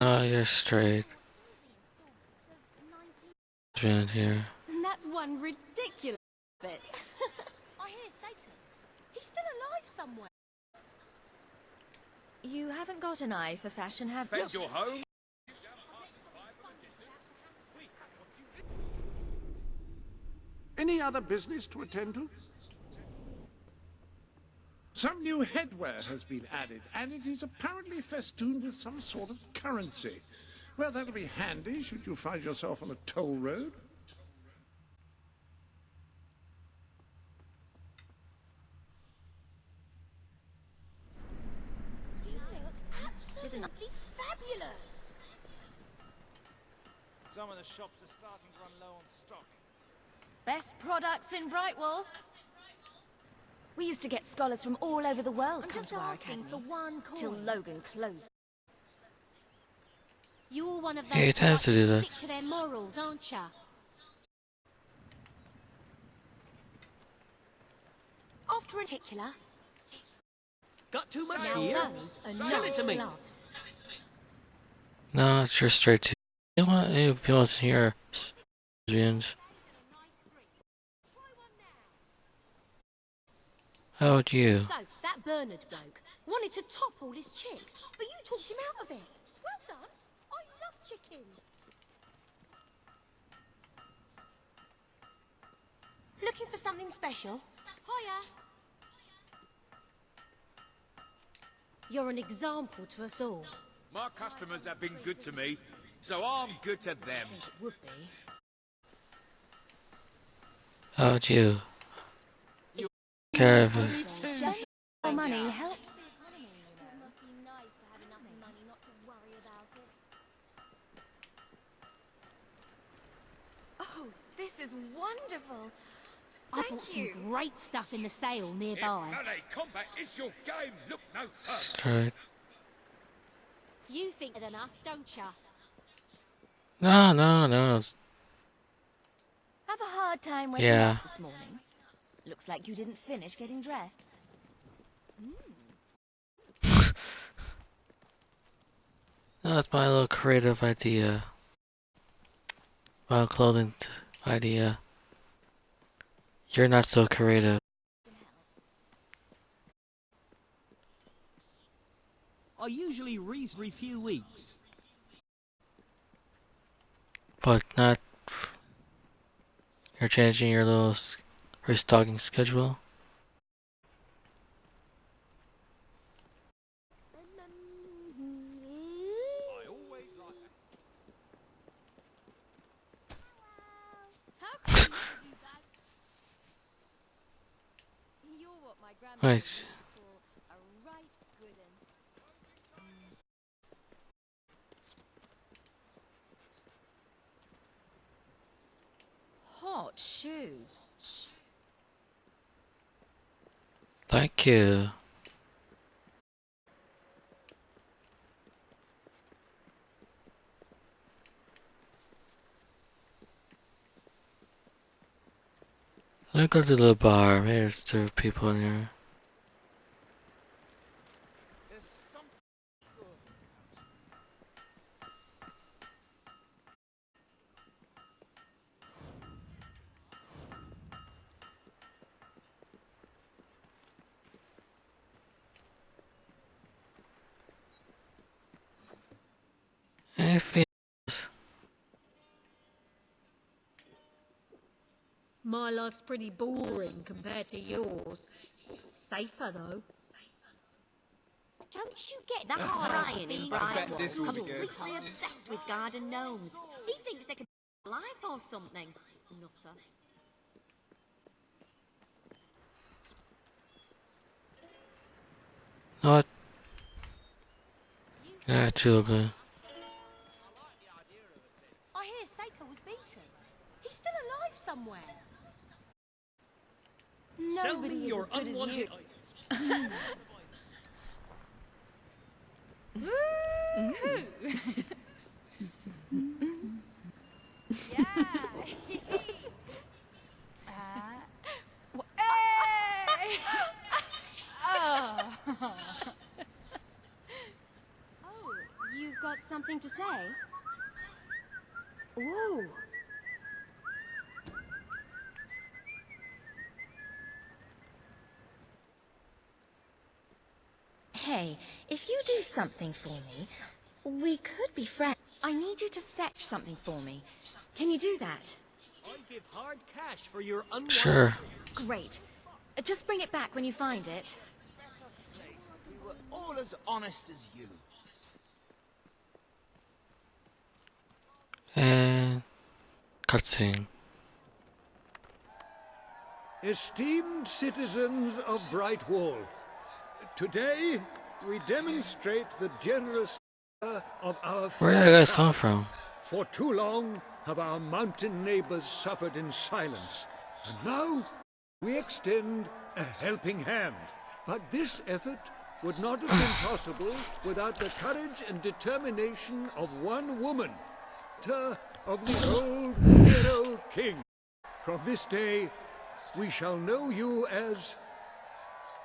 Oh, you're straight. Been here. And that's one ridiculous bit. I hear Satan. He's still alive somewhere. You haven't got an eye for fashion, have you? Defend your home. Any other business to attend to? Some new headwear has been added, and it is apparently festooned with some sort of currency. Well, that'll be handy should you find yourself on a toll road. You look absolutely fabulous. Some of the shops are starting to run low on stock. Best products in Brightwall. We used to get scholars from all over the world I'm come just to our asking academy. for one coin. Till Logan closed. You're one of those Yeah, he tends to do that. stick to their morals, aren't ya? After a particular. Got too much Now gear? those are Sell it not to me. gloves. No, it's your straight to. You want if he wants to hear lesbians. How about you? So, that Bernard bloke wanted to top all his chicks, but you talked him out of it. Well done. I love chicken. Looking for something special? Hiya. You're an example to us all. My customers have been good to me, so I'm good to them. I think it would be. How about you? Care of it. Just more money helps the economy, you know. It must be nice to have enough money not to worry about it. Oh, this is wonderful. I Thank bought you. some great stuff in the sale nearby. If melee combat is your game, look no further. Right. You think than us, don't ya? No. Have a hard time waking Yeah. up this morning. Looks like you didn't finish getting dressed. That's my little creative idea. My clothing idea. You're not so creative. I usually read every few weeks. But not. You're changing your little restocking schedule. You're what my grandmother Wait. used to call a right good 'un. Hot shoes. Thank you. Let me go to the bar. Maybe there's two people in here. Anything else? My life's pretty boring compared to yours. Safer though. Don't you get That tired Brian of in being Brightwall, completely obsessed with garden gnomes. He thinks they could be life or something. Nutter. What? Yeah, too good. I hear Seiko was beaten. He's still alive somewhere. Sell me Nobody is your as good as unwanted you. Oh, you've got something to say? Ooh. Hey, if you do something for me, we could be friends. I need you to fetch something for me. Can you do that? I'd give hard cash for your unwanted. Sure. Great. Just bring it back when you find it. We were all as honest as you. And cutscene. Esteemed citizens of Brightwall, today we demonstrate the generous of our Where did you guys come from? For too long have our mountain neighbors suffered in silence, and now we extend a helping hand. But this effort would not have been possible without the courage and determination of one woman, of the old hero king. From this day, we shall know you as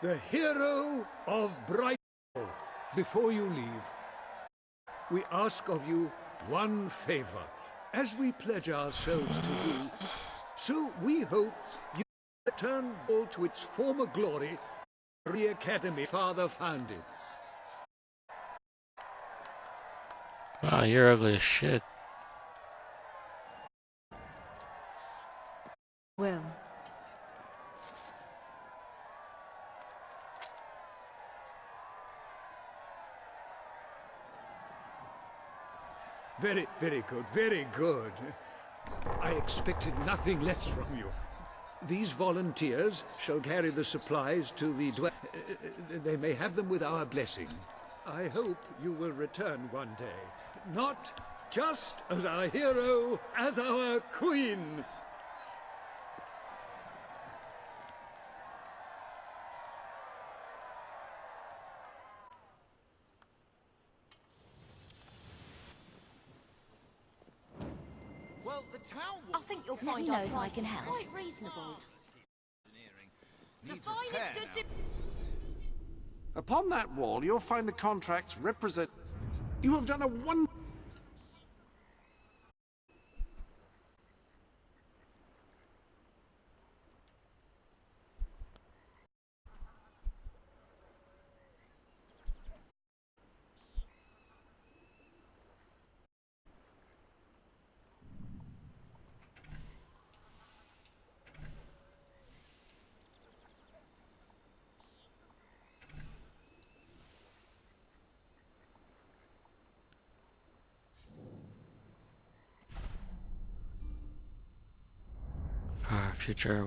the hero of Brightwall. Before you leave, we ask of you one favor. As we pledge ourselves to you, so we hope you return all to its former glory, the academy Father founded. Wow, you're ugly as shit. Will. Very, very good, very good. I expected nothing less from you. These volunteers shall carry the supplies to the they may have them with our blessing. I hope you will return one day. Not just as our hero, as our queen. Well, the town I think you'll Let find me know our if I prices can help. quite reasonable. The Needs finest repair goods now. in... Upon that wall, you'll find the contracts represent... You have done a wonderful... Our future.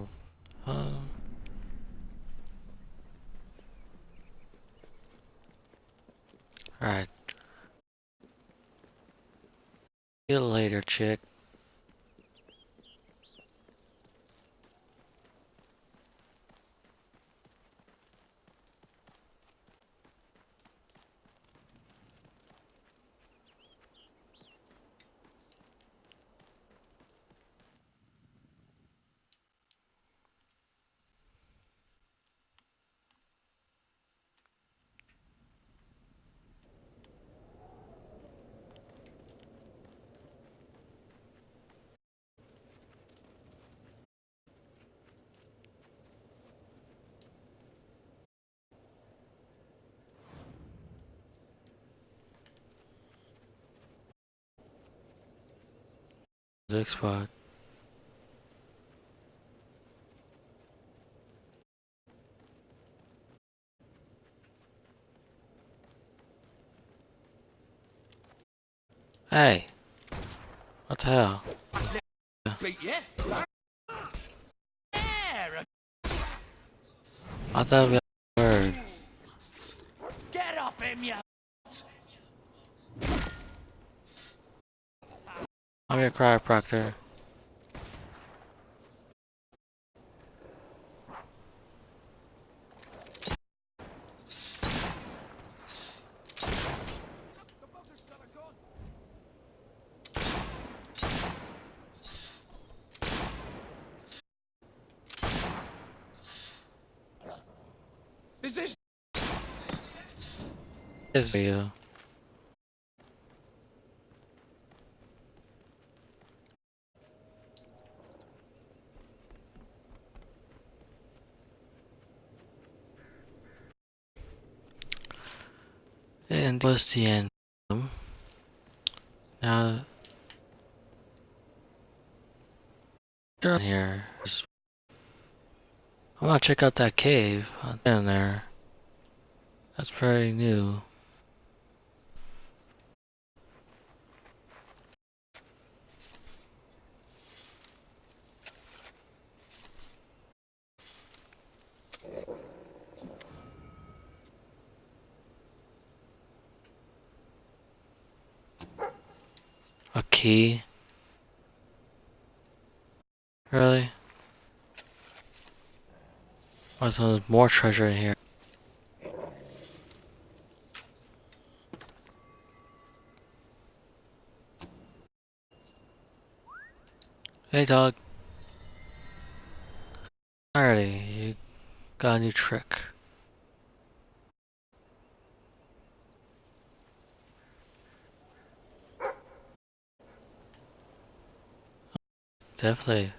Alright. See you later, chick. Music spot. Hey! What the hell? Beat you? I thought we had a word. Get off him, you... I'm your chiropractor. Is this... Is you. And was the end. Now, down here. I want to check out that cave down there. That's very new. A key? Really? Oh, so there's more treasure in here. Hey dog. Alrighty, you got a new trick. Definitely.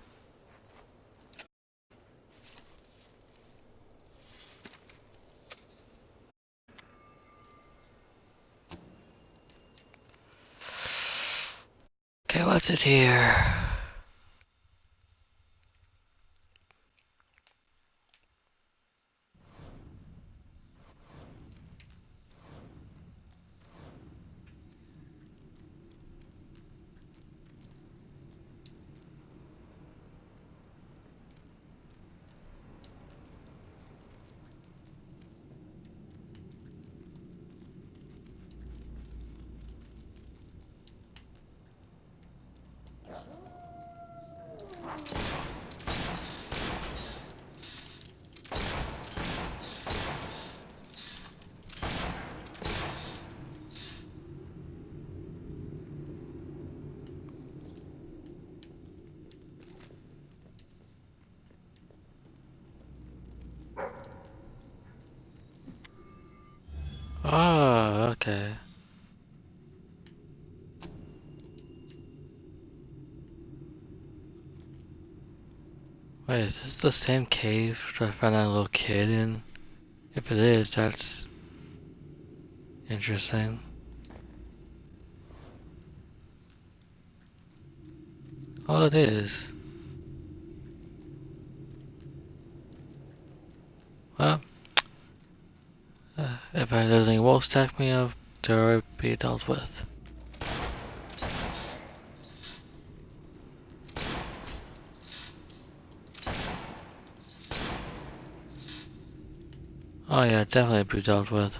Okay, what's it here? Ah, okay. Wait, is this the same cave that I found that little kid in? If it is, that's interesting. Oh, it is. Well, if it doesn't wolf stack me up, they'll be dealt with. Oh yeah, definitely be dealt with.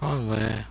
Wrong way.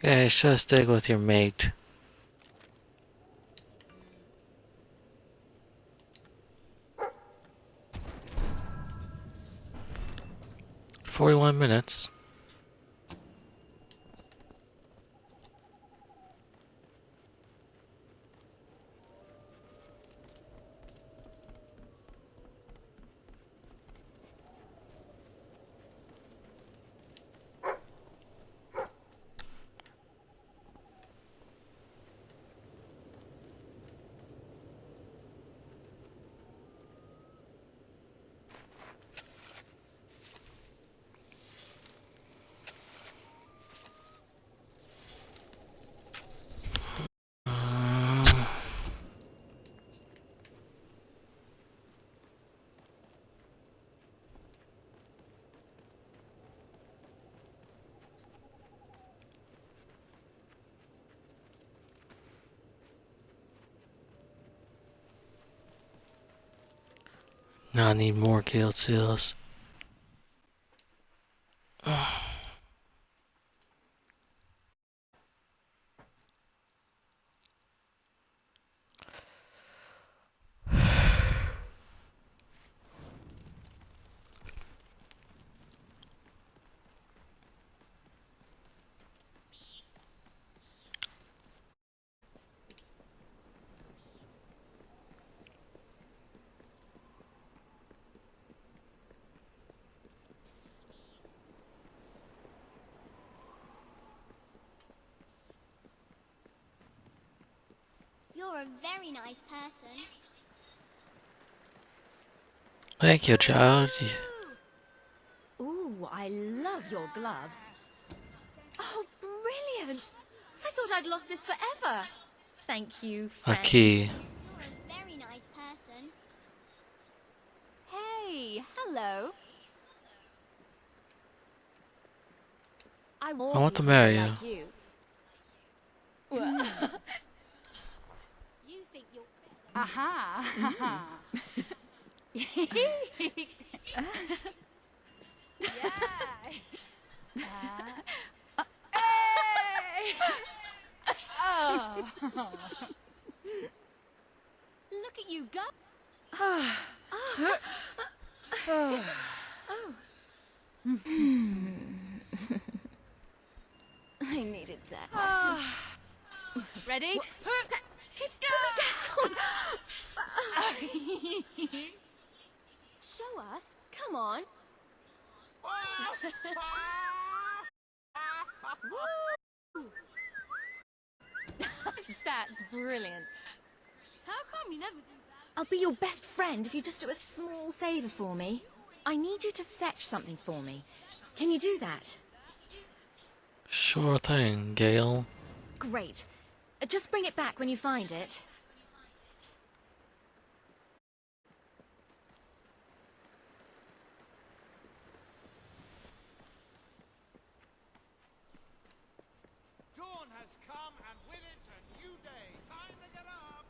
Yeah, should stick with your mate. "41 minutes. Now I need more guild seals. You're a very nice person. Thank you, child. Ooh, I love your gloves. Oh, brilliant! I thought I'd lost this forever. Thank you, A friend. key. You're a very nice person. Hey, hello. I I want to marry you. like you. Well, You think you're Aha! Oh. look at you go. I needed that. Ready? Put me down. Show us. Come on. Woo! That's brilliant. How come you never do that? I'll be your best friend if you just do a small favour for me. I need you to fetch something for me. Can you do that? Sure thing, Gale. Great. Just bring it back when you find it. Dawn has come, and with it a new day. Time to get up!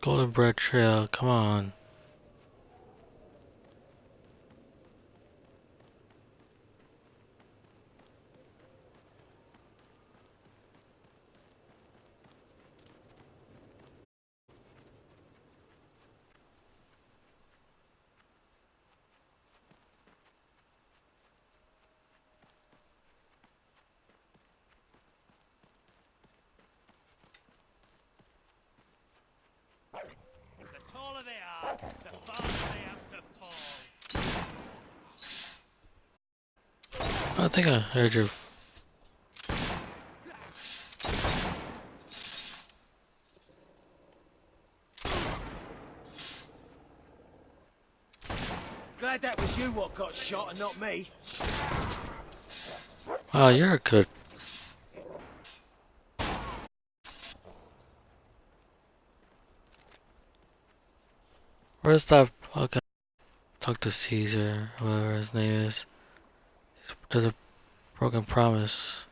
Golden Bread Trail, come on. The taller they are, the faster they have to fall. I think I heard your... Glad that was you what got shot and not me. Wow, you're a good... Where's that... Okay. Talk to Caesar, whatever his name is. There's a broken promise.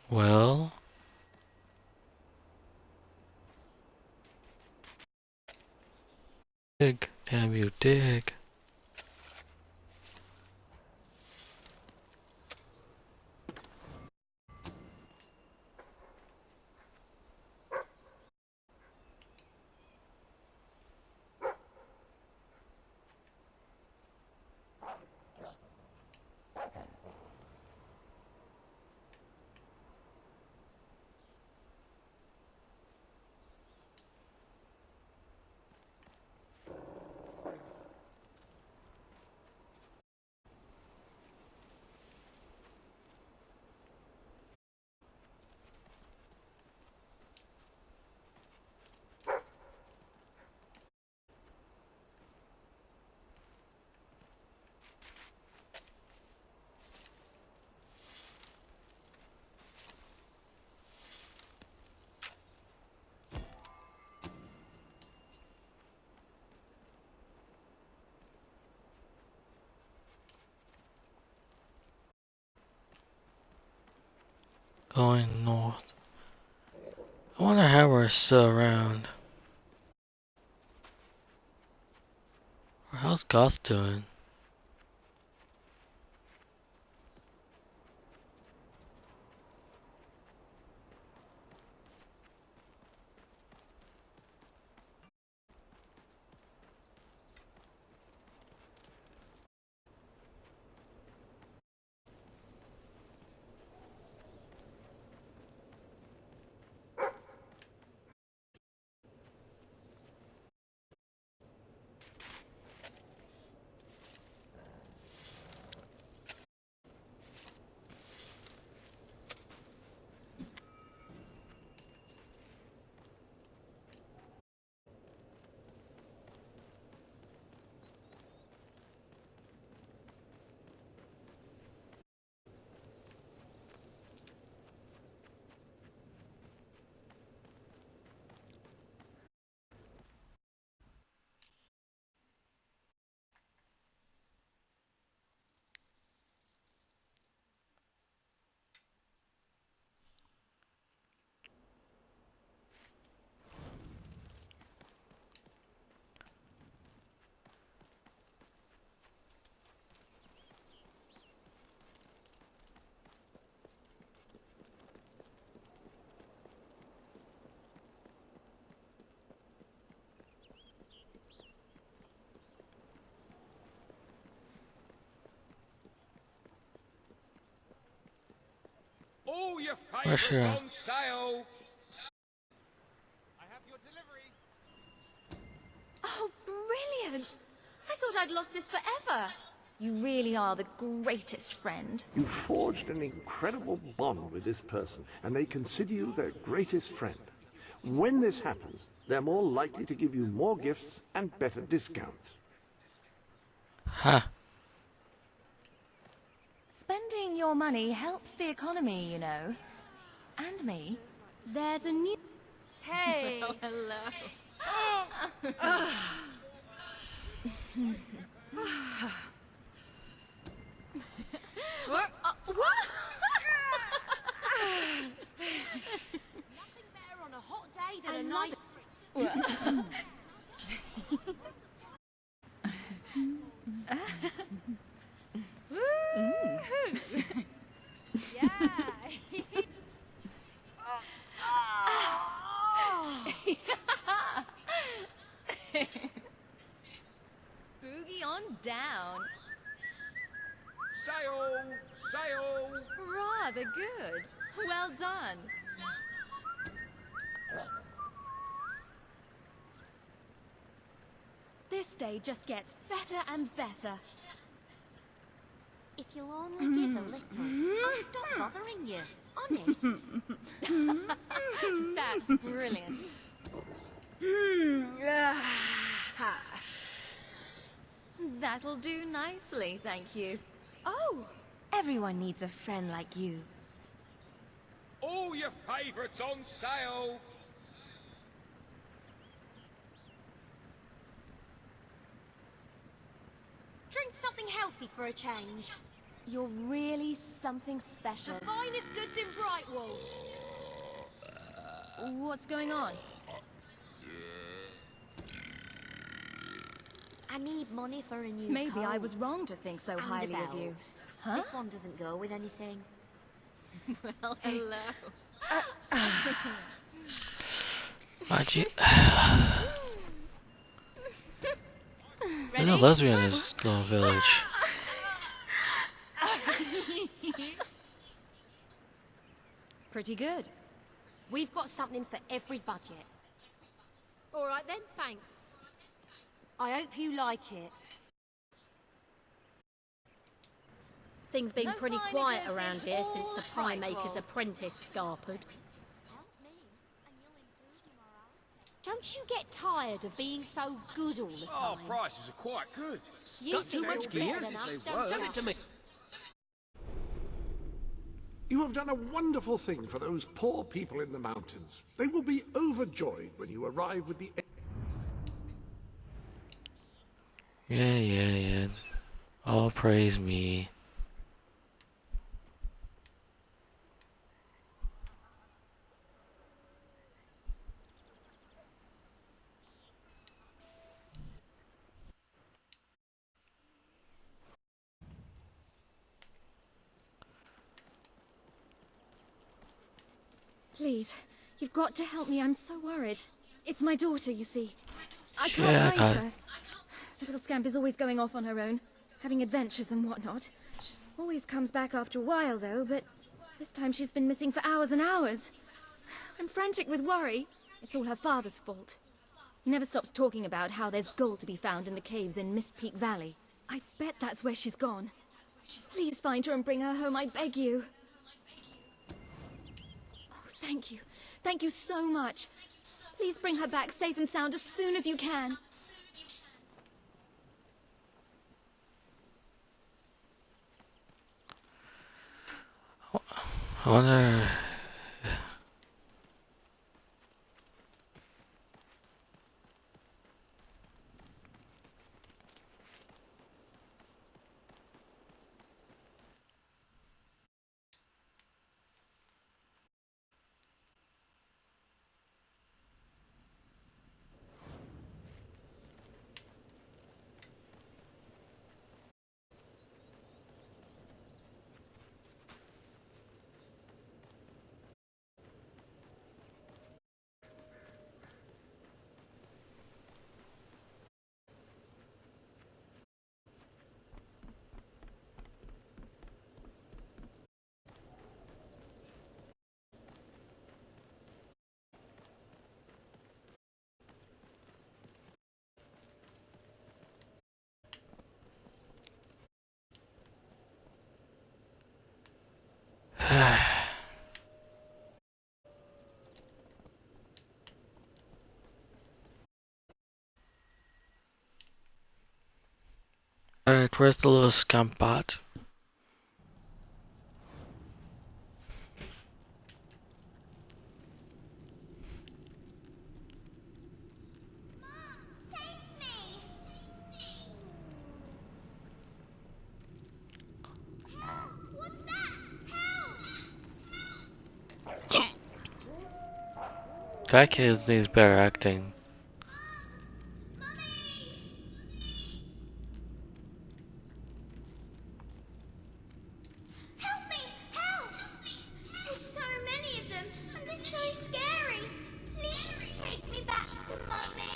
Well, dig, damn you, dig. Going north. I wonder how we're still around. How's Goth doing? All your Where's favourites she at? on sale. Oh, brilliant! I thought I'd lost this forever. You really are the greatest friend. You forged an incredible bond with this person, and they consider you their greatest friend. When this happens, they're more likely to give you more gifts and better discounts. Ha. Spending your money helps the economy, you know. And me. There's a new... Hey! Well, hello. What? Nothing better on a hot day than a nice... Boogie on down. Sale, sale. Rather good. Well done. This day just gets better and better. If you'll only give a little, I'll stop bothering you. Honest. That's brilliant. That'll do nicely, thank you. Oh, everyone needs a friend like you. All your favourites on sale. Drink something healthy for a change. You're really something special. The finest goods in Brightwall. What's going on? I need money for a new Maybe I coat. was wrong to think so And highly a of you. belt. Huh? This one doesn't go with anything. Well, hello. Why'd you? There's a lesbian in this little village. Pretty good. We've got something for every budget. All right then, thanks. I hope you like it. Things been No pretty finer quiet goods around in here all since the pie maker's Brightwall. apprentice scarpered. Don't you get tired of being so good all the Oh, time? prices are quite good. You Got two too are much better gear? than us, They don't were. you? Send it to me. You have done a wonderful thing for those poor people in the mountains. They will be overjoyed when you arrive with the... Yeah. All praise me. Please, you've got to help me. I'm so worried. It's my daughter, you see. I can't Yeah, I find got her. The little scamp is always going off on her own, having adventures and whatnot. Always comes back after a while, though, but this time she's been missing for hours and hours. I'm frantic with worry. It's all her father's fault. He never stops talking about how there's gold to be found in the caves in Mist Peak Valley. I bet that's where she's gone. Please find her and bring her home, I beg you. Oh, thank you. Thank you so much. Please bring her back safe and sound as soon as you can. I wonder. Alright, where's the little scamp bot? What's that? Help! That kid needs better acting. Help me! Help! There's so many of them, and they're so scary. Please take me back to Mummy.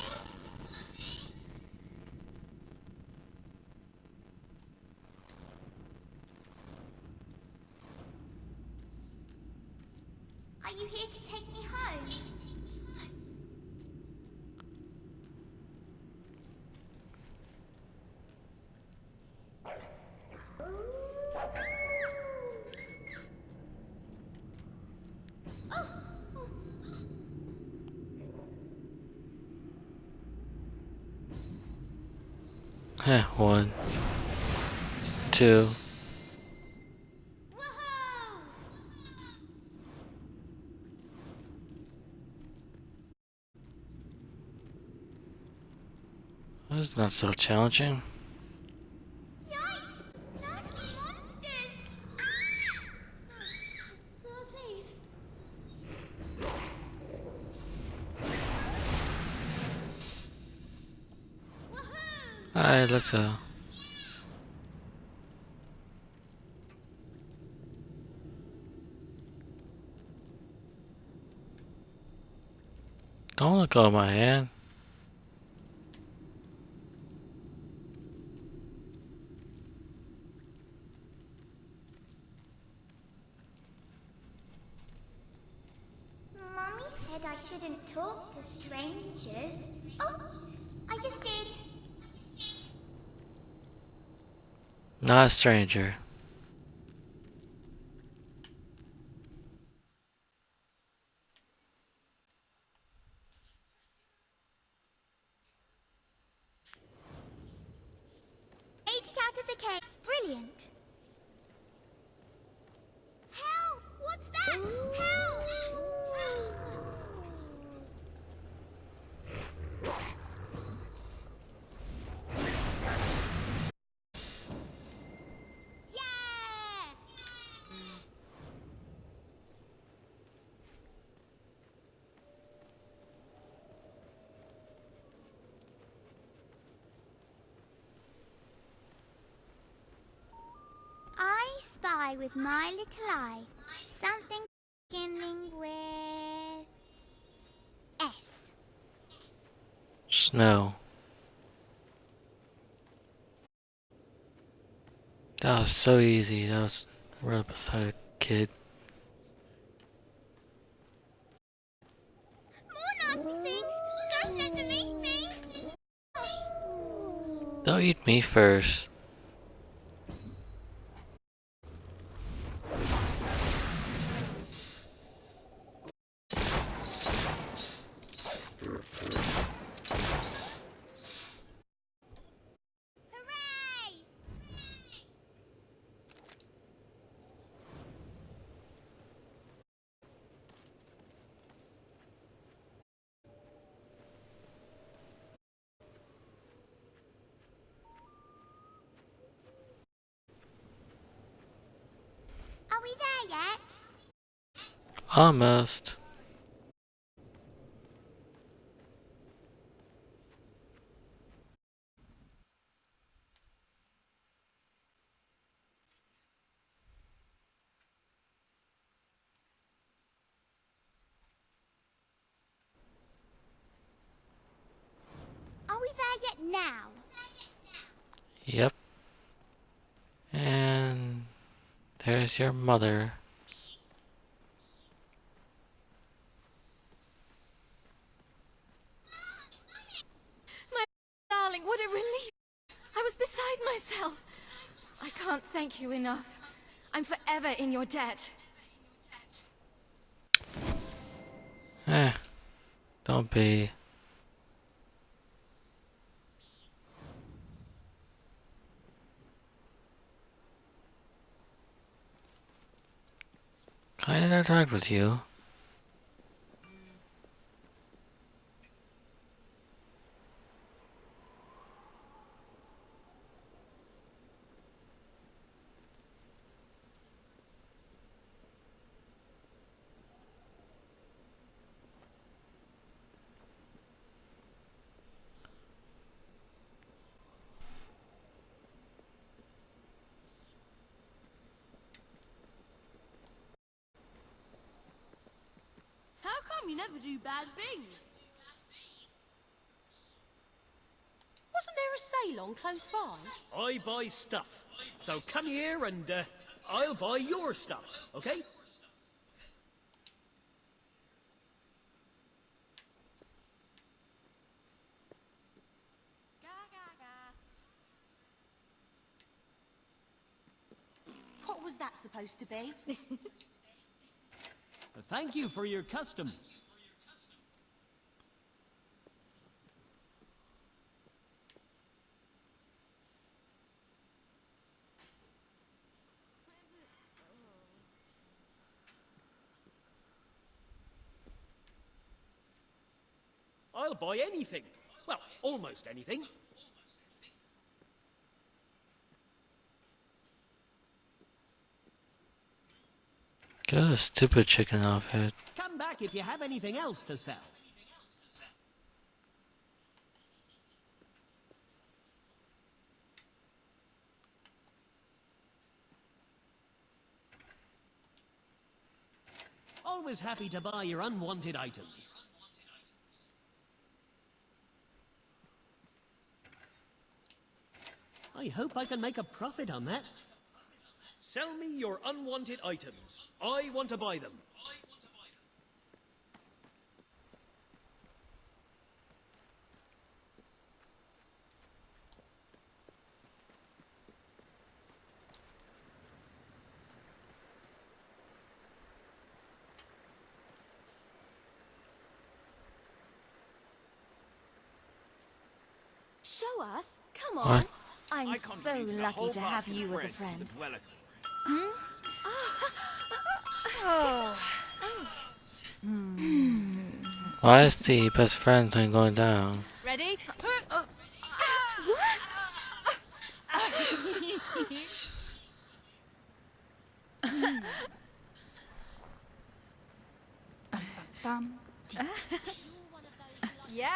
Are you here to take me home? Heh, 1, 2. That's not so challenging. Yikes! Nasty monsters! Alright, let's go. Don't let go of my hand. Mummy said I shouldn't talk to strangers. Oh, I just did. Not a stranger. Ate it out of the cake. Brilliant. Help! What's that? Help! Yeah! I spy with my little eye something beginning with S. Snow. That was so easy. That was real pathetic, kid. More nasty things! Don't let them eat me! They'll eat me first. Hooray! Are we there yet? Almost. Are we there yet now? Yep. And there's your mother. My darling, what a relief. I was beside myself. I can't thank you enough. I'm forever in your debt. Don't be. Can I interact with you? How come you never do bad things? Wasn't there a Ceylon close by? I buy stuff. So come here and I'll buy your stuff, okay? What was that supposed to be? Thank you for your custom. I'll buy anything. Well, almost anything. Get a stupid chicken outfit. Come back if you have anything else to sell. Always happy to buy your unwanted items. I hope I can make a profit on that. Sell me your unwanted items. I want to buy them. Show us? Come on. What? I'm so lucky to have you as a friend. Oh. Why is the best friend thing going down? Ready? Bum, yeah.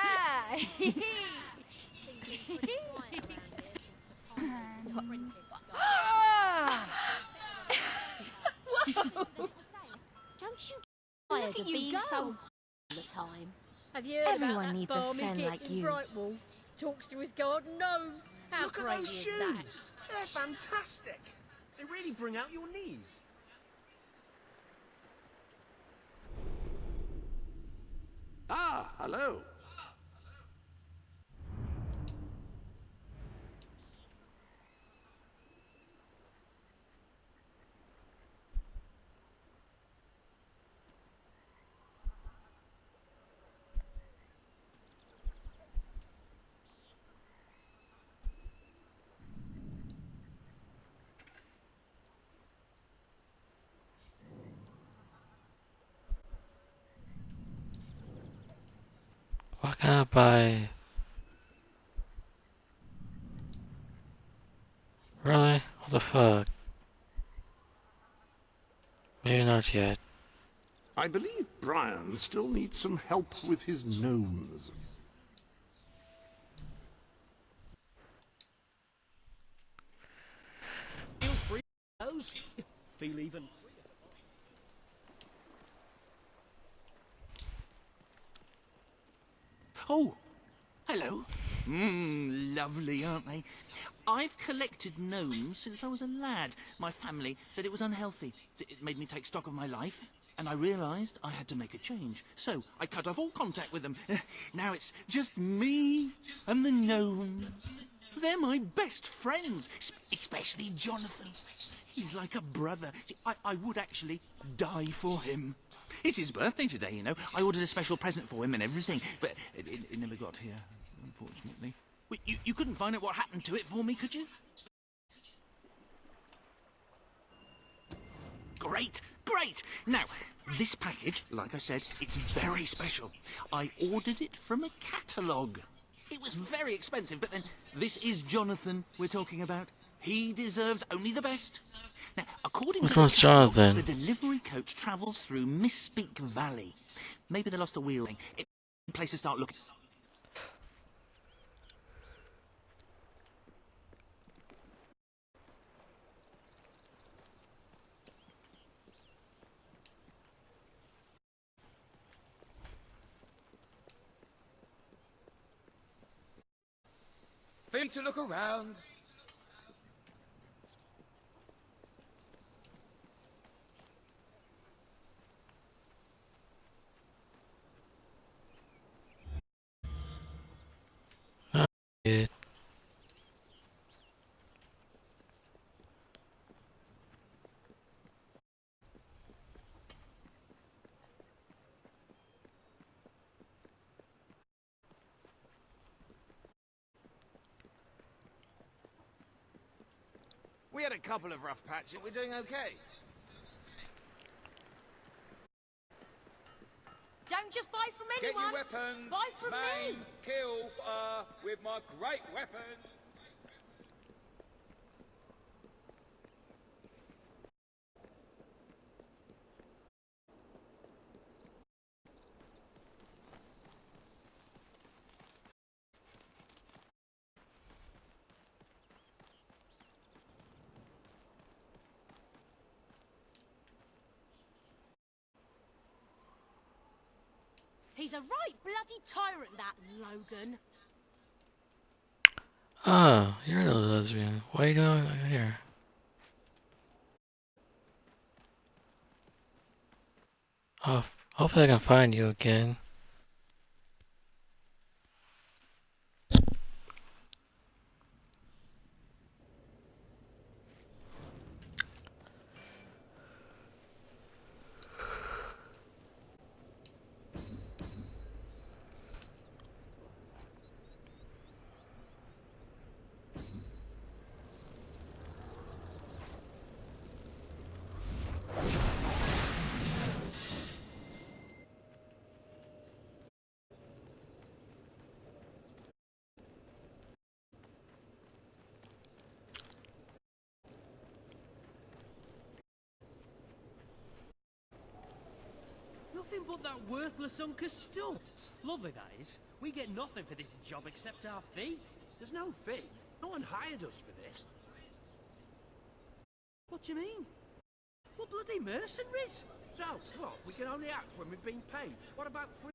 Don't you get tired of being so all the time? Have you heard Everyone about that needs a balmy friend git like in you. Brightwall? Talks to his garden gnomes. How Look at crazy those is shoes! that? They're fantastic! They really bring out your knees. Ah, hello. Why can't I buy? Really? What the fuck? Maybe not yet. I believe Brian still needs some help with his gnomes. Feel free to those. Feel even. Oh, hello. Lovely, aren't they? I've collected gnomes since I was a lad. My family said it was unhealthy. It made me take stock of my life, and I realised I had to make a change. So I cut off all contact with them. Now it's just me and the gnomes. They're my best friends, especially Jonathan. He's like a brother. I would actually die for him. It's his birthday today, you know. I ordered a special present for him and everything, but it never got here, unfortunately. Wait, you couldn't find out what happened to it for me, could you? Great, great! Now, this package, like I said, it's very special. I ordered it from a catalogue. It was very expensive, but then this is Jonathan we're talking about. He deserves only the best. Now, according Which to the one's catalogue, Jonathan? the delivery coach travels through Misspeak Valley. Maybe they lost a wheel. It's a place to start looking. Feel to look around. Not yet. We had a couple of rough patches. We're doing okay. Don't just buy from Get anyone. your weapons. Buy from Maim, me. kill with my great weapon. He's a right bloody tyrant, that Logan. Ah, you're the lesbian. What are you doing here? Oh, hopefully I can find you again. Nothing but that worthless hunk of stuff. Lovely, that is. We get nothing for this job except our fee. There's no fee. No one hired us for this. What do you mean? We're bloody mercenaries. So, what? We can only act when we've been paid. What about free?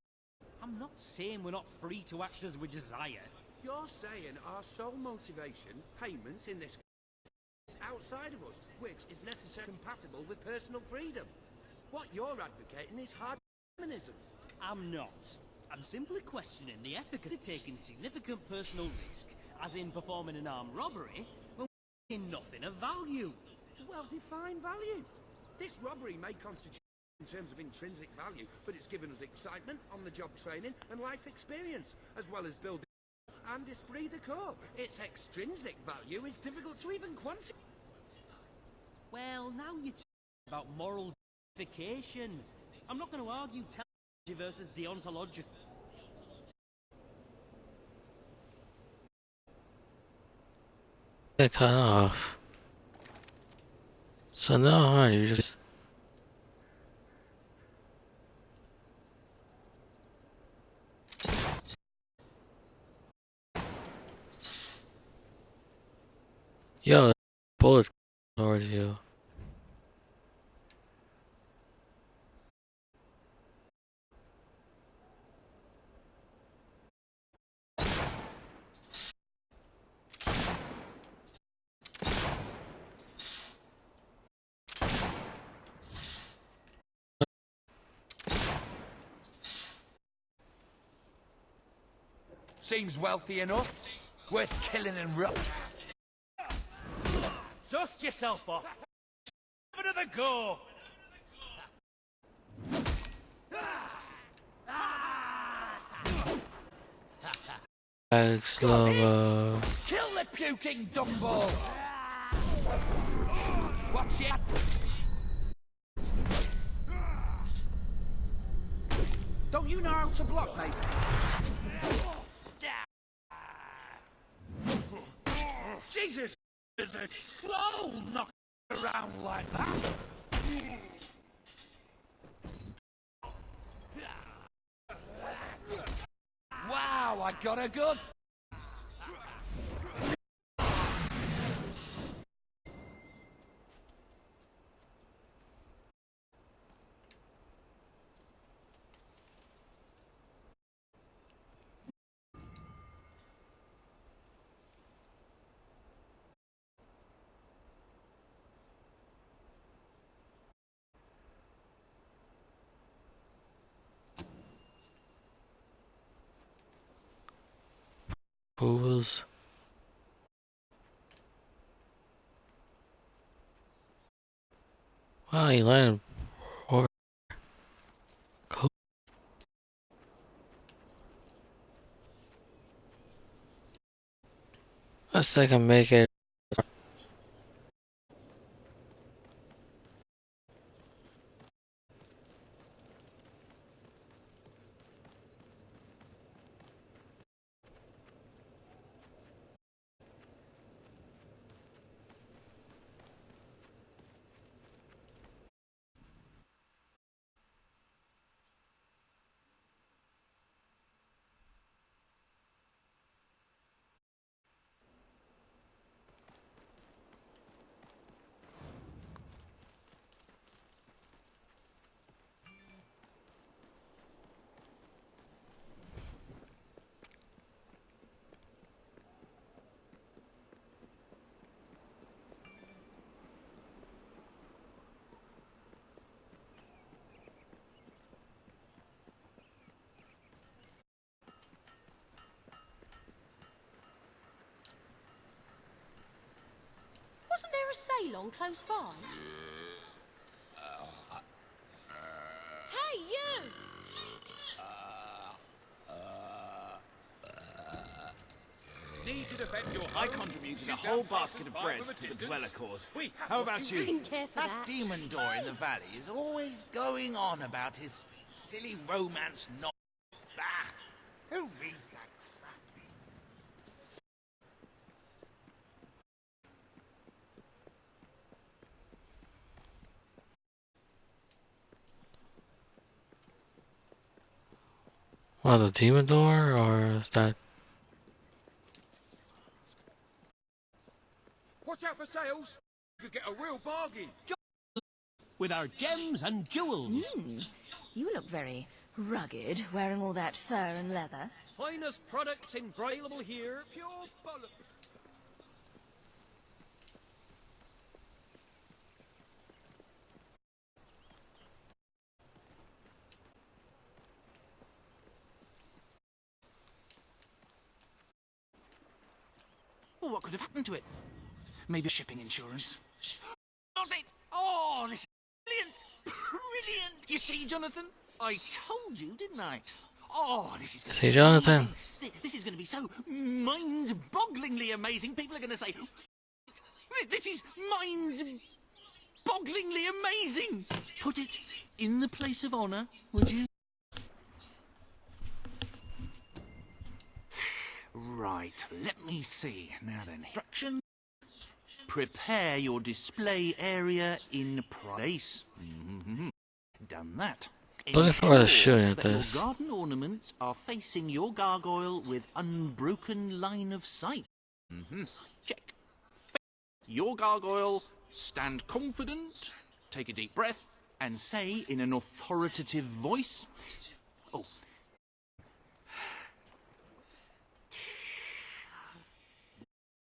I'm not saying we're not free to act as we desire. You're saying our sole motivation, payments in this is outside of us, which is necessarily compatible with personal freedom. What you're advocating is hard feminism. I'm not. I'm simply questioning the efficacy of taking significant personal risk, as in performing an armed robbery, when we're taking nothing of value. Well-defined value. This robbery may constitute in terms of intrinsic value, but it's given us excitement, on-the-job training, and life experience, as well as building and esprit de corps. Its extrinsic value is difficult to even quantify. Well, now you're talking about moral justification. I'm not going to argue technology versus deontological. Get cut off. So now you just. Yo, bullet towards you. Seems wealthy enough. Worth killing and Dust yourself off. Have another go. Slow-mo. Kill the puking dumbo! Watch it! Don't you know how to block, mate? Jesus! There's a slow knock around like that! Wow, I got a good! Fools. Wow, you landed over. Cool. Let's see if I can make it. a Ceylon close by? Hey, you! Need to defend your home. I contributed a whole basket of bread to the dweller cause. How about you? Didn't care for That demon door in the valley is always going on about his silly romance novel. Bah! Who reads that crap? Well, the demon door, or is that... Watch out for sales. You could get a real bargain. With our gems and jewels. You look very rugged, wearing all that fur and leather. Finest products available here. Pure bollocks. Well, what could have happened to it? Maybe shipping insurance. Not it! Oh, this is brilliant! Brilliant! You see, Jonathan? I told you, didn't I? Oh, this is going to See, be Jonathan? amazing. This is going to be so mind-bogglingly amazing. People are going to say, this is mind-bogglingly amazing. Put it in the place of honour, would you? Right, let me see. Now then, instruction. Prepare your display area in place. Done that. Looking forward to shooting at that this. Your garden ornaments are facing your gargoyle with unbroken line of sight. Check. Your gargoyle, stand confident, take a deep breath, and say in an authoritative voice, oh,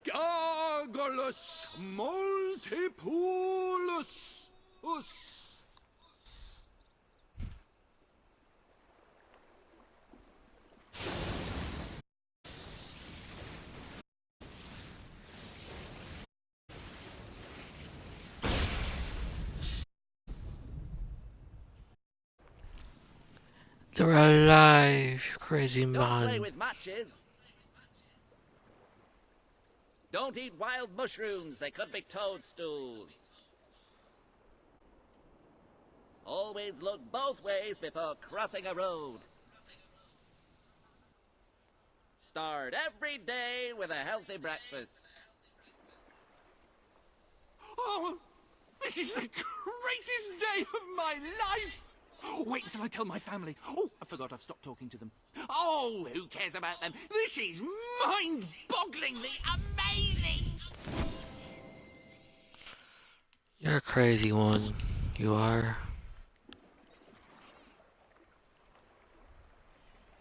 Gargulus multipolus us. They're alive, you crazy Don't play man. with matches. Don't eat wild mushrooms. They could be toadstools. Always look both ways before crossing a road. Start every day with a healthy breakfast. oh, this is the greatest day of my life. Wait until I tell my family. Oh, I forgot I've stopped talking to them. Oh, who cares about them? This is mind-bogglingly amazing. You're a crazy one. You are.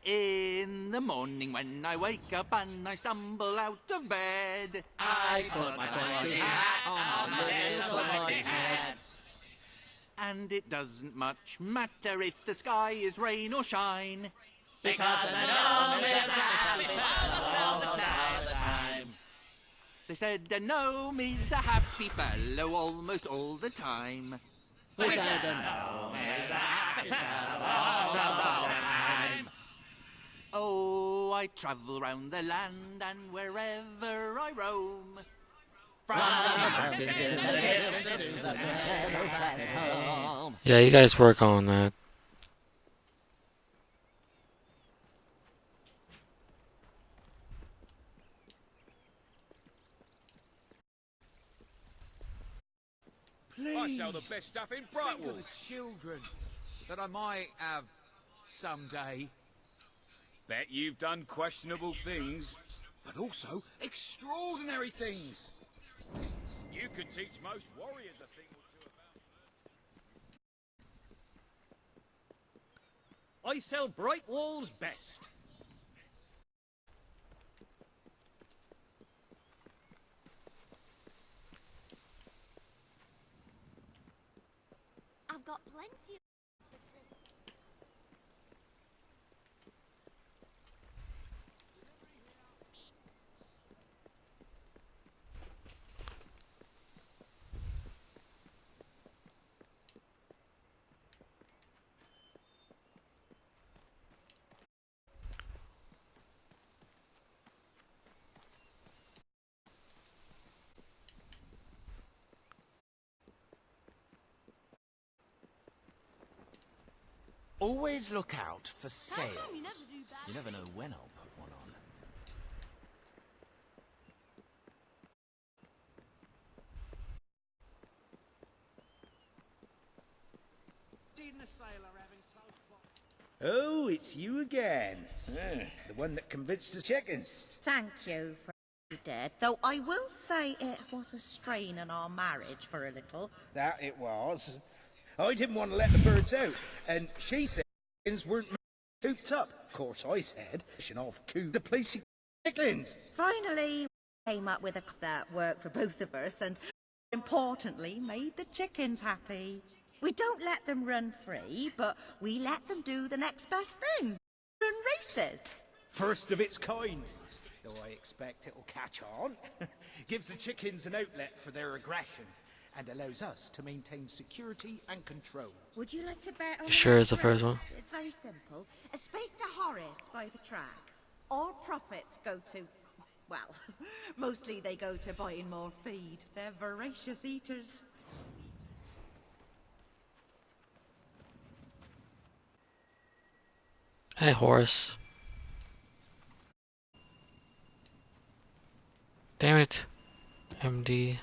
In the morning when I wake up and I stumble out of bed, I put my pointy hat on my little pointy head. And it doesn't much matter if the sky is rain or shine, because the gnome is a happy fellow all the time. They said a gnome is a happy fellow almost all the time. They said a gnome is a happy fellow all the time. Oh, I travel round the land and wherever I roam, from the mountains to the distance to the meadows back at home. Yeah, you guys work on that. I sell the best stuff in Brightwall. Think of the children that I might have someday. Bet you've done questionable things, but also extraordinary things. You could teach most warriors a thing or two about. I sell Brightwall's best. I've got plenty of... Always look out for sales. You never know when I'll put one on. Oh, it's you again. The one that convinced the chickens. Thank you for dead. Though I will say it was a strain on our marriage for a little. That it was. I didn't want to let the birds out, and she said chickens weren't cooped up. Of course, I said, off coop the place you chickens. Finally, we came up with a that worked for both of us and, importantly, made the chickens happy. We don't let them run free, but we let them do the next best thing. Run races. First of its kind. Though I expect it'll catch on. Gives the chickens an outlet for their aggression and allows us to maintain security and control. Would you like to bet on Sure is the first one. It's very simple. Speak to Horace by the track. All profits go to, well, mostly they go to buying more feed. They're voracious eaters. Hey, Horace. Damn it. MD.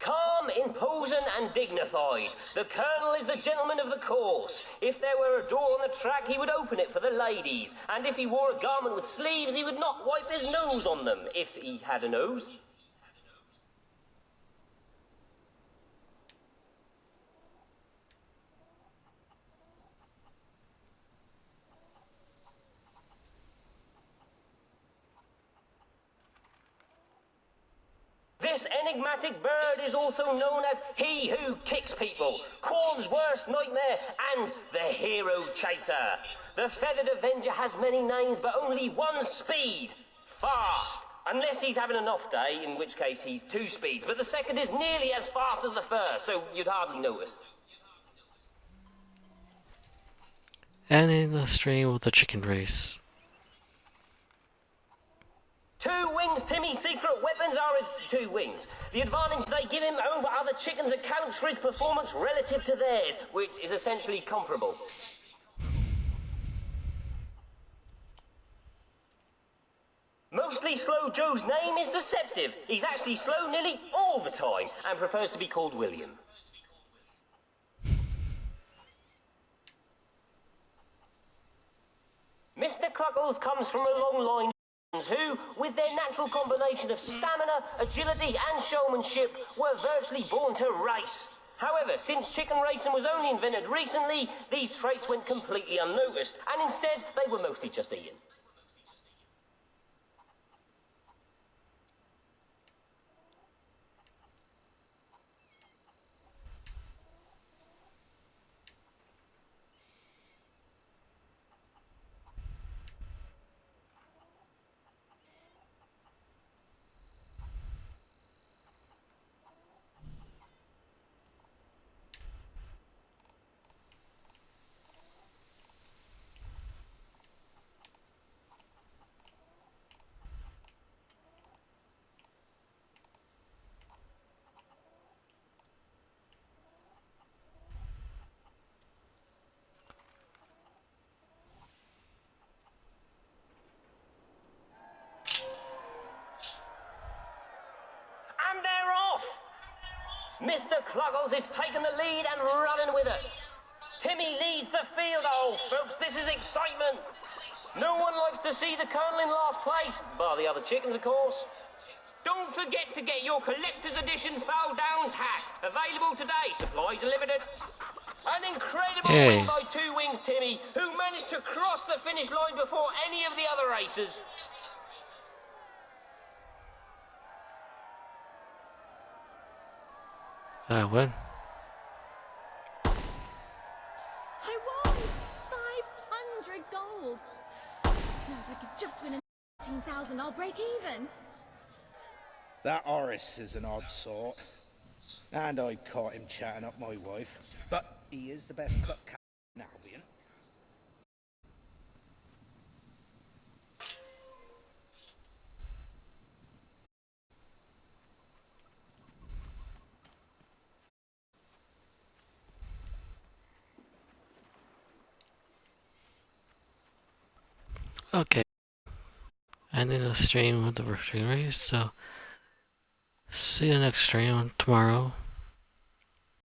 Calm, imposing, and dignified. The Colonel is the gentleman of the course. If there were a door on the track, he would open it for the ladies. And if he wore a garment with sleeves, he would not wipe his nose on them, if he had a nose. This enigmatic bird is also known as He Who Kicks People, Corn's worst nightmare, and the Hero Chaser. The Feathered Avenger has many names, but only one speed: fast. Unless he's having an off day, in which case he's two speeds. But the second is nearly as fast as the first, so you'd hardly notice. And in the stream of the chicken race. 2 wings, Timmy's secret weapons are his 2 wings. The advantage they give him over other chickens accounts for his performance relative to theirs, which is essentially comparable. Mostly Slow Joe's name is deceptive. He's actually slow nearly all the time and prefers to be called William. Mr. Cluckles comes from a long line who, with their natural combination of stamina, agility and showmanship, were virtually born to race. However, since chicken racing was only invented recently, these traits went completely unnoticed, and instead they were mostly just eaten. And they're off! Mr. Cluggles is taking the lead and running with it. Timmy leads the field. Oh, folks, this is excitement. No one likes to see the Colonel in last place, bar the other chickens, of course. Don't forget to get your collector's edition Foul Downs hat. Available today. Supplies are limited. An incredible win by 2 wings, Timmy, who managed to cross the finish line before any of the other racers. I win. I won! 500 gold! Now if I could just win an 18,000, I'll break even. That Horace is an odd sort. And I caught him chatting up my wife. But he is the best cook in Albion. Okay. Ending the stream with the virtual race, so see you next stream tomorrow.